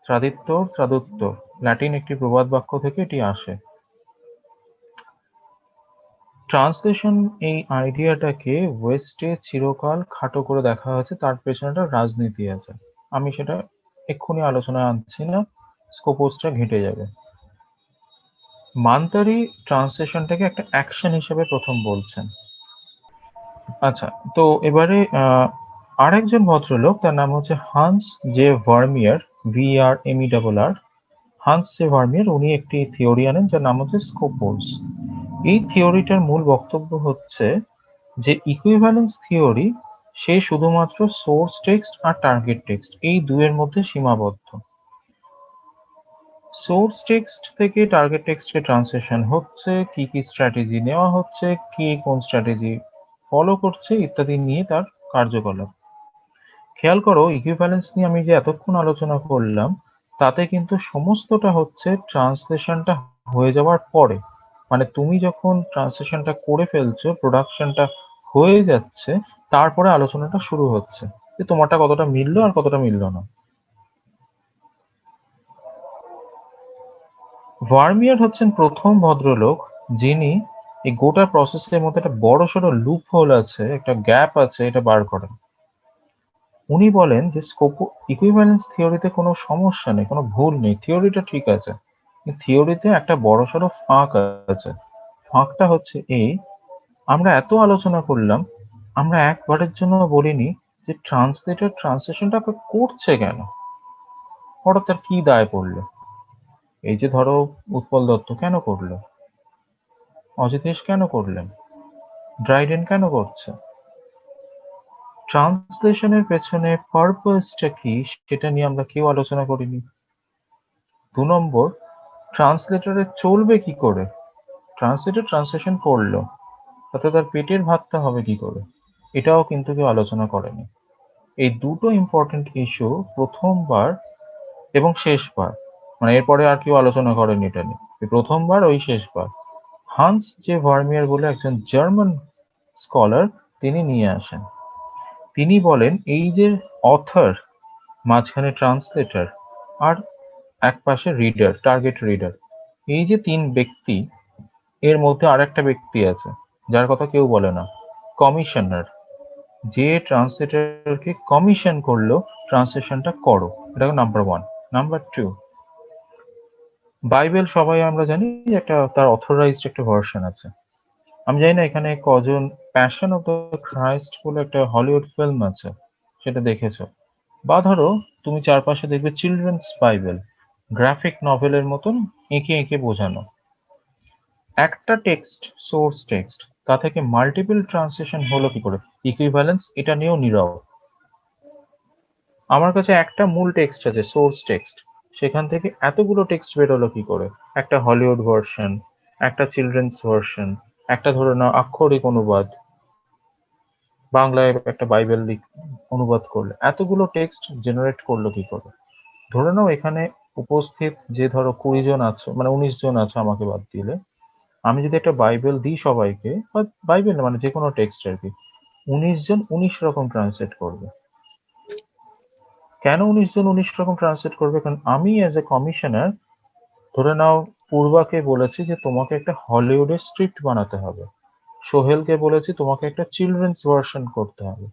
ত্রাদিত্তর ত্রাদুত্তর, ল্যাটিন একটি প্রবাদ বাক্য থেকে এটি আসে। ট্রান্সলেশন, এই আইডিয়াটাকে ওয়েস্টে চিরকাল খাটো করে দেখা হয়েছে, তার পেছনে একটা রাজনীতি আছে। আমি সেটা এক্ষুনি আলোচনায় আনছি না, স্কোপোসটা ঘেঁটে যাবে। মান্তারি ট্রান্সলেশনটাকে একটা অ্যাকশন হিসেবে প্রথম বলছেন। আচ্ছা, তো এবারে আরেকজন ভদ্রলোক, তার নাম হচ্ছে Hans J Vermeer, VRMERR। Hans J Vermeer উনি একটি থিওরি আনেন যার নাম হচ্ছে স্কোপোস। এই থিওরিটার মূল বক্তব্য হচ্ছে যে ইকুইভ্যালেন্স থিওরি সে শুধুমাত্র সোর্স টেক্সট আর টার্গেট টেক্সট এই দুয়ের মধ্যে সীমাবদ্ধ। সোর্স টেক্সট থেকে টার্গেট টেক্সটে ট্রান্সলেশন হচ্ছে, কি কি স্ট্র্যাটেজি নেওয়া হচ্ছে, কে কোন স্ট্র্যাটেজি ফলো করছে ইত্যাদি নিয়ে তার কার্যকলাপ। খেয়াল করো, ইকুইভ্যালেন্স নিয়ে আমি যে এতক্ষণ আলোচনা করলাম তাতে কিন্তু সমস্তটা হচ্ছে ট্রান্সলেশনটা হয়ে যাওয়ার পরে, মানে তুমি যখন ট্রান্সলেশনটা করে ফেলছো, প্রোডাকশনটা হয়ে যাচ্ছে, তারপরে আলোচনাটা শুরু হচ্ছে যে তোমারটা কতটা মিললো আর কতটা মিললো না। ভার্মিয়ার হচ্ছেন প্রথম ভদ্রলোক যিনি এই গোটা প্রসেসের মধ্যে একটা বড়সড় লুপ হোল আছে, একটা গ্যাপ আছে, এটা বার করেন। উনি বলেন যে ইকুইভ্যালেন্স থিওরিতে কোনো সমস্যা নেই, কোনো ভুল নেই, থিওরিটা ঠিক আছে, থিওরিতে একটা বড়সড় ফাঁক আছে। ফাঁকটা হচ্ছে এই, আমরা এত আলোচনা করলাম, আমরা একবারের জন্য বলিনি যে ট্রান্সলেটর ট্রান্সলেশনটা করছে কেন, হঠাৎ তার কি দায় পড়লো। এই যে ধরো উৎপল দত্ত কেন করলো, অজিতেশ কেন করলেন, ড্রাইডেন কেন করছে, ট্রান্সলেশনের পেছনে পারপাসটা কি সেটা নিয়ে আমরা কেউ আলোচনা করিনি। 2 নম্বর, ট্রান্সলেটরে চলবে কি করে, ট্রান্সলেটর ট্রান্সলেশন করলো, তাতে তার পেটের ভাতটা হবে কি করে, এটাও কিন্তু কেউ আলোচনা করেনি। এই দুটো ইম্পর্টেন্ট ইস্যু প্রথমবার এবং শেষবার, মানে এরপরে আর কেউ আলোচনা করেনি এটা নিয়ে, এই প্রথমবার ওই শেষবার হান্স জে ভার্মিয়ার বলে একজন জার্মান স্কলার তিনি নিয়ে আসেন। তিনি বলেন এই যে অথর, মাঝখানে ট্রান্সলেটর, আর একপাশে রিডার, টার্গেট রিডার, এই যে 3 ব্যক্তি, এর মধ্যে আরেকটা ব্যক্তি আছে যার কথা কেউ বলে না, কমিশনার। যে ট্রান্সলেটরকে কমিশন করলো ট্রান্সলেশনটা করো, এটা নাম্বার 1। নাম্বার 2, বাইবেল সবাই আমরা জানি একটা তার অথরাইজড একটা ভার্সন আছে। আমি জানি না এখানে কজন প্যাশন অফ দ্য ক্রাইস্ট বলে একটা হলিউড ফিল্ম আছে, সেটা দেখেছো? বা ধরো তুমি চারপাশে দেখবে চিলড্রেন্স বাইবেল, গ্রাফিক নভেলের মতন এঁকে এঁকে বোঝানো। একটা টেক্সট, সোর্স টেক্সট, তা থেকে মাল্টিপল ট্রান্সলেশন হলো কি করে, ইকুইভ্যালেন্স এটা নিয়েও নীরব। আমার কাছে একটা মূল টেক্সট আছে, সোর্স টেক্সট, সেখান থেকে এতগুলো টেক্সট বেরোলো কি করে, একটা হলিউড ভার্সন, একটা চিলড্রেন্স ভার্সন, একটা ধরে নাও আক্ষরিক অনুবাদ, বাংলায় একটা বাইবেল অনুবাদ করলে এতগুলো টেক্সট জেনারেট করলো কি করে। ধরে নাও এখানে উপস্থিত যে ধরো 20 জন আছো, মানে 19 জন আছো আমাকে বাদ দিলে, আমি যদি একটা বাইবেল দিই সবাইকে, বা বাইবেল না মানে যে কোনো টেক্সট আর কি, 19 জন 19 রকম ট্রান্সলেট করবে। কেন 19 জন 19 রকম ট্রান্সলেট করবে? কারণ আমি অ্যাজ এ কমিশনার, ধরে নাও পূর্বাকে বলেছি যে তোমাকে একটা হলিউডের স্ক্রিপ্ট বানাতে হবে, সোহেলকে বলেছি তোমাকে একটা চিলড্রেন্স ভার্সন করতে হবে,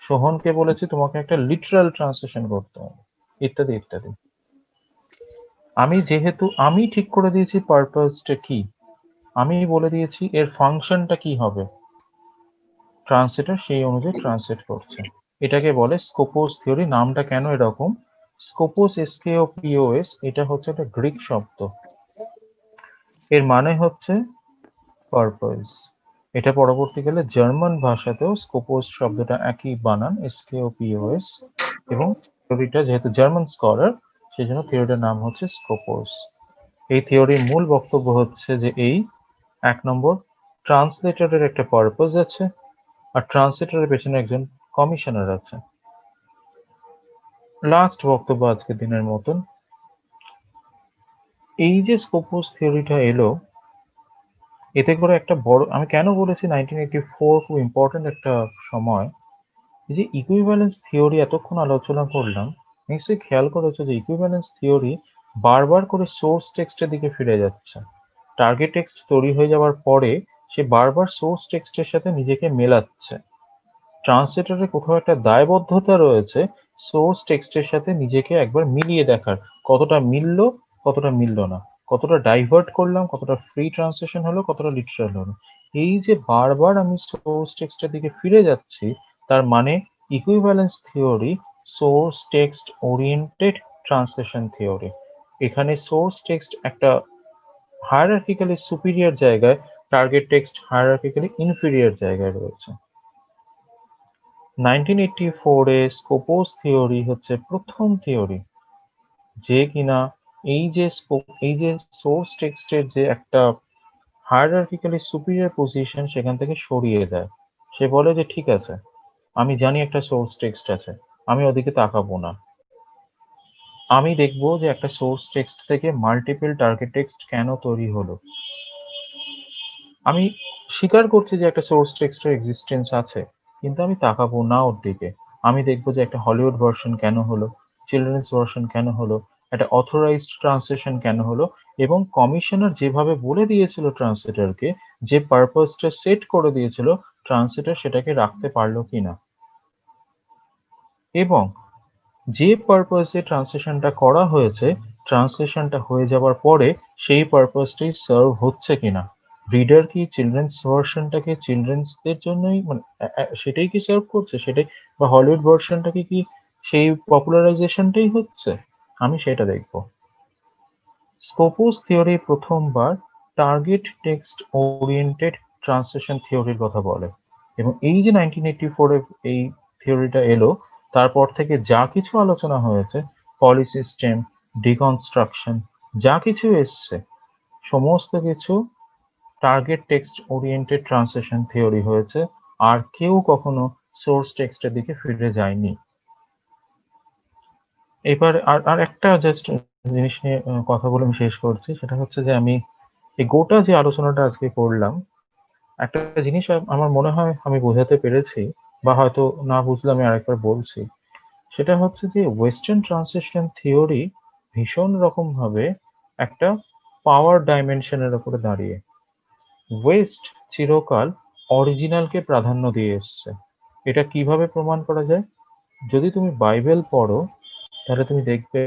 সোহনকে বলেছি তোমাকে একটা লিটারাল ট্রান্সলেশন করতে হবে, ইত্যাদি ইত্যাদি। আমি ঠিক করে দিয়েছি পারপাসটা কি, আমি বলে দিয়েছি এর ফাংশনটা কি হবে, ট্রান্সলেটর সেই অনুযায়ী ট্রান্সলেট করছে। এটাকে বলে স্কোপোস থিওরি। নামটা কেন এরকম, স্কোপোস, SKOPOS, এটা হচ্ছে একটা গ্রিক শব্দ, এর মানে হচ্ছে পারপাস। এটা পরবর্তীকালে জার্মান ভাষাতেও স্কোপোস শব্দটা একই বানান, SKOPOS, এবং থিওরিটা যেহেতু জার্মান স্কলার সেই জন্য থিওরিটার নাম হচ্ছে স্কোপোস। এই থিওরির মূল বক্তব্য হচ্ছে যে এই 1 নম্বর, ট্রান্সলেটরের একটা পারপাস আছে, আর ট্রান্সলেটরের পেছনে একজন কমিশনার আছে। লাস্ট বক্তব্য আজকের দিনের মতন, এই যে স্কোপোস থিওরিটা এলো, এতে করে একটা বড়, আমি কেন বলেছি 1984 খুব ইম্পর্টেন্ট একটা সময়, এই যে ইকুইভ্যালেন্স থিওরি এতক্ষণ আলোচনা করলাম, নিশ্চয়ই খেয়াল করেছো যে ইকুইভ্যালেন্স থিওরি বারবার করে সোর্স টেক্সটের দিকে ফিরে যাচ্ছে। টার্গেট টেক্সট তৈরি হয়ে যাওয়ার পরে সে বারবার সোর্স টেক্সটের সাথে নিজেকে মেলাচ্ছে। ট্রান্সলেটরের কোথাও একটা দায়বদ্ধতা রয়েছে সোর্স টেক্সটের সাথে নিজেকে একবার মিলিয়ে দেখার, কতটা মিললো কতটা মিলল না, কতটা ডাইভার্ট করলাম, কতটা ফ্রি ট্রান্সলেশন হলো, কতটা লিটারাল হলো। এই যে বারবার আমি সোর্স টেক্সটের দিকে ফিরে যাচ্ছি, তার মানে equivalence theory source text oriented translation theory. এখানে সোর্স টেক্সট একটা হায়ারার্কিক্যালি সুপিরিয়র জায়গায়, টার্গেট টেক্সট হায়ারার্কিক্যালি ইনফিরিয়র জায়গায় রয়েছে। 1984 এ স্কোপোস থিওরি হচ্ছে প্রথম থিওরি যে কিনা এই যে সোর্স টেক্সটের যে একটা হায়ারার্কিক্যালি সুপিরিয়র পজিশন সেখান থেকে সরিয়ে দেয়। সে বলে যে ঠিক আছে, আমি জানি একটা সোর্স টেক্সট আছে, আমি ওদিকে তাকাবো না। আমি দেখবো যে একটা সোর্স টেক্সট থেকে মাল্টিপল টার্গেট টেক্সট কেন তৈরি হলো। আমি স্বীকার করছি যে একটা সোর্স টেক্সটের এক্সিস্টেন্স আছে, কিন্তু আমি তাকাবো না ওর দিকে। আমি দেখবো যে একটা হলিউড ভার্সন কেন হলো, চিলড্রেন্স ভার্সন কেন হলো, একটা অথরাইজড ট্রান্সলেশন কেন হলো, এবং কমিশনার যেভাবে বলে দিয়েছিল ট্রান্সলেটরকে, যে পারপাসটা সেট করে দিয়েছিল, ট্রান্সলেটর সেটাকে রাখতে পারলো কিনা, এবং যে পারপাসে ট্রান্সলেশনটা করা হয়েছে, ট্রান্সলেশনটা হয়ে যাওয়ার পরে সেই পারপাসটাই সার্ভ হচ্ছে কিনা। রিডার কি চিলড্রেন্স ভার্সনটাকে চিলড্রেন্সদের জন্যই মানে সেটাই কি সার্ভ করছে, সেটাই, বা হলিউড ভার্সনটাকে কি সেই পপুলারাইজেশনটাই হচ্ছে, আমি সেটা দেখব। স্কোপোস থিওরি প্রথমবার টার্গেট টেক্সট ওরিয়েন্টেড ট্রান্সলেশন থিওরির কথা বলে, এবং এই যে 1984 এ এই থিওরিটা এলো, তারপর থেকে যা কিছু আলোচনা হয়েছে, পলিসিস্টেম, ডিকনস্ট্রাকশন, যা কিছু এসছে, সমস্ত কিছু target text oriented translation theory হয়েছে। আর কেউ কখনো সোর্স টেক্সটের দিকে ফিরে যায়নি। এবার আর একটা জাস্ট জিনিস নিয়ে কথা বলে আমি শেষ করছি, সেটা হচ্ছে যে আমি এই গোটা যে আলোচনাটা আজকে করলাম, একটা জিনিস আমার মনে হয় আমি বোঝাতে পেরেছি, বা হয়তো না বুঝলে আমি আরেকবার বলছি। সেটা হচ্ছে যে ওয়েস্টার্ন ট্রান্সলেশন থিওরি ভীষণ রকম ভাবে একটা পাওয়ার ডাইমেনশনের উপরে দাঁড়িয়ে। ওয়েস্ট চিরকাল অরিজিনালকে প্রাধান্য দিয়ে এসছে। এটা কিভাবে প্রমাণ করা যায়? যদি তুমি বাইবেল পড়ো, তাহলে তুমি দেখবে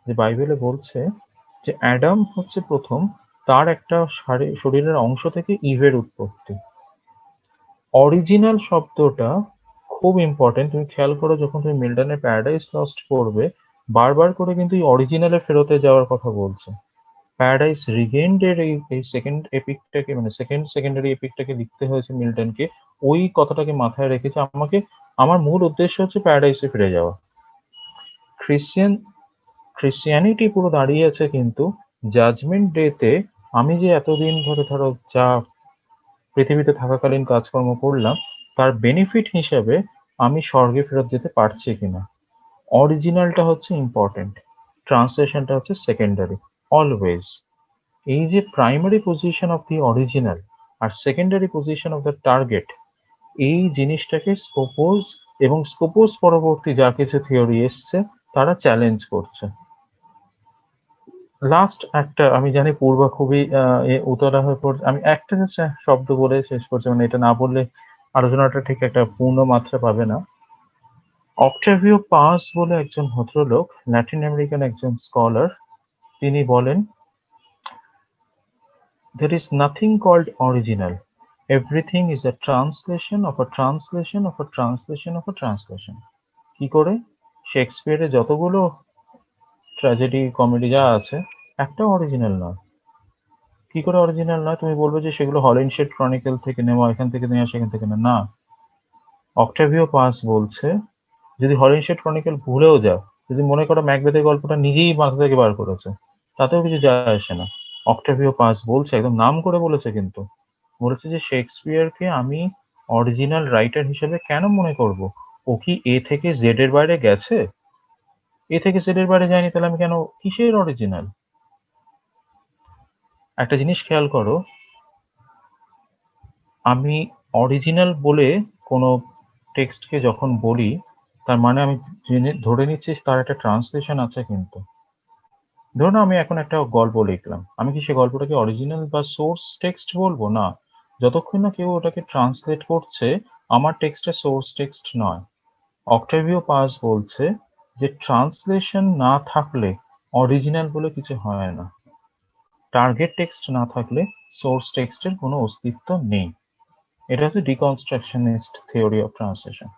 যে বাইবেলে বলছে যে অ্যাডাম হচ্ছে প্রথম, তার একটা শরীরের অংশ থেকে ইভের উৎপত্তি। অরিজিনাল শব্দটা খুব ইম্পর্টেন্ট। তুমি খেয়াল করো, যখন তুমি মিল্টনের প্যারাডাইস লস্ট পড়বে, বারবার করে কিন্তু এই অরিজিনালে ফেরতে যাওয়ার কথা বলছে। প্যারাডাইস রিগেইনড এর এই সেকেন্ড এপিকটাকে, মানে সেকেন্ডারি এপিকটাকে লিখতে হয়েছে মিল্টনকে, ওই কথাটাকে মাথায় রেখেছে। আমার মূল উদ্দেশ্য হচ্ছে প্যারাডাইসে ফিরে যাওয়া। ক্রিশ্চিয়ানিটি পুরো দাঁড়িয়ে আছে কিন্তু জাজমেন্ট ডেতে আমি যে এতদিন ধরে ধরো যা পৃথিবীতে থাকাকালীন কাজকর্ম করলাম, তার বেনিফিট হিসেবে আমি স্বর্গে ফেরত যেতে পারছি কিনা। অরিজিনালটা হচ্ছে ইম্পর্টেন্ট, ট্রান্সলেশনটা হচ্ছে সেকেন্ডারি অলওয়েজ। এই যে primary position of the original আর secondary position of the target, এই জিনিসটাকে স্কোপোস এবং স্কোপোস পরবর্তী যা কিছু থিওরি এসছে তারা চ্যালেঞ্জ করছে। লাস্ট একটা, আমি জানি পূর্বা খুবই উতলা হয়ে পড়ছে, আমি একটা জাস্ট শব্দ বলে শেষ করছি, মানে এটা না বললে আলোচনাটা ঠিক একটা পূর্ণ মাত্রা পাবে না। অক্টাভিও পাস বলে একজন ভদ্রলোক, ল্যাটিন আমেরিকান একজন স্কলার, তিনি বলেন, there is nothing called original, everything is a translation of a translation of a translation of a translation। কি করে? শেক্সপিয়ারে যতগুলো ট্র্যাজেডি কমেডি যা আছে, একটা অরিজিনাল নয়। কি করে অরিজিনাল নয়? তুমি বলবে যে সেগুলো হলিনশেড ক্রনিকল থেকে নেওয়া, এখান থেকে নেওয়া, সেখান থেকে না। অক্টাভিও পাস বলছে, যদি হলিনশেড ক্রনিকল ভুলেও যাও, যদি মনে করো ম্যাকবেথের গল্পটা নিজেই মাথা থেকে বার করেছে, তাতেও কিছু যায় আসে না। অক্টাভিও পাস বলছে, একদম নাম করে বলেছে, কিন্তু বলেছে যে শেক্সপিয়ারকে আমি অরিজিনাল রাইটার হিসেবে কেন মনে করব? ও কি এ থেকে জেড এর বাইরে গেছে? এ থেকে জেড এর বাইরে যায়নি, তাহলে আমি কেন, কিসের অরিজিনাল? একটা জিনিস খেয়াল করো, আমি অরিজিনাল বলে কোনো টেক্সটকে যখন বলি, তার মানে আমি ধরে নিচ্ছি তার একটা ট্রান্সলেশন আছে। কিন্তু ধরুন আমি এখন একটা গল্প লিখলাম, আমি কি সে গল্পটাকে অরিজিনাল বা সোর্স টেক্সট বলবো? না, যতক্ষণ না কেউ ওটাকে ট্রান্সলেট করছে আমার টেক্সটটা সোর্স টেক্সট নয়। অক্টাভিও পাস বলছে যে ট্রান্সলেশন না থাকলে অরিজিনাল বলে কিছু হয় না। টার্গেট টেক্সট না থাকলে সোর্স টেক্সটের কোনো অস্তিত্ব নেই। এটা হচ্ছে ডিকনস্ট্রাকশনিস্ট থিওরি অফ ট্রান্সলেশন।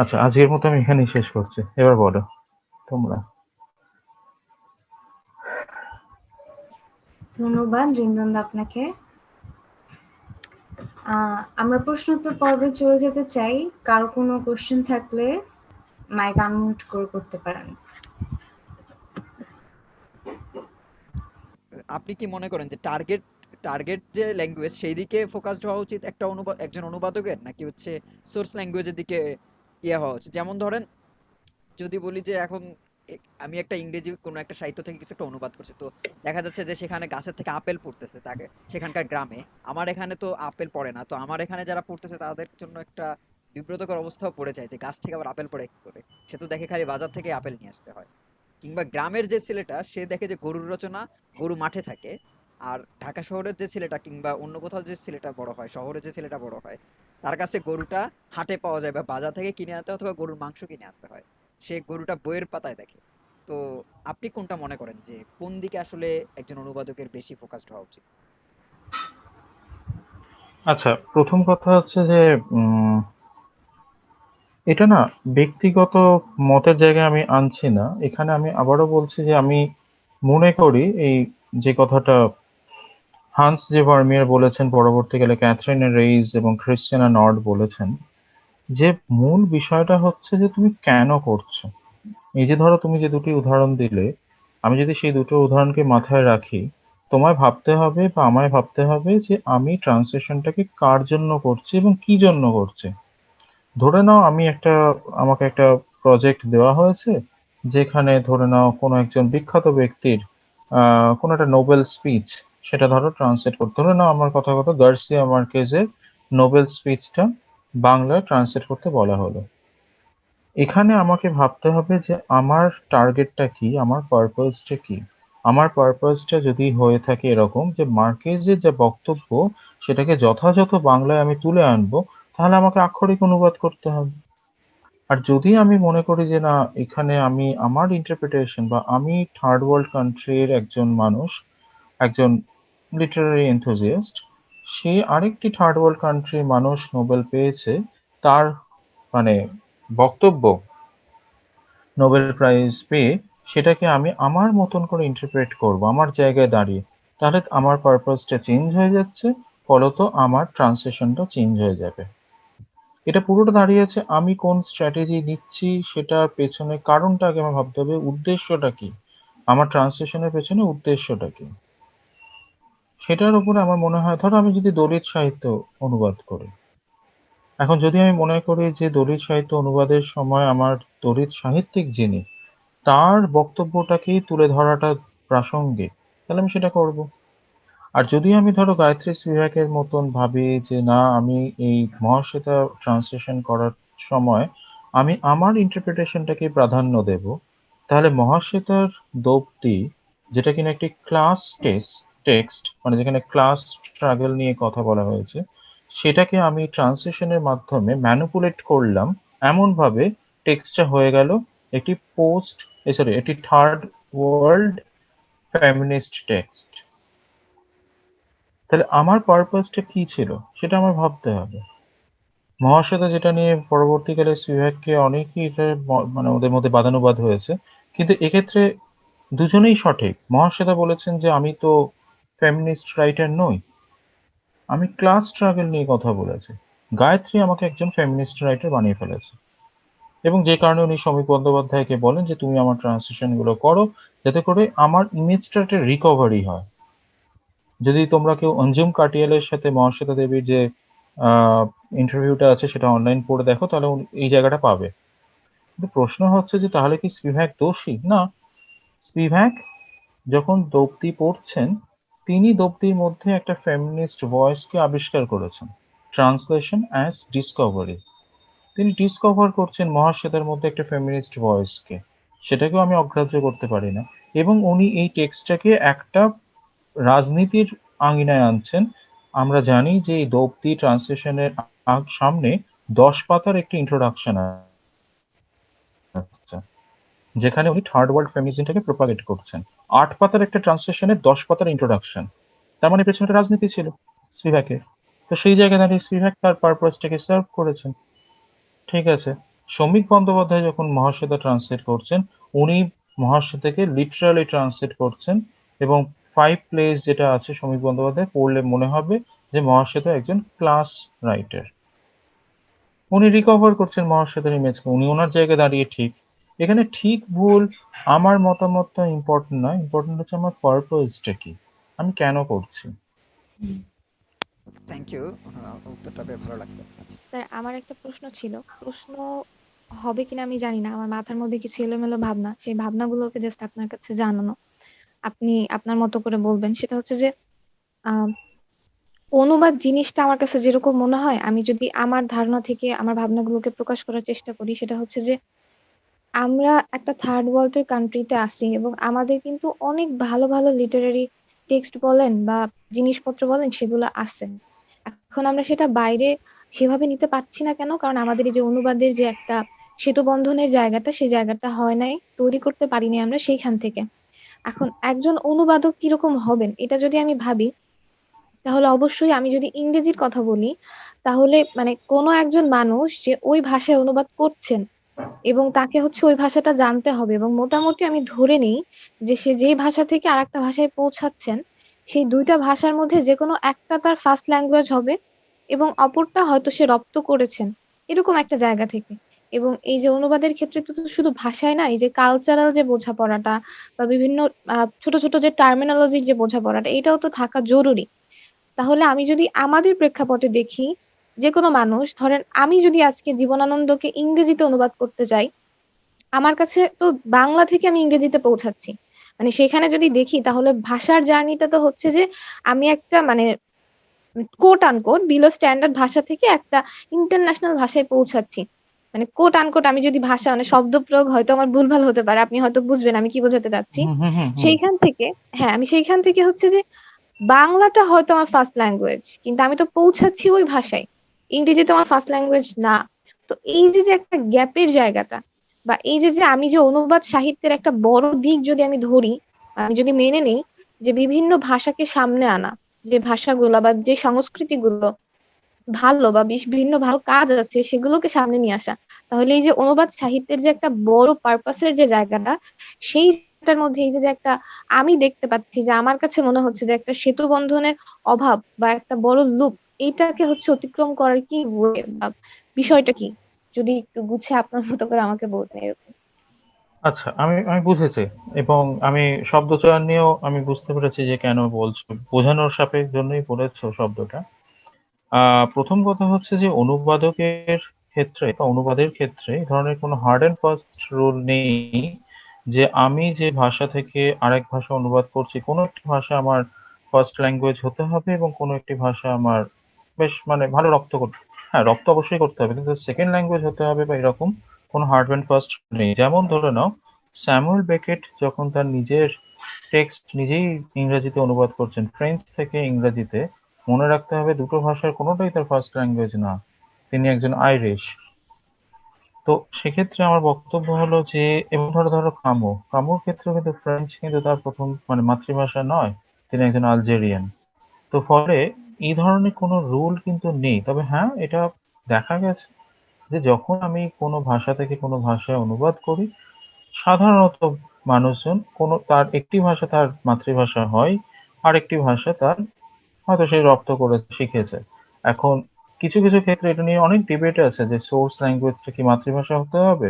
আচ্ছা, আজকের মতো আমি এখানেই শেষ করছি। এবার বলো তোমরা। ধন্যবাদ রিন্দন আপনাকে। আমরা প্রশ্নোত্তর পর্বে চলে যেতে চাই। কারো কোনো কোশ্চেন থাকলে মাইক আনমিউট করে করতে পারেন। আপনি কি মনে করেন যে টার্গেট যে ল্যাঙ্গুয়েজ সেই দিকে ফোকাসড হওয়া উচিত একজন অনুবাদকের, নাকি হচ্ছে সোর্স ল্যাঙ্গুয়েজের দিকে হওয়া উচিত? যেমন ধরেন, যদি বলি যে এখন আমি একটা ইংরেজি কোনো একটা সাহিত্য থেকে কিছু একটা অনুবাদ করছি, তো দেখা যাচ্ছে যে সেখানে গাছের থেকে আপেল পড়তেছে তাকে সেখানকার গ্রামে। আমার এখানে তো আপেল পড়ে না, তো আমার এখানে যারা পড়তেছে তাদের জন্য একটা বিব্রতকর অবস্থাও পড়ে যায় যে গাছ থেকে আবার আপেল পড়ে কি করে। সে তো দেখে খালি বাজার থেকে আপেল নিয়ে আসতে হয়। কিংবা গ্রামের যে ছেলেটা সে দেখে যে গরুর রচনা, গরু মাঠে থাকে। আর ঢাকা শহরের যে ছেলেটা কিংবা অন্য কোথাও যে ছেলেটা বড় হয়, শহরে যে ছেলেটা বড় হয়, তার কাছে গরুটা হাটে পাওয়া যায় বা বাজার থেকে কিনে আনতে হয় অথবা গরুর মাংস কিনে আনতে হয়। সে গরুটা বইয়ের পাতায় দেখে। তো আপনি কোনটা মনে করেন যে কোন দিকে আসলে একজন অনুবাদকের বেশি ফোকাসড হওয়া উচিত? আচ্ছা, প্রথম কথা হচ্ছে যে এটা না ব্যক্তিগত মতের জায়গায় আমি আনছি না। এখানে আমি আবারও বলছি যে আমি মনে করি এই যে কথাটা হান্স জে ভার্মিয়ার বলেছেন, পরবর্তীকালে ক্যাথরিন রেইস এবং ক্রিশ্চিয়ানা নর্ড বলেছেন, যে মূল বিষয়টা হচ্ছে যে তুমি কেন করছো। এই যে ধরো তুমি যে দুটি উদাহরণ দিলে, আমি যদি সেই দুটো উদাহরণকে মাথায় রাখি, তোমায় ভাবতে হবে বা আমায় ভাবতে হবে যে আমি ট্রান্সলেশনটাকে কার জন্য করছি এবং কি জন্য করছি। ধরে নাও আমাকে একটা প্রজেক্ট দেওয়া হয়েছে, যেখানে ধরে নাও কোনো একজন বিখ্যাত ব্যক্তির কোনো একটা নোবেল স্পিচ, সেটা ধরো ট্রান্সলেট করতে। ধরে নাও আমার কথা গার্সিয়া মার্কেজের নোবেল স্পিচটা বাংলায় ট্রান্সলেট করতে বলা হলো। এখানে আমাকে ভাবতে হবে যে আমার টার্গেটটা কি, আমার পারপাসটা কি। আমার পারপাসটা যদি হয়ে থাকে এরকম যে মার্কেজের যে বক্তব্য সেটাকে যথাযথ বাংলায় আমি তুলে আনবো, তাহলে আমাকে আক্ষরিক অনুবাদ করতে হবে। আর যদি আমি মনে করি যে না, এখানে আমি আমার ইন্টারপ্রিটেশন বা আমি থার্ড ওয়ার্ল্ড কান্ট্রির একজন মানুষ, একজন লিটারারি এনথুজিয়াস্ট, সে আরেকটি থার্ড ওয়ার্ল্ড কান্ট্রির মানুষ নোবেল পেয়েছে, তার মানে বক্তব্য নোবেল প্রাইজ পেয়ে সেটাকে আমি আমার মতন করে ইন্টারপ্রেট করব আমার জায়গায় দাঁড়িয়ে, তাহলে আমার পারপাসটা চেঞ্জ হয়ে যাচ্ছে, ফলত আমার ট্রান্সলেশনটা চেঞ্জ হয়ে যাবে। এটা পুরোটা দাঁড়িয়েছে আমি কোন স্ট্র্যাটেজি নিচ্ছি, সেটার পেছনে কারণটা আগে আমার ভাবতে হবে, উদ্দেশ্যটা কি, আমার ট্রান্সলেশনের পেছনে উদ্দেশ্যটা কি। সেটার উপরে আমার মনে হয়, ধরো আমি যদি দলিত সাহিত্য অনুবাদ করি, এখন যদি আমি মনে করি যে দলিত সাহিত্য অনুবাদের সময় আমার দলিত সাহিত্যিক যিনি, তার বক্তব্যটাকেই তুলে ধরাটা প্রাসঙ্গিক, তাহলে আমি সেটা করব। আর যদি আমি ধরো গায়ত্রী স্পিভাকের মতন ভাবি যে না, আমি এই মহাশ্বেতা ট্রান্সলেশন করার সময় আমি আমার ইন্টারপ্রিটেশনটাকে প্রাধান্য দেব, তাহলে মহাশ্বেতার দোপটি, যেটা কিনা একটি ক্লাস টেক্সট, মানে যেখানে ক্লাস স্ট্রাগল নিয়ে কথা বলা হয়েছে, সেটাকে আমি ট্রান্সলেশনের মাধ্যমে ম্যানিপুলেট করলাম এমন ভাবে, টেক্সটটা হয়ে গেল একটি একটি থার্ড ওয়ার্ল্ড ফেমিনিস্ট টেক্সট। তাহলে আমার পারপাসটা কি ছিল সেটা আমার ভাবতে হবে। মহাশ্বেতা যেটা নিয়ে পরবর্তীকালে স্পিভাককে অনেকেই এটা মানে ওদের মধ্যে বাদানুবাদ হয়েছে, কিন্তু এক্ষেত্রে দুজনেই সঠিক। মহাশ্বেতা বলেছেন যে আমি তো ফেমিনিস্ট রাইটার নই, আমি ক্লাস স্ট্রাগল নিয়ে কথা বলেছি। গায়ত্রী আমাকে একজন ফেমিনিস্ট রাইটার বানিয়ে ফেলেছে, এবং যে কারণে উনি সমীপ বন্দ্যোপাধ্যায়কে বলেন যে তুমি আমার ট্রান্সলেশন গুলো করো, যাতে করে আমার ইমেজটা একটা রিকভারি হয়। যদি তোমরা কেউ অঞ্জুম কাটিয়ালের সাথে মহাশ্বেতা দেবীর যে ইন্টারভিউটা আছে সেটা অনলাইন পড়ে দেখো, তাহলে এই জায়গাটা পাবে। কিন্তু প্রশ্ন হচ্ছে যে তাহলে কি স্পিভাক দোষী? না, স্পিভাক যখন দোপতি পড়ছেন, তিনি দোপতির মধ্যে একটা ফেমিনিস্ট ভয়েসকে আবিষ্কার করেছেন, ট্রান্সলেশন অ্যাজ ডিসকভারি। তিনি ডিসকভার করছেন মহাশ্বেতার মধ্যে একটা ফেমিনিস্ট ভয়েসকে, সেটাকেও আমি অগ্রাহ্য করতে পারি না। এবং উনি এই টেক্সটটাকে একটা রাজনীতির আঙিনায় আনছেন। আমরা জানি যে এই দোপতি ট্রান্সলেশনের সামনে 10 পাতার একটি ইন্ট্রোডাকশন আছে। যেখানে উনি থার্ড ওয়ার্ল্ড ফেমিনিজমটাকে প্রপাগেট করছেন। ৮ পাতার একটা ট্রান্সলেশনে ১০ পাতার ইন্ট্রোডাকশন। তার মানে পেছনে একটা রাজনীতি ছিল স্পিভাকের। তো সেই জায়গায় দাঁড়িয়ে স্পিভাক তার পারপাসটাকে সার্ভ করেছেন। ঠিক আছে। সমীক বন্দ্যোপাধ্যায় যখন মহাশ্বেতা ট্রান্সলেট করছেন, উনি মহাশ্বেতাকে লিটারালি ট্রান্সলেট করছেন এবং 5 প্লেস যেটা আছে সমীক বন্দ্যোপাধ্যায় পড়লে মনে হবে যে মহাশ্বেতা একজন ক্লাস রাইটার। উনি রিকভার করছেন মহাশ্বেতার ইমেজকে, উনি ওনার জায়গায় দাঁড়িয়ে ঠিক। এখানে ঠিক ভুল আমার মতামতটা ইম্পর্টেন্ট নয়, ইম্পর্টেন্ট হচ্ছে আমার পারপাসটা কি, আমি কেন করছি। থ্যাংক ইউ, উত্তরটা বেশ ভালো লাগছে। আচ্ছা, স্যার আমার একটা প্রশ্ন ছিল, প্রশ্ন হবে কিনা আমি জানি না, আমার মাথার মধ্যে কিছু এলোমেলো ভাবনা, সেই ভাবনাগুলোকে জাস্ট আপনার কাছে জানানো, আপনি আপনার মতো করে বলবেন। সেটা হচ্ছে যে আহ অনুবাদ জিনিসটা আমার কাছে যেরকম মনে হয়, আমি যদি আমার ধারণা থেকে আমার ভাবনাগুলোকে প্রকাশ করার চেষ্টা করি, সেটা হচ্ছে যে আমরা একটা থার্ড ওয়ার্ল্ডের কান্ট্রিতে আছি এবং আমাদের কিন্তু অনেক ভালো ভালো লিটারারি টেক্সট বলেন বা জিনিসপত্র বলেন সেগুলো আছে। এখন আমরা সেটা বাইরে সেভাবে নিতে পারছি না কেন? কারণ আমাদের এই যে অনুবাদের যে একটা সেতু বন্ধনের জায়গাটা, সেই জায়গাটা হয় নাই, তৈরি করতে পারিনি আমরা সেইখান থেকে। এখন একজন অনুবাদক কিরকম হবেন এটা যদি আমি ভাবি, তাহলে অবশ্যই আমি যদি ইংরেজির কথা বলি, তাহলে মানে কোনো একজন মানুষ যে ওই ভাষায় অনুবাদ করছেন এবং তাকে হচ্ছে ওই ভাষাটা জানতে হবে, এবং মোটামুটি আমি ধরে নিই যে সে যেই ভাষা থেকে আরেকটা ভাষায় পৌঁছাচ্ছেন, সেই দুইটা ভাষার মধ্যে যে কোনো একটা তার ফার্স্ট ল্যাঙ্গুয়েজ হবে এবং অপরটা হয়তো সে রপ্ত করেছেন এরকম একটা জায়গা থেকে। এবং এই যে অনুবাদের ক্ষেত্রে তো শুধু ভাষায় না, এই যে কালচারাল যে বোঝাপড়াটা বা বিভিন্ন ছোট ছোট যে টার্মিনোলজির যে বোঝাপড়াটা, এটাও তো থাকা জরুরি। তাহলে আমি যদি আমাদের প্রেক্ষাপটে দেখি, যে কোনো মানুষ ধরেন আমি যদি আজকে জীবনানন্দকে ইংরেজিতে অনুবাদ করতে যাই, আমার কাছে তো বাংলা থেকে আমি ইংরেজিতে পৌঁছাচ্ছি, মানে সেখানে যদি দেখি তাহলে ভাষার জার্নিটা তো হচ্ছে যে আমি একটা মানে কোট আনকোট বিলো স্ট্যান্ডার্ড ভাষা থেকে একটা ইন্টারন্যাশনাল ভাষায় পৌঁছাচ্ছি। মানে কোট আনকোট আমি যদি ভাষা মানে শব্দ প্রয়োগ হয়তো আমার ভুলভাল হতে পারে, আপনি হয়তো বুঝবেন আমি কি বোঝাতে চাচ্ছি। হুম হুম হুম হুম সেইখান থেকে, হ্যাঁ, আমি সেইখান থেকে হচ্ছে যে বাংলাটা হয়তো আমার ফার্স্ট ল্যাঙ্গুয়েজ, কিন্তু আমি তো পৌঁছাচ্ছি ওই ভাষায়, ইংরেজি তো আমার ফার্স্ট ল্যাঙ্গুয়েজ না। তো এই যে যে একটা গ্যাপের জায়গাটা, বা এই যে যে আমি যে অনুবাদ সাহিত্যের একটা বড় দিক যদি আমি ধরি, আমি যদি মেনে নেই যে বিভিন্ন ভাষাকে সামনে আনা, যে ভাষাগুলো বা যে সংস্কৃতিগুলো ভালো বা বিভিন্ন ভালো কাজ আছে সেগুলোকে সামনে নিয়ে আসা, তাহলে এই যে অনুবাদ সাহিত্যের যে একটা বড় পারপাসের যে জায়গাটা, সেইটার মধ্যে এই যে যে একটা আমি দেখতে পাচ্ছি যে আমার কাছে মনে হচ্ছে যে একটা সেতু বন্ধনের অভাব বা একটা বড় লুপ, এইটাকে হচ্ছে অতিক্রম করার কি way বা বিষয়টা কি, যদি একটু গুছিয়ে আপনার মতো করে আমাকে বলতেন এরকম। আচ্ছা, আমি আমি বুঝেছি এবং আমি শব্দচয়ন নিয়েও আমি বুঝতে পেরেছি যে কেন বলছো, বোঝানোর জন্যই বলেছো শব্দটা। প্রথম কথা হচ্ছে যে অনুবাদকের ক্ষেত্রে বা অনুবাদের ক্ষেত্রে এই ধরনের কোনো হার্ড অ্যান্ড ফাস্ট রুল নেই যে আমি যে ভাষা থেকে আরেক ভাষা অনুবাদ করছি, কোনো একটি ভাষা আমার ফার্স্ট ল্যাঙ্গুয়েজ হতে হবে এবং কোনো একটি ভাষা আমার বেশ মানে ভালো রপ্ত করতে, হ্যাঁ রপ্ত অবশ্যই করতে হবে, কিন্তু সেকেন্ড ল্যাঙ্গুয়েজ হতে হবে বা এরকম কোনো হার্ড অ্যান্ড ফাস্ট নেই। যেমন ধরে নাও স্যামুয়েল বেকেট যখন তার নিজের টেক্সট নিজেই ইংরেজিতে অনুবাদ করছেন ফ্রেঞ্চ থেকে ইংরেজিতে, মনে রাখতে হবে দুটো ভাষার কোনোটাই তার ফার্স্ট ল্যাঙ্গুয়েজ না, তিনি একজন আইরিশ। তো সেক্ষেত্রে আমার বক্তব্য হলো যে, এবং ধরো ধরো কামুর ক্ষেত্রে কিন্তু ফ্রেঞ্চ কিন্তু তার প্রথম মানে মাতৃভাষা নয়, তিনি একজন আলজেরিয়ান। তো ফলে এই ধরনের কোনো রুল কিন্তু নেই, তবে হ্যাঁ এটা দেখা গেছে যে যখন আমি কোনো ভাষা থেকে কোনো ভাষায় অনুবাদ করি, সাধারণত মানুষজন কোনো তার একটি ভাষা তার মাতৃভাষা হয়, আর একটি ভাষা তার হয়তো সে রপ্ত করে শিখেছে। এখন কিছু কিছু ক্ষেত্রে এটা নিয়ে অনেক ডিবেট আছে যে সোর্স ল্যাঙ্গুয়েজটা কি মাতৃভাষা হতে হবে,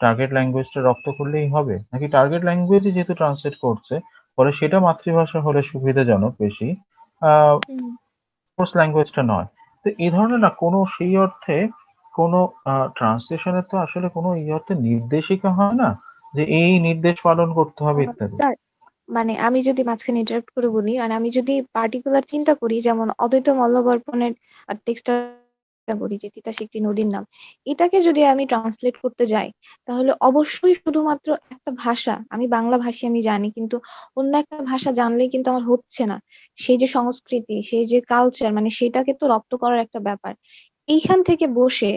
টার্গেট ল্যাঙ্গুয়েজটা রপ্ত করলেই হবে, নাকি টার্গেট ল্যাঙ্গুয়েজই যেহেতু ট্রান্সলেট করছে ফলে সেটা মাতৃভাষা হলে সুবিধাজনক বেশি, হুম। সোর্স ল্যাঙ্গুয়েজটা নয়। তো এই ধরনের না কোনো সেই অর্থে কোনো ট্রান্সলেশনের তো আসলে কোনো এই অর্থে নির্দেশিকা হয় না যে এই নির্দেশ পালন করতে হবে ইত্যাদি। স্যার, মানে আমি যদি মাঝখানে ইন্টারাপ্ট করে বলি, মানে আমি যদি পার্টিকুলার চিন্তা করি, যেমন অদ্বৈত মল্লবর্পণের টেক্সটটা বলি যে তিতাস একটি নদীর নাম, এটাকে যদি আমি ট্রান্সলেট করতে যাই, তাহলে অবশ্যই শুধুমাত্র একটা ভাষা, আমি বাংলা ভাষী আমি জানি, কিন্তু অন্য একটা ভাষা জানলেই কিন্তু আমার হচ্ছে না। সেই যে সংস্কৃতি, সেই যে কালচার, মানে সেটাকে তো রপ্ত করার একটা ব্যাপার। এইখান থেকে বসে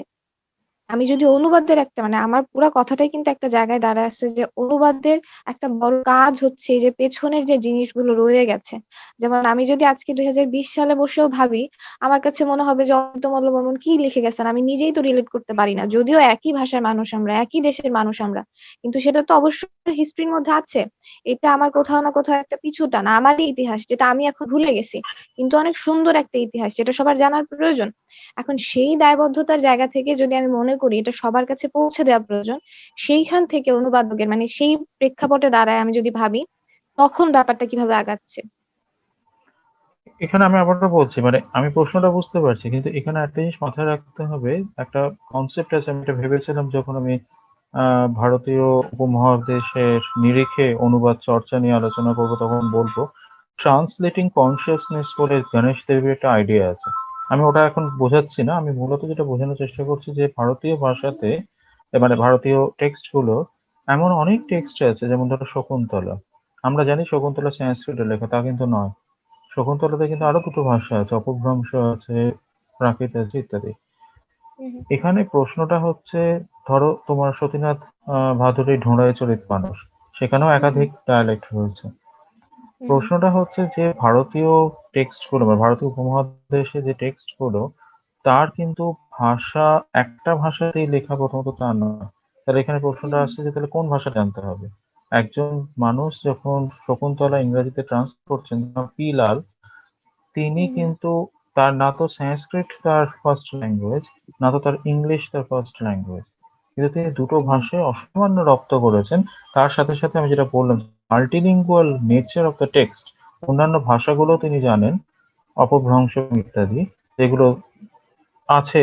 আমি যদি অনুবাদের একটা মানে আমার পুরা কথাটাই কিন্তু একটা জায়গায় দাঁড়ায় আছে যে অনুবাদের একটা বড় কাজ হচ্ছে এই যে পেছনের যে জিনিসগুলো রয়ে গেছে। যেমন আমি যদি আজকে 2020 সালে বসেও ভাবি, আমার কাছে মনে হবে যে অমিত মল্ল বর্মণ কি লিখে গেছেন আমি নিজেই তো রিলেট করতে পারি না। যদিও একই ভাষার মানুষ আমরা, একই দেশের মানুষ আমরা, কিন্তু সেটা তো অবশ্যই হিস্ট্রির মধ্যে আছে। এটা আমার কোথাও না কোথাও একটা পিছু টান, আমারই ইতিহাস যেটা আমি এখন ভুলে গেছি, কিন্তু অনেক সুন্দর একটা ইতিহাস যেটা সবার জানার প্রয়োজন। এখন সেই দায়বদ্ধতার জায়গা থেকে যদি আমি মনে করি এটা সবার কাছে পৌঁছে দেওয়া প্রয়োজন, সেইখান থেকে অনুবাদকের মানে সেই প্রেক্ষাপটে দাঁড়ায় আমি যদি ভাবি, তখন ব্যাপারটা কিভাবে আগাচ্ছে। এখানে আমি আবারও বলছি, মানে আমি প্রশ্নটা বুঝতে পারছি, কিন্তু এখানে একটা জিনিস মাথায় রাখতে হবে। একটা কনসেপ্ট আছে, আমি এটা ভেবেছিলাম যখন আমি ভারতীয় উপমহাদেশের নিরিখে অনুবাদ চর্চা নিয়ে আলোচনা করব, তখন বলবো ট্রান্সলেটিং কনসিয়াসনেস বলে গণেশ দেবের একটা আইডিয়া আছে। আমি ওটা এখন বোঝাচ্ছি না, আমি মূলত যেটা বোঝানোর চেষ্টা করছি যে ভারতীয় ভাষাতে মানে ভারতীয় টেক্সট গুলো এমন অনেক টেক্সট আছে, যেমন ধরো শকুন্তলা। আমরা জানি শকুন্তলা সংস্কৃতে লেখা, তা কিন্তু নয়। শকুন্তলাতে কিন্তু আরো দুটো ভাষা আছে, অপভ্রংশ আছে, প্রাকৃত আছে, ইত্যাদি। হুম এখানে প্রশ্নটা হচ্ছে, ধরো তোমার সতীনাথ ভাদুরী ঢোঁড়ায় চরিত মানুষ, সেখানেও হুম একাধিক ডায়ালেক্ট রয়েছে। হুম প্রশ্নটা হচ্ছে যে ভারতীয় টেক্সট গুলো বা ভারতীয় উপমহাদেশে যে টেক্সট গুলো, তার কিন্তু ভাষা একটা ভাষাতেই লেখা প্রথমত তা নয়। তাহলে এখানে প্রশ্নটা হুম আসছে যে তাহলে কোন ভাষা জানতে হবে? একজন মানুষ যখন শকুন্তলা ইংরেজিতে ট্রান্সলেট করছেন, পি লাল, তিনি হুম হুম কিন্তু তার না তো সংস্কৃত তার ফার্স্ট ল্যাঙ্গুয়েজ, না তো তার ইংলিশ তার ফার্স্ট ল্যাঙ্গুয়েজ, কিন্তু তিনি দুটো হুম হুম ভাষায় অসামান্য রপ্ত করেছেন। তার সাথে সাথে আমি যেটা বললাম, multilingual nature of the text, অন্যান্য ভাষাগুলো তিনি জানেন, অপভ্রংশ ইত্যাদি যেগুলো আছে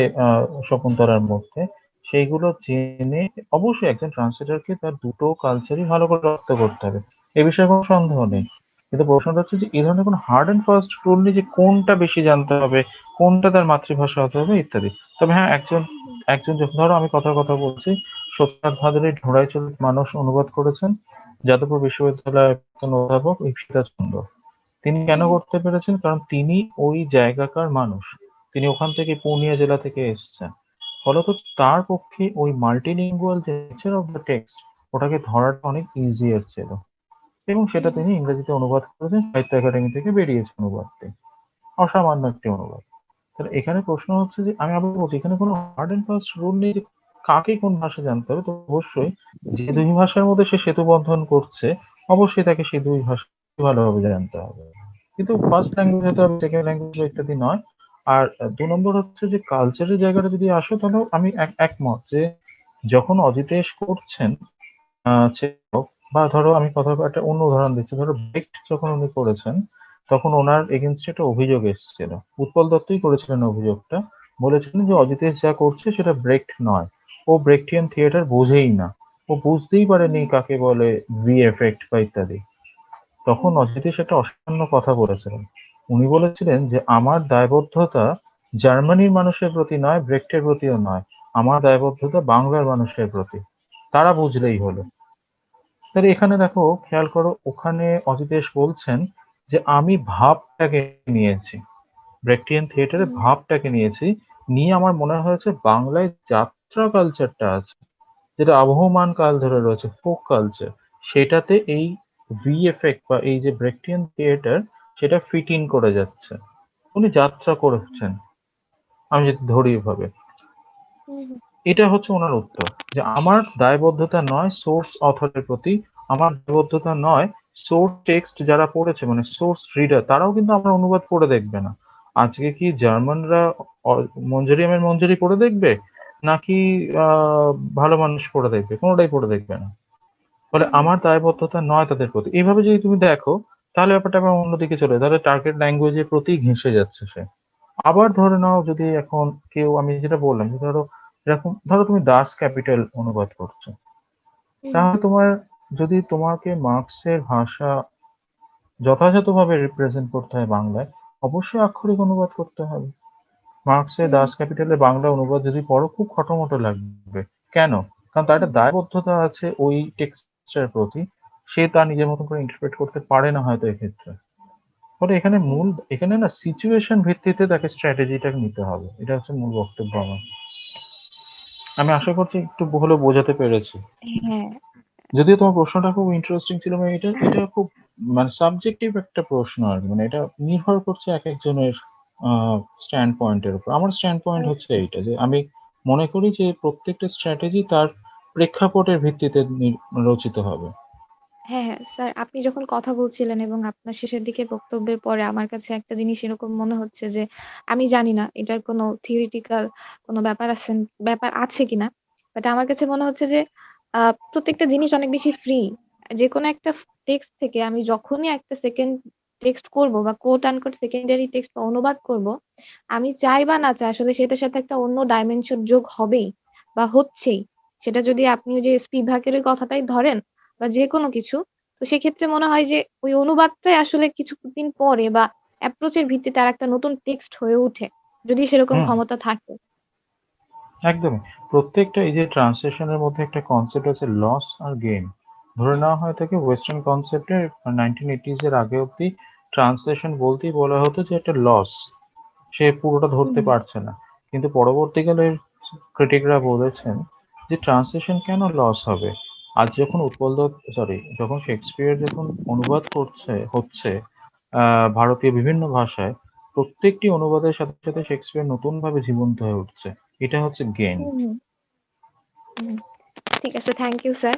শকুন্তলার মধ্যে, সেইগুলো জেনে অবশ্যই একজন ট্রান্সলেটরকে তার দুটো কালচারই ভালো করে রপ্ত করতে হবে, এ বিষয়ে কোনো সন্দেহ নেই। কিন্তু প্রশ্নটা হচ্ছে যে এই ধরনের কোনো হার্ড অ্যান্ড ফাস্ট রুল নেই যে কোনটা বেশি জানতে হবে, কোনটা তার মাতৃভাষা হতে হবে ইত্যাদি। তবে হ্যাঁ, একজন হুম একজন যখন ধরো আমি কথার কথা বলছি, সত্যনাথ ভাদুরী ঢোড়াই চরিত মানুষ অনুবাদ করেছেন যাদবপুর বিশ্ববিদ্যালয়ের একজন অধ্যাপক ঈপ্সিতা চন্দ্র। তিনি কেন হুম করতে পেরেছেন? কারণ তিনি ওই জায়গাকার মানুষ। তিনি ওখান থেকে পূর্ণিয়া জেলা থেকে এসেছেন। ফলত তার পক্ষে ওই মাল্টিলিঙ্গুয়াল যে নেচার অফ দ্য টেক্সট, ওটাকে ধরাটা অনেক ইজিয়ার ছিল। এবং সেটা হুম তিনি ইংরেজিতে অনুবাদ করেছেন, সাহিত্য একাডেমি থেকে বেরিয়েছে অনুবাদটি। অসামান্য একটি অনুবাদ। তাহলে এখানে প্রশ্ন হচ্ছে যে, আমি আবার বলছি, এখানে কোনো হার্ড অ্যান্ড ফাস্ট রুল নেই যে কাকে কোন ভাষা জানতে হবে। তো অবশ্যই যে দুই ভাষার মধ্যে সে সেতু বন্ধন করছে, অবশ্যই তাকে সেই দুই ভাষা ভালোভাবে জানতে হবে। কিন্তু ফার্স্ট ল্যাঙ্গুয়েজ হতে হবে, সেকেন্ড ল্যাঙ্গুয়েজ ইত্যাদি নয়। আর ২ নম্বর হচ্ছে যে কালচারের জায়গাটা যদি আসো, তাহলেও আমি একমত যে যখন অজিতেশ করছেন বা ধরো আমি কথা একটা অন্য উদাহরণ দিচ্ছি, ধরো ব্রেক্ট যখন উনি করেছেন, তখন ওনার এগেনস্টে একটা অভিযোগ এসেছিল। উৎপল দত্তই করেছিলেন অভিযোগটা। বলেছিলেন যে অজিতেশ যা করছে সেটা ব্রেক্ট নয়, ও ব্রেক্টিয়ান থিয়েটার বোঝেই না, ও বুঝতেই পারেনি কাকে বলে ভি এফেক্ট বা ইত্যাদি। তখন হুম অজিতেশ একটা অসামান্য কথা বলেছিলেন। উনি বলেছিলেন যে আমার দায়বদ্ধতা জার্মানির মানুষের প্রতি নয়, ব্রেক্টের প্রতিও নয়, আমার দায়বদ্ধতা বাংলার মানুষের প্রতি, তারা বুঝলেই হলো। তাহলে এখানে দেখো, খেয়াল করো, ওখানে অজিতেশ বলছেন যে আমি ভাবটাকে নিয়েছি, ব্রেক্টিয়ান থিয়েটারে হুম ভাবটাকে নিয়েছি, নিয়ে আমার মনে হয়েছে বাংলায় যাত্রা কালচারটা আছে, যেটা আবহমান কাল ধরে রয়েছে, ফোক কালচার, সেটাতে এই ভি এফেক্ট বা এই যে ব্রেক্টিয়ান থিয়েটার, সেটা ফিট ইন করে যাচ্ছে। উনি যাত্রা করেছেন, আমি যদি ধরি এভাবে। হুম এটা হচ্ছে ওনার উত্তর, যে আমার দায়বদ্ধতা নয় সোর্স অথরের প্রতি, আমার দায়বদ্ধতা নয় সোর্স টেক্সট যারা পড়েছে, মানে সোর্স রিডার, তারাও কিন্তু আমার অনুবাদ পড়ে দেখবে না। আজকে কি জার্মানরা মঞ্জুরিয়ামের মঞ্জুরি পড়ে দেখবে, নাকি ভালো মানুষ পড়ে দেখবে? কোনোটাই পড়ে দেখবে না। ফলে হুম আমার দায়বদ্ধতা নয় তাদের প্রতি। এইভাবে যদি তুমি দেখো, তাহলে ব্যাপারটা আবার অন্যদিকে চলে, তাহলে টার্গেট ল্যাঙ্গুয়েজের প্রতি ঘেঁষে যাচ্ছে সে। আবার ধরে নাও, যদি এখন কেউ, আমি যেটা বললাম যে ধরো এরকম, ধরো তুমি দাস ক্যাপিটাল অনুবাদ করছো, হুম তাহলে তোমার, যদি তোমাকে মার্কসের ভাষা যথাযথভাবে রিপ্রেজেন্ট করতে হয় বাংলায়, অবশ্যই আক্ষরিক অনুবাদ করতে হবে। মার্কসের হুম দাস ক্যাপিটালের বাংলা অনুবাদ যদি পড়ো, খুব খটোমটো লাগবে। কেন? কারণ তার একটা দায়বদ্ধতা আছে ওই টেক্সটের প্রতি, সে তার নিজের মতন করে ইন্টারপ্রেট করতে পারে না হয়তো এক্ষেত্রে। ফলে এখানে হুম এখানে না সিচুয়েশন ভিত্তিতে তাকে স্ট্র্যাটেজিটা নিতে হবে, এটা হচ্ছে মূল বক্তব্য আমার। আমি আশা করছি একটু হলেও বোঝাতে পেরেছি। হ্যাঁ, যদিও তোমার প্রশ্নটা খুব ইন্টারেস্টিং ছিল, মানে এটা খুব মানে সাবজেক্টিভ একটা প্রশ্ন আর কি। মানে এটা নির্ভর করছে একেকজনের স্ট্যান্ড পয়েন্টের উপর। আমার স্ট্যান্ড পয়েন্ট হচ্ছে এইটা যে আমি মনে করি যে প্রত্যেকটা স্ট্র্যাটেজি তার প্রেক্ষাপটের ভিত্তিতে রচিত হবে। হ্যাঁ, হ্যাঁ। স্যার আপনি যখন কথা বলছিলেন এবং আপনার শেষের দিকে বক্তব্যের পরে আমার কাছে একটা জিনিস এরকম মনে হচ্ছে যে আমি জানি না এটার কোনো থিওরিটিক্যাল কোনো ব্যাপার আছে কিনা। বাট আমার কাছে মনে হচ্ছে যে আ প্রত্যেকটা জিনিস অনেক বেশি ফ্রি। যেকোনো একটা টেক্সট থেকে আমি যখনই একটা সেকেন্ড টেক্সট করব বা কোট আনকোট সেকেন্ডারি টেক্সট বা অনুবাদ করব, আমি চাই বা না চাই আসলে সেটার সাথে একটা অন্য ডাইমেনশন যোগ হবেই বা হচ্ছেই। সেটা যদি আপনি ওই যে স্পিভাকের ওই কথাটাই ধরেন বা যেকোনো কিছু। তো সেক্ষেত্রে মনে হয় যে ওই অনুবাদটাই আসলে কিছুদিন পরে বা অ্যাপ্রোচ এর ভিত্তিতে আরেকটা নতুন টেক্সট হয়ে ওঠে। যদি সেরকম হুম, ক্ষমতা থাকে। একদমই। প্রত্যেকটা এই যে ট্রান্সলেশনের মধ্যে একটা কনসেপ্ট আছে লস আর গেইন। ধরে নেওয়া হয় থাকে ওয়েস্টার্ন কনসেপ্টে 1980s এর আগে অব্দি ট্রান্সলেশন বলতেই বলা হতো যে একটা লস। সে পুরোটা ধরতে হুম, পারছে না। কিন্তু পরবর্তীকালে ক্রিটিকরা বলেছেন যে ট্রান্সলেশন কেন লস হবে? আজ যখন যখন শেক্সপিয়ার যখন অনুবাদ হচ্ছে ভারতীয় বিভিন্ন ভাষায়, প্রত্যেকটি অনুবাদের সাথে সাথে শেক্সপিয়ার নতুনভাবে জীবন্ত হয়ে উঠছে। এটা হচ্ছে গেইন। হুম, হুম, হুম। ঠিক আছে, থ্যাংক ইউ স্যার।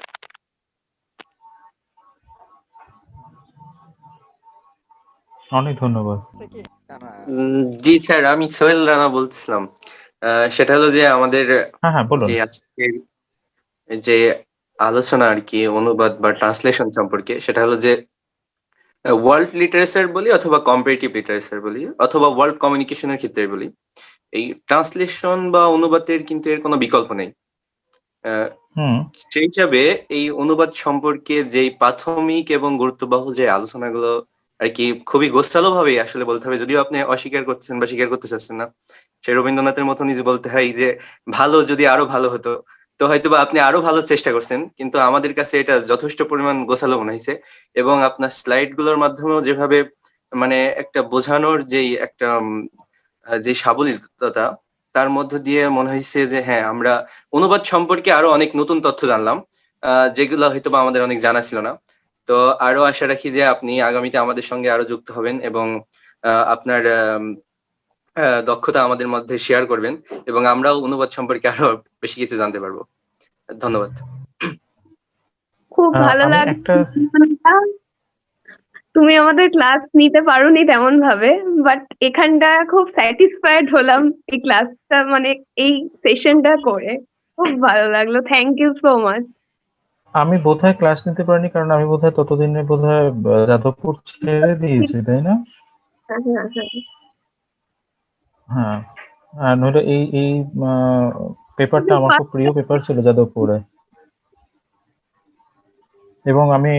অনেক ধন্যবাদ। আছে কি জি স্যার, আমি সোহেল রানা বলতেছিলাম। সেটা হলো যে আমাদের হ্যাঁ, হ্যাঁ, বলুন। যে আজকের যে আলোচনা আর কি অনুবাদ বা ট্রান্সলেশন সম্পর্কে, সেটা হলো যে ওয়ার্ল্ড লিটারেচার বলি অথবা কম্পারেটিভ লিটারেচার বলি অথবা ওয়ার্ল্ড কমিউনিকেশনের ক্ষেত্রে বলি, এই ট্রান্সলেশন বা অনুবাদের কিন্তু এর কোনো বিকল্প নেই। আহ, হুম, সেই হিসাবে এই অনুবাদ সম্পর্কে যেই প্রাথমিক এবং গুরুত্ববহ যে আলোচনাগুলো আর কি খুবই গোছালো ভাবেই আসলে বলতে হবে, যদিও আপনি অস্বীকার করছেন বা স্বীকার করতে চাচ্ছেন না। সেই রবীন্দ্রনাথের মতনই যে বলতে হয় যে ভালো যদি আরো ভালো হতো, তো হয়তো বা আপনি আরো ভালো চেষ্টা করছেন, কিন্তু আমাদের কাছে এটা যথেষ্ট পরিমাণ গোছালো মনে হয়েছে। এবং আপনার স্লাইড গুলোর মাধ্যমেও যেভাবে মানে একটা বোঝানোর যেই একটা যে সাবলীলতা, তার মধ্য দিয়ে মনে হয়েছে যে হ্যাঁ, আমরা অনুবাদ সম্পর্কে আরো অনেক নতুন তথ্য জানলাম, যেগুলো হয়তো বা আমাদের অনেক জানা ছিল না। তো আরো আশা রাখি যে আপনি আগামীতে আমাদের সঙ্গে আরো যুক্ত হবেন এবং আপনার দক্ষতা আমাদের মধ্যে শেয়ার করবেন, এবং আমরাও অনুবাদ সম্পর্কে আরো বেশি কিছু জানতে পারবো। ধন্যবাদ। খুব ভালো আমি লাগছে একটা শুনলাম। তুমি আমাদের ক্লাস নিতে পারোনি তেমন ভাবে, বাট এখানটা খুব স্যাটিসফাইড হলাম এই ক্লাসটা, মানে এই সেশনটা করে খুব ভালো লাগলো। Thank you so much. আমি বোধহয় ক্লাস নিতে পারিনি, কারণ আমি বোধহয় ততদিনে বোধহয় যাদবপুর ছেড়ে দিয়েছি, তাই না? হ্যাঁ, হ্যাঁ, হ্যাঁ। হ্যাঁ, আর নইলে এই এই পেপারটা আমার খুব প্রিয় পেপার ছিল যাদবপুরে। এবং আমি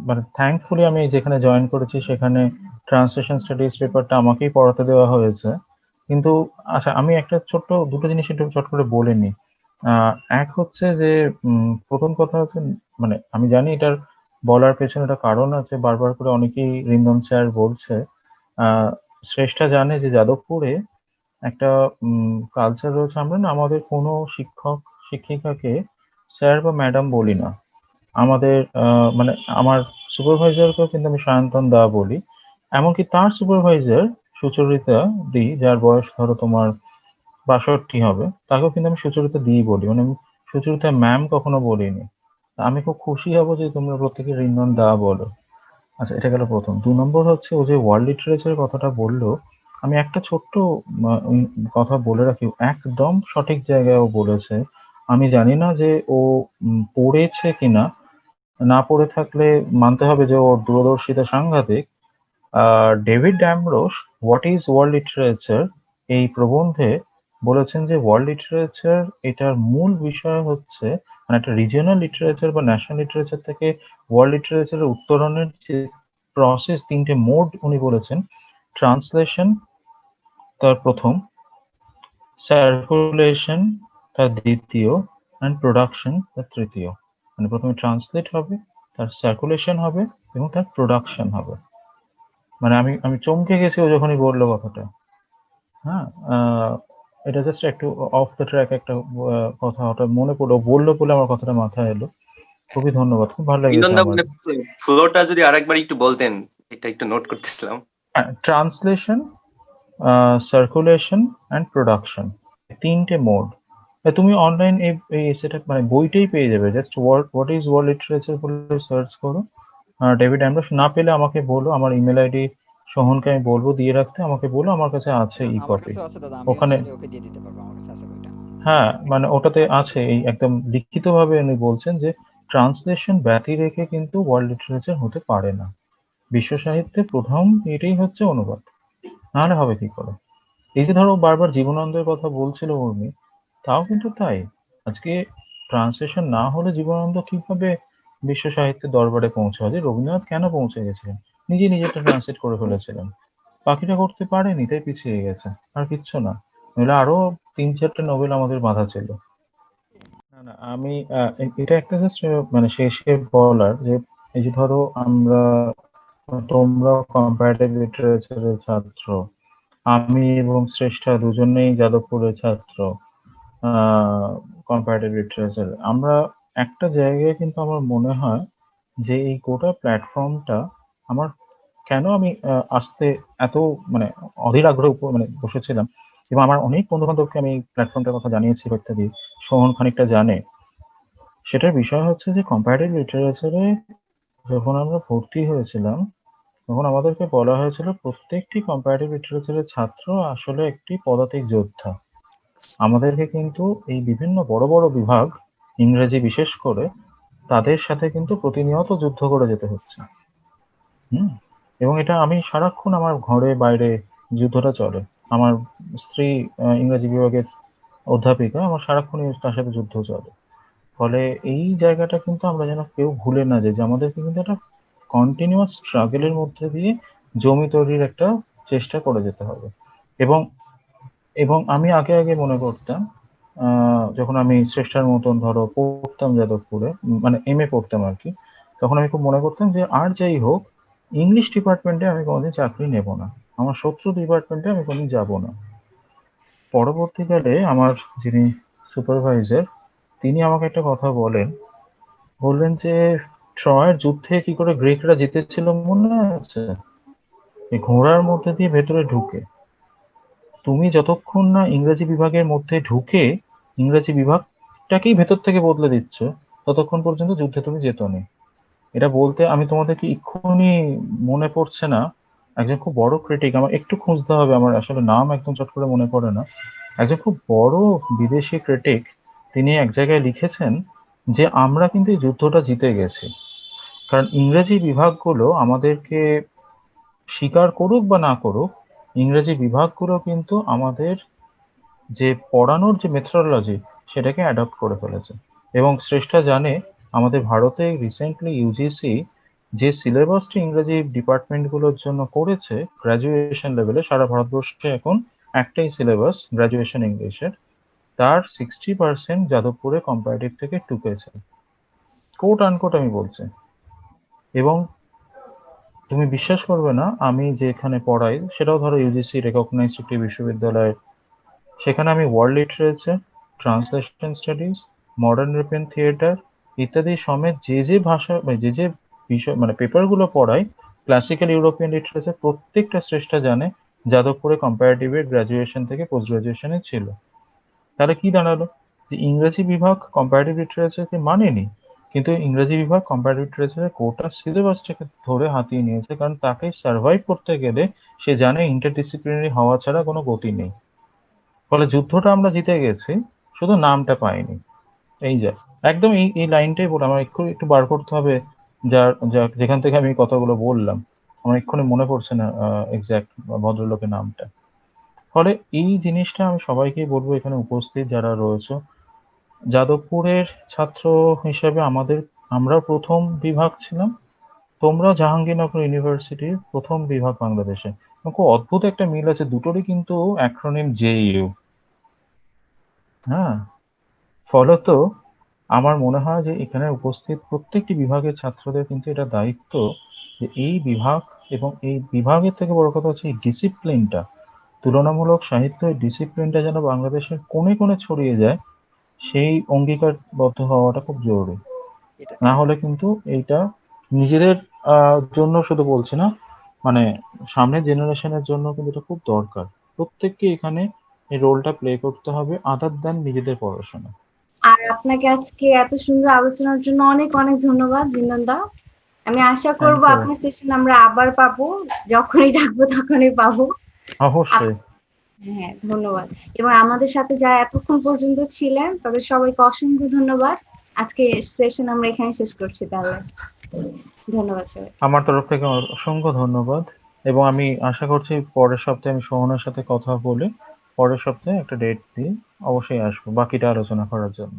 মানে থ্যাঙ্কফুলি আমি যেখানে জয়েন করেছি সেখানে ট্রান্সলেশন স্টাডিজ পেপারটা আমাকেই পড়াতে দেওয়া হয়েছে। কিন্তু আচ্ছা, আমি একটা দুটো জিনিস একটু চট করে বলে নিই। এক হচ্ছে যে প্রথম কথা হচ্ছে, মানে আমি জানি এটার বলার পেছনে একটা কারণ আছে, বারবার করে অনেকেই রিন্দন স্যার বলছে। শ্রেষ্ঠা জানে যে যাদবপুরে একটা কালচার রয়েছে, আমরা না আমাদের কোনো শিক্ষক শিক্ষিকাকে স্যার বা ম্যাডাম বলি না। আমাদের মানে আমার সুপারভাইজারকেও কিন্তু আমি সায়ন্তন দা বলি। এমনকি তার সুপারভাইজার সুচরিতা দি, যার বয়স ধরো তোমার ৬২ হবে, তাকেও কিন্তু আমি সুচরিতা দিই বলি। মানে আমি সুচরিতা ম্যাম কখনো বলিনি। আমি খুব খুশি হব যে তোমরা প্রত্যেকে রিন্দন দা বলো। আচ্ছা, এটা গেল প্রথম। ২ নম্বর হচ্ছে ও যে ওয়ার্ল্ড লিটারেচারের কথাটা বললো, আমি একটা ছোট্ট কথা বলে রাখি, একদম সঠিক জায়গায় ও বলেছে। আমি জানি না যে ও পড়েছে কিনা, না পড়ে থাকলে মানতে হবে যে ওর দূরদর্শিতা সাংঘাতিক। David Ambrose what is world literature এই প্রবন্ধে বলেছেন যে ওয়ার্ল্ড লিটারেচার এটার মূল বিষয় হচ্ছে, মানে একটা রিজিওনাল লিটারেচার বা ন্যাশনাল লিটারেচার থেকে ওয়ার্ল্ড লিটারেচারের উত্তরণের যে প্রসেস, ৩টে মোড উনি বলেছেন। ট্রান্সলেশন তার প্রথম, সার্কুলেশন তার দ্বিতীয়, অ্যান্ড প্রোডাকশন তার তৃতীয়। মানে প্রথমে ট্রান্সলেট হবে, তার সার্কুলেশন হবে এবং তার প্রোডাকশন হবে। মানে আমি আমি চমকে গেছি ও যখনই বললো কথাটা। হ্যাঁ, এটা জাস্ট একটু অফ দ্য ট্র্যাক একটা কথা হঠাৎ মনে পড়লো, বললো বলে আমার কথাটা মাথায় এলো। খুবই ধন্যবাদ, খুব ভালো লেগেছে বিনোদন আমার। মানে ফ্লোটা যদি আরেকবার একটু বলতেন, এটা একটু নোট করতেছিলাম। ট্রান্সলেশন, সার্কুলেশন অ্যান্ড প্রোডাকশন, 3টে মোড। তুমি অনলাইন এই সেটা মানে বইটাই পেয়ে যাবে, just what is world literature বলে সার্চ করো। ডেভিড অ্যাম্বরোস, না পেলে আমাকে বলো, আমার ইমেল আইডি সোহনকে আমি বলবো দিয়ে রাখতে, আমাকে বলো, আমার কাছে আছে ই আমার কপি কাছেও আছে দাদা, আমিও ওখানে। চাইলে ওকে দিয়ে দিতে পারবো, আমার কাছে আছে বইটা। হ্যাঁ, মানে ওটাতে আছে এই একদম লিখিতভাবে উনি বলছেন যে ট্রান্সলেশন ব্যতি রেখে কিন্তু ওয়ার্ল্ড লিটারেচার হতে পারে না। বিশ্ব সাহিত্যের প্রথম এটাই হচ্ছে অনুবাদ, নাহলে হবে কি করে? এই যে ধরো বারবার জীবনানন্দের কথা বলছিল উর্মি, তাও কিন্তু তাই। আজকে ট্রান্সলেশন না হলে জীবনানন্দ কিভাবে বিশ্ব সাহিত্যের দরবারে পৌঁছাবে? যে রবীন্দ্রনাথ কেন পৌঁছে গেছিলেন? নিজে নিজেরটা ট্রান্সলেট করে ফেলেছিলেন, বাকিটা করতে পারেনি, তাই পিছিয়ে গেছে, আর কিচ্ছু না। নইলে আরো 3-4টে নোবেল আমাদের বাঁধা ছিল। না না, আমি এটা একটা জাস্ট মানে শেষে বলার যে এই যে ধরো তোমরা কম্পারেটিভ লিটারেচারের ছাত্র, আমি এবং শ্রেষ্ঠা দুজনেই যাদবপুরের ছাত্র কম্পারেটিভ লিটারেচার। আমরা একটা জায়গায় কিন্তু আমার মনে হয় যে এই গোটা প্ল্যাটফর্মটা আমার কেন আমি আসতে এত মানে অধীর আগ্রহে মানে বসেছিলাম, এবং আমার অনেক বন্ধু বান্ধবকে আমি প্ল্যাটফর্মটার কথা জানিয়েছি ইত্যাদি, সোহন খানিকটা জানে। সেটার বিষয় হচ্ছে যে কম্পারেটিভ লিটারেচারে যখন আমরা ভর্তি হয়েছিলাম তখন আমাদেরকে বলা হয়েছিল প্রত্যেকটি কম্পারেটিভ লিটারেচারের ছাত্র আসলে একটি পদাতিক যোদ্ধা। আমাদেরকে কিন্তু এই বিভিন্ন বড় বড় বিভাগ, ইংরেজি বিশেষ করে, তাদের সাথে কিন্তু প্রতিনিয়ত যুদ্ধ করে যেতে হচ্ছে। এবং এটা আমি সারাক্ষণ আমার ঘরে বাইরে যুদ্ধটা চলে। আমার স্ত্রী ইংরেজি বিভাগের অধ্যাপিকা, আমার সারাক্ষণই তার সাথে যুদ্ধ চলে। ফলে এই জায়গাটা কিন্তু আমরা যেন কেউ ভুলে না যাই যে আমাদেরকে কিন্তু একটা কন্টিনিউয়াস স্ট্রাগলের মধ্যে দিয়ে জমি তৈরির একটা চেষ্টা করে যেতে হবে। এবং এবং আমি আগে আগে মনে করতাম যখন আমি শ্রেষ্ঠার মতন ধরো পড়তাম যাদবপুরে, মানে MA পড়তাম আর কি, তখন আমি খুব মনে করতাম যে আর যাই হোক ইংলিশ ডিপার্টমেন্টে আমি কোনোদিন চাকরি নেব না, আমার শত্রু ডিপার্টমেন্টে আমি কোনোদিন যাব না। পরবর্তীকালে আমার যিনি সুপারভাইজার, তিনি আমাকে একটা কথা বললেন যে ট্রয়ের যুদ্ধে কি করে গ্রিকরা জিতেছিল মনে আছে? এই ঘোড়ার মধ্যে দিয়ে ভেতরে ঢুকে। তুমি যতক্ষণ না ইংরেজি বিভাগের মধ্যে ঢুকে ইংরেজি বিভাগটাকেই ভেতর থেকে বদলে দিচ্ছ, ততক্ষণ পর্যন্ত যুদ্ধে তুমি যেতনি। এটা বলতে আমি তোমাদেরকে এক্ষুনি মনে পড়ছে না, একজন খুব বড় ক্রিটিক, আমার একটু খুঁজতে হবে, আমার আসলে নাম একদম চট করে মনে পড়ে না, একজন খুব বড় বিদেশি ক্রিটিক, তিনি এক জায়গায় লিখেছেন যে আমরা কিন্তু এই যুদ্ধটা জিতে গেছি, কারণ ইংরেজি বিভাগগুলো আমাদেরকে স্বীকার করুক বা না করুক, ইংরেজি বিভাগগুলো কিন্তু আমাদের যে পড়ানোর যে মেথডোলজি সেটাকে অ্যাডপ্ট করে ফেলেছে। এবং শ্রেষ্ঠা জানে আমাদের ভারতে রিসেন্টলি ইউজিসি যে সিলেবাসটি ইংরেজি ডিপার্টমেন্টগুলোর জন্য করেছে গ্র্যাজুয়েশন লেভেলে, সারা ভারতবর্ষে এখন একটাই সিলেবাস গ্র্যাজুয়েশন ইংলিশের, তার 60% যাদবপুরে কম্পারেটিভ থেকে টুকেছে, কোট আনকোট আমি বলছি। এবং তুমি বিশ্বাস করবে না, আমি যেখানে পড়াই সেটাও ধরো ইউজিসি রেকগনাইজড একটি বিশ্ববিদ্যালয়, সেখানে আমি world literature, translation studies, modern European theatre ইত্যাদি সমেত যে যে ভাষা যে যে বিষয় মানে পেপারগুলো পড়াই, ক্লাসিক্যাল ইউরোপিয়ান লিটারেচার প্রত্যেকটা শ্রেষ্ঠা জানে যাদবপুরে কম্পারেটিভের গ্র্যাজুয়েশন থেকে পোস্ট গ্র্যাজুয়েশনে ছিল। তাহলে কি দাঁড়ালো? যে ইংরেজি বিভাগ কম্পারেটিভ লিটারেচারকে মানেনি, কিন্তু ইংরেজি বিভাগ কম্পারেটিভ লিটারেচারের গোটা সিলেবাসটাকে ধরে হাতিয়ে নিয়েছে, কারণ তাকে সার্ভাইভ করতে গেলে সে জানে ইন্টারডিসিপ্লিনারি হওয়া ছাড়া কোনো গতি নেই। ফলে যুদ্ধটা আমরা জিতে গেছি, শুধু নামটা পাইনি। এই যা একদম এই লাইনটাই বলে আমার একটু বার করতে হবে, যেখান থেকে আমি কথাগুলো বললাম, আমার এক্ষুনি মনে পড়ছে না এক্সাক্ট ভদ্রলোকের নামটা। ফলে এই জিনিসটা আমি সবাইকেই বলবো, এখানে উপস্থিত যারা রয়েছে যাদবপুরের ছাত্র হিসেবে আমরা প্রথম বিভাগ ছিলাম, তোমরা জাহাঙ্গীরনগর ইউনিভার্সিটির প্রথম বিভাগ বাংলাদেশে। খুব অদ্ভুত একটা মিল আছে দুটোরই, কিন্তু অ্যাক্রোনিম JEU। হ্যাঁ, ফলত আমার মনে হয় যে এখানে উপস্থিত প্রত্যেকটি বিভাগের ছাত্রদের কিন্তু এটা দায়িত্ব যে এই বিভাগ এবং এই বিভাগের থেকে বড় কথা হচ্ছে এই ডিসিপ্লিনটা তুলনামূলক সাহিত্য এই ডিসিপ্লিনটা যেন বাংলাদেশের কোণে কোণে ছড়িয়ে যায়, সেই অঙ্গীকারবদ্ধ হওয়াটা খুব জরুরি। এটা না হলে কিন্তু এইটা নিজেদের জন্য শুধু বলছি না, মানে সামনের জেনারেশনের জন্য কিন্তু এটা খুব দরকার। প্রত্যেককে এখানে এই রোলটা প্লে করতে হবে আদার দ্যান নিজেদের পড়াশোনা। আর আপনাকে আজকে এত সুন্দর আলোচনার জন্য অনেক অনেক ধন্যবাদ বিন্দন দা। আমি আশা করব Thank you. আপনার সেশন আমরা আবার পাবো, যখনই ডাকবো তখনই পাবো। অবশ্যই। হ্যাঁ, ধন্যবাদ। এবং আমাদের সাথে যারা এতক্ষণ পর্যন্ত ছিলেন তাদের সবাইকে অসংখ্য ধন্যবাদ। আজকে সেশন আমরা এখানে শেষ করছি তাহলে। ধন্যবাদ সবাই। আমার তরফ থেকে অসংখ্য ধন্যবাদ, এবং আমি আশা করছি পরের সপ্তাহে আমি সোহনের সাথে কথা বলে পরের সপ্তাহে একটা ডেট দিয়ে অবশ্যই আসবো বাকিটা আলোচনা করার জন্য।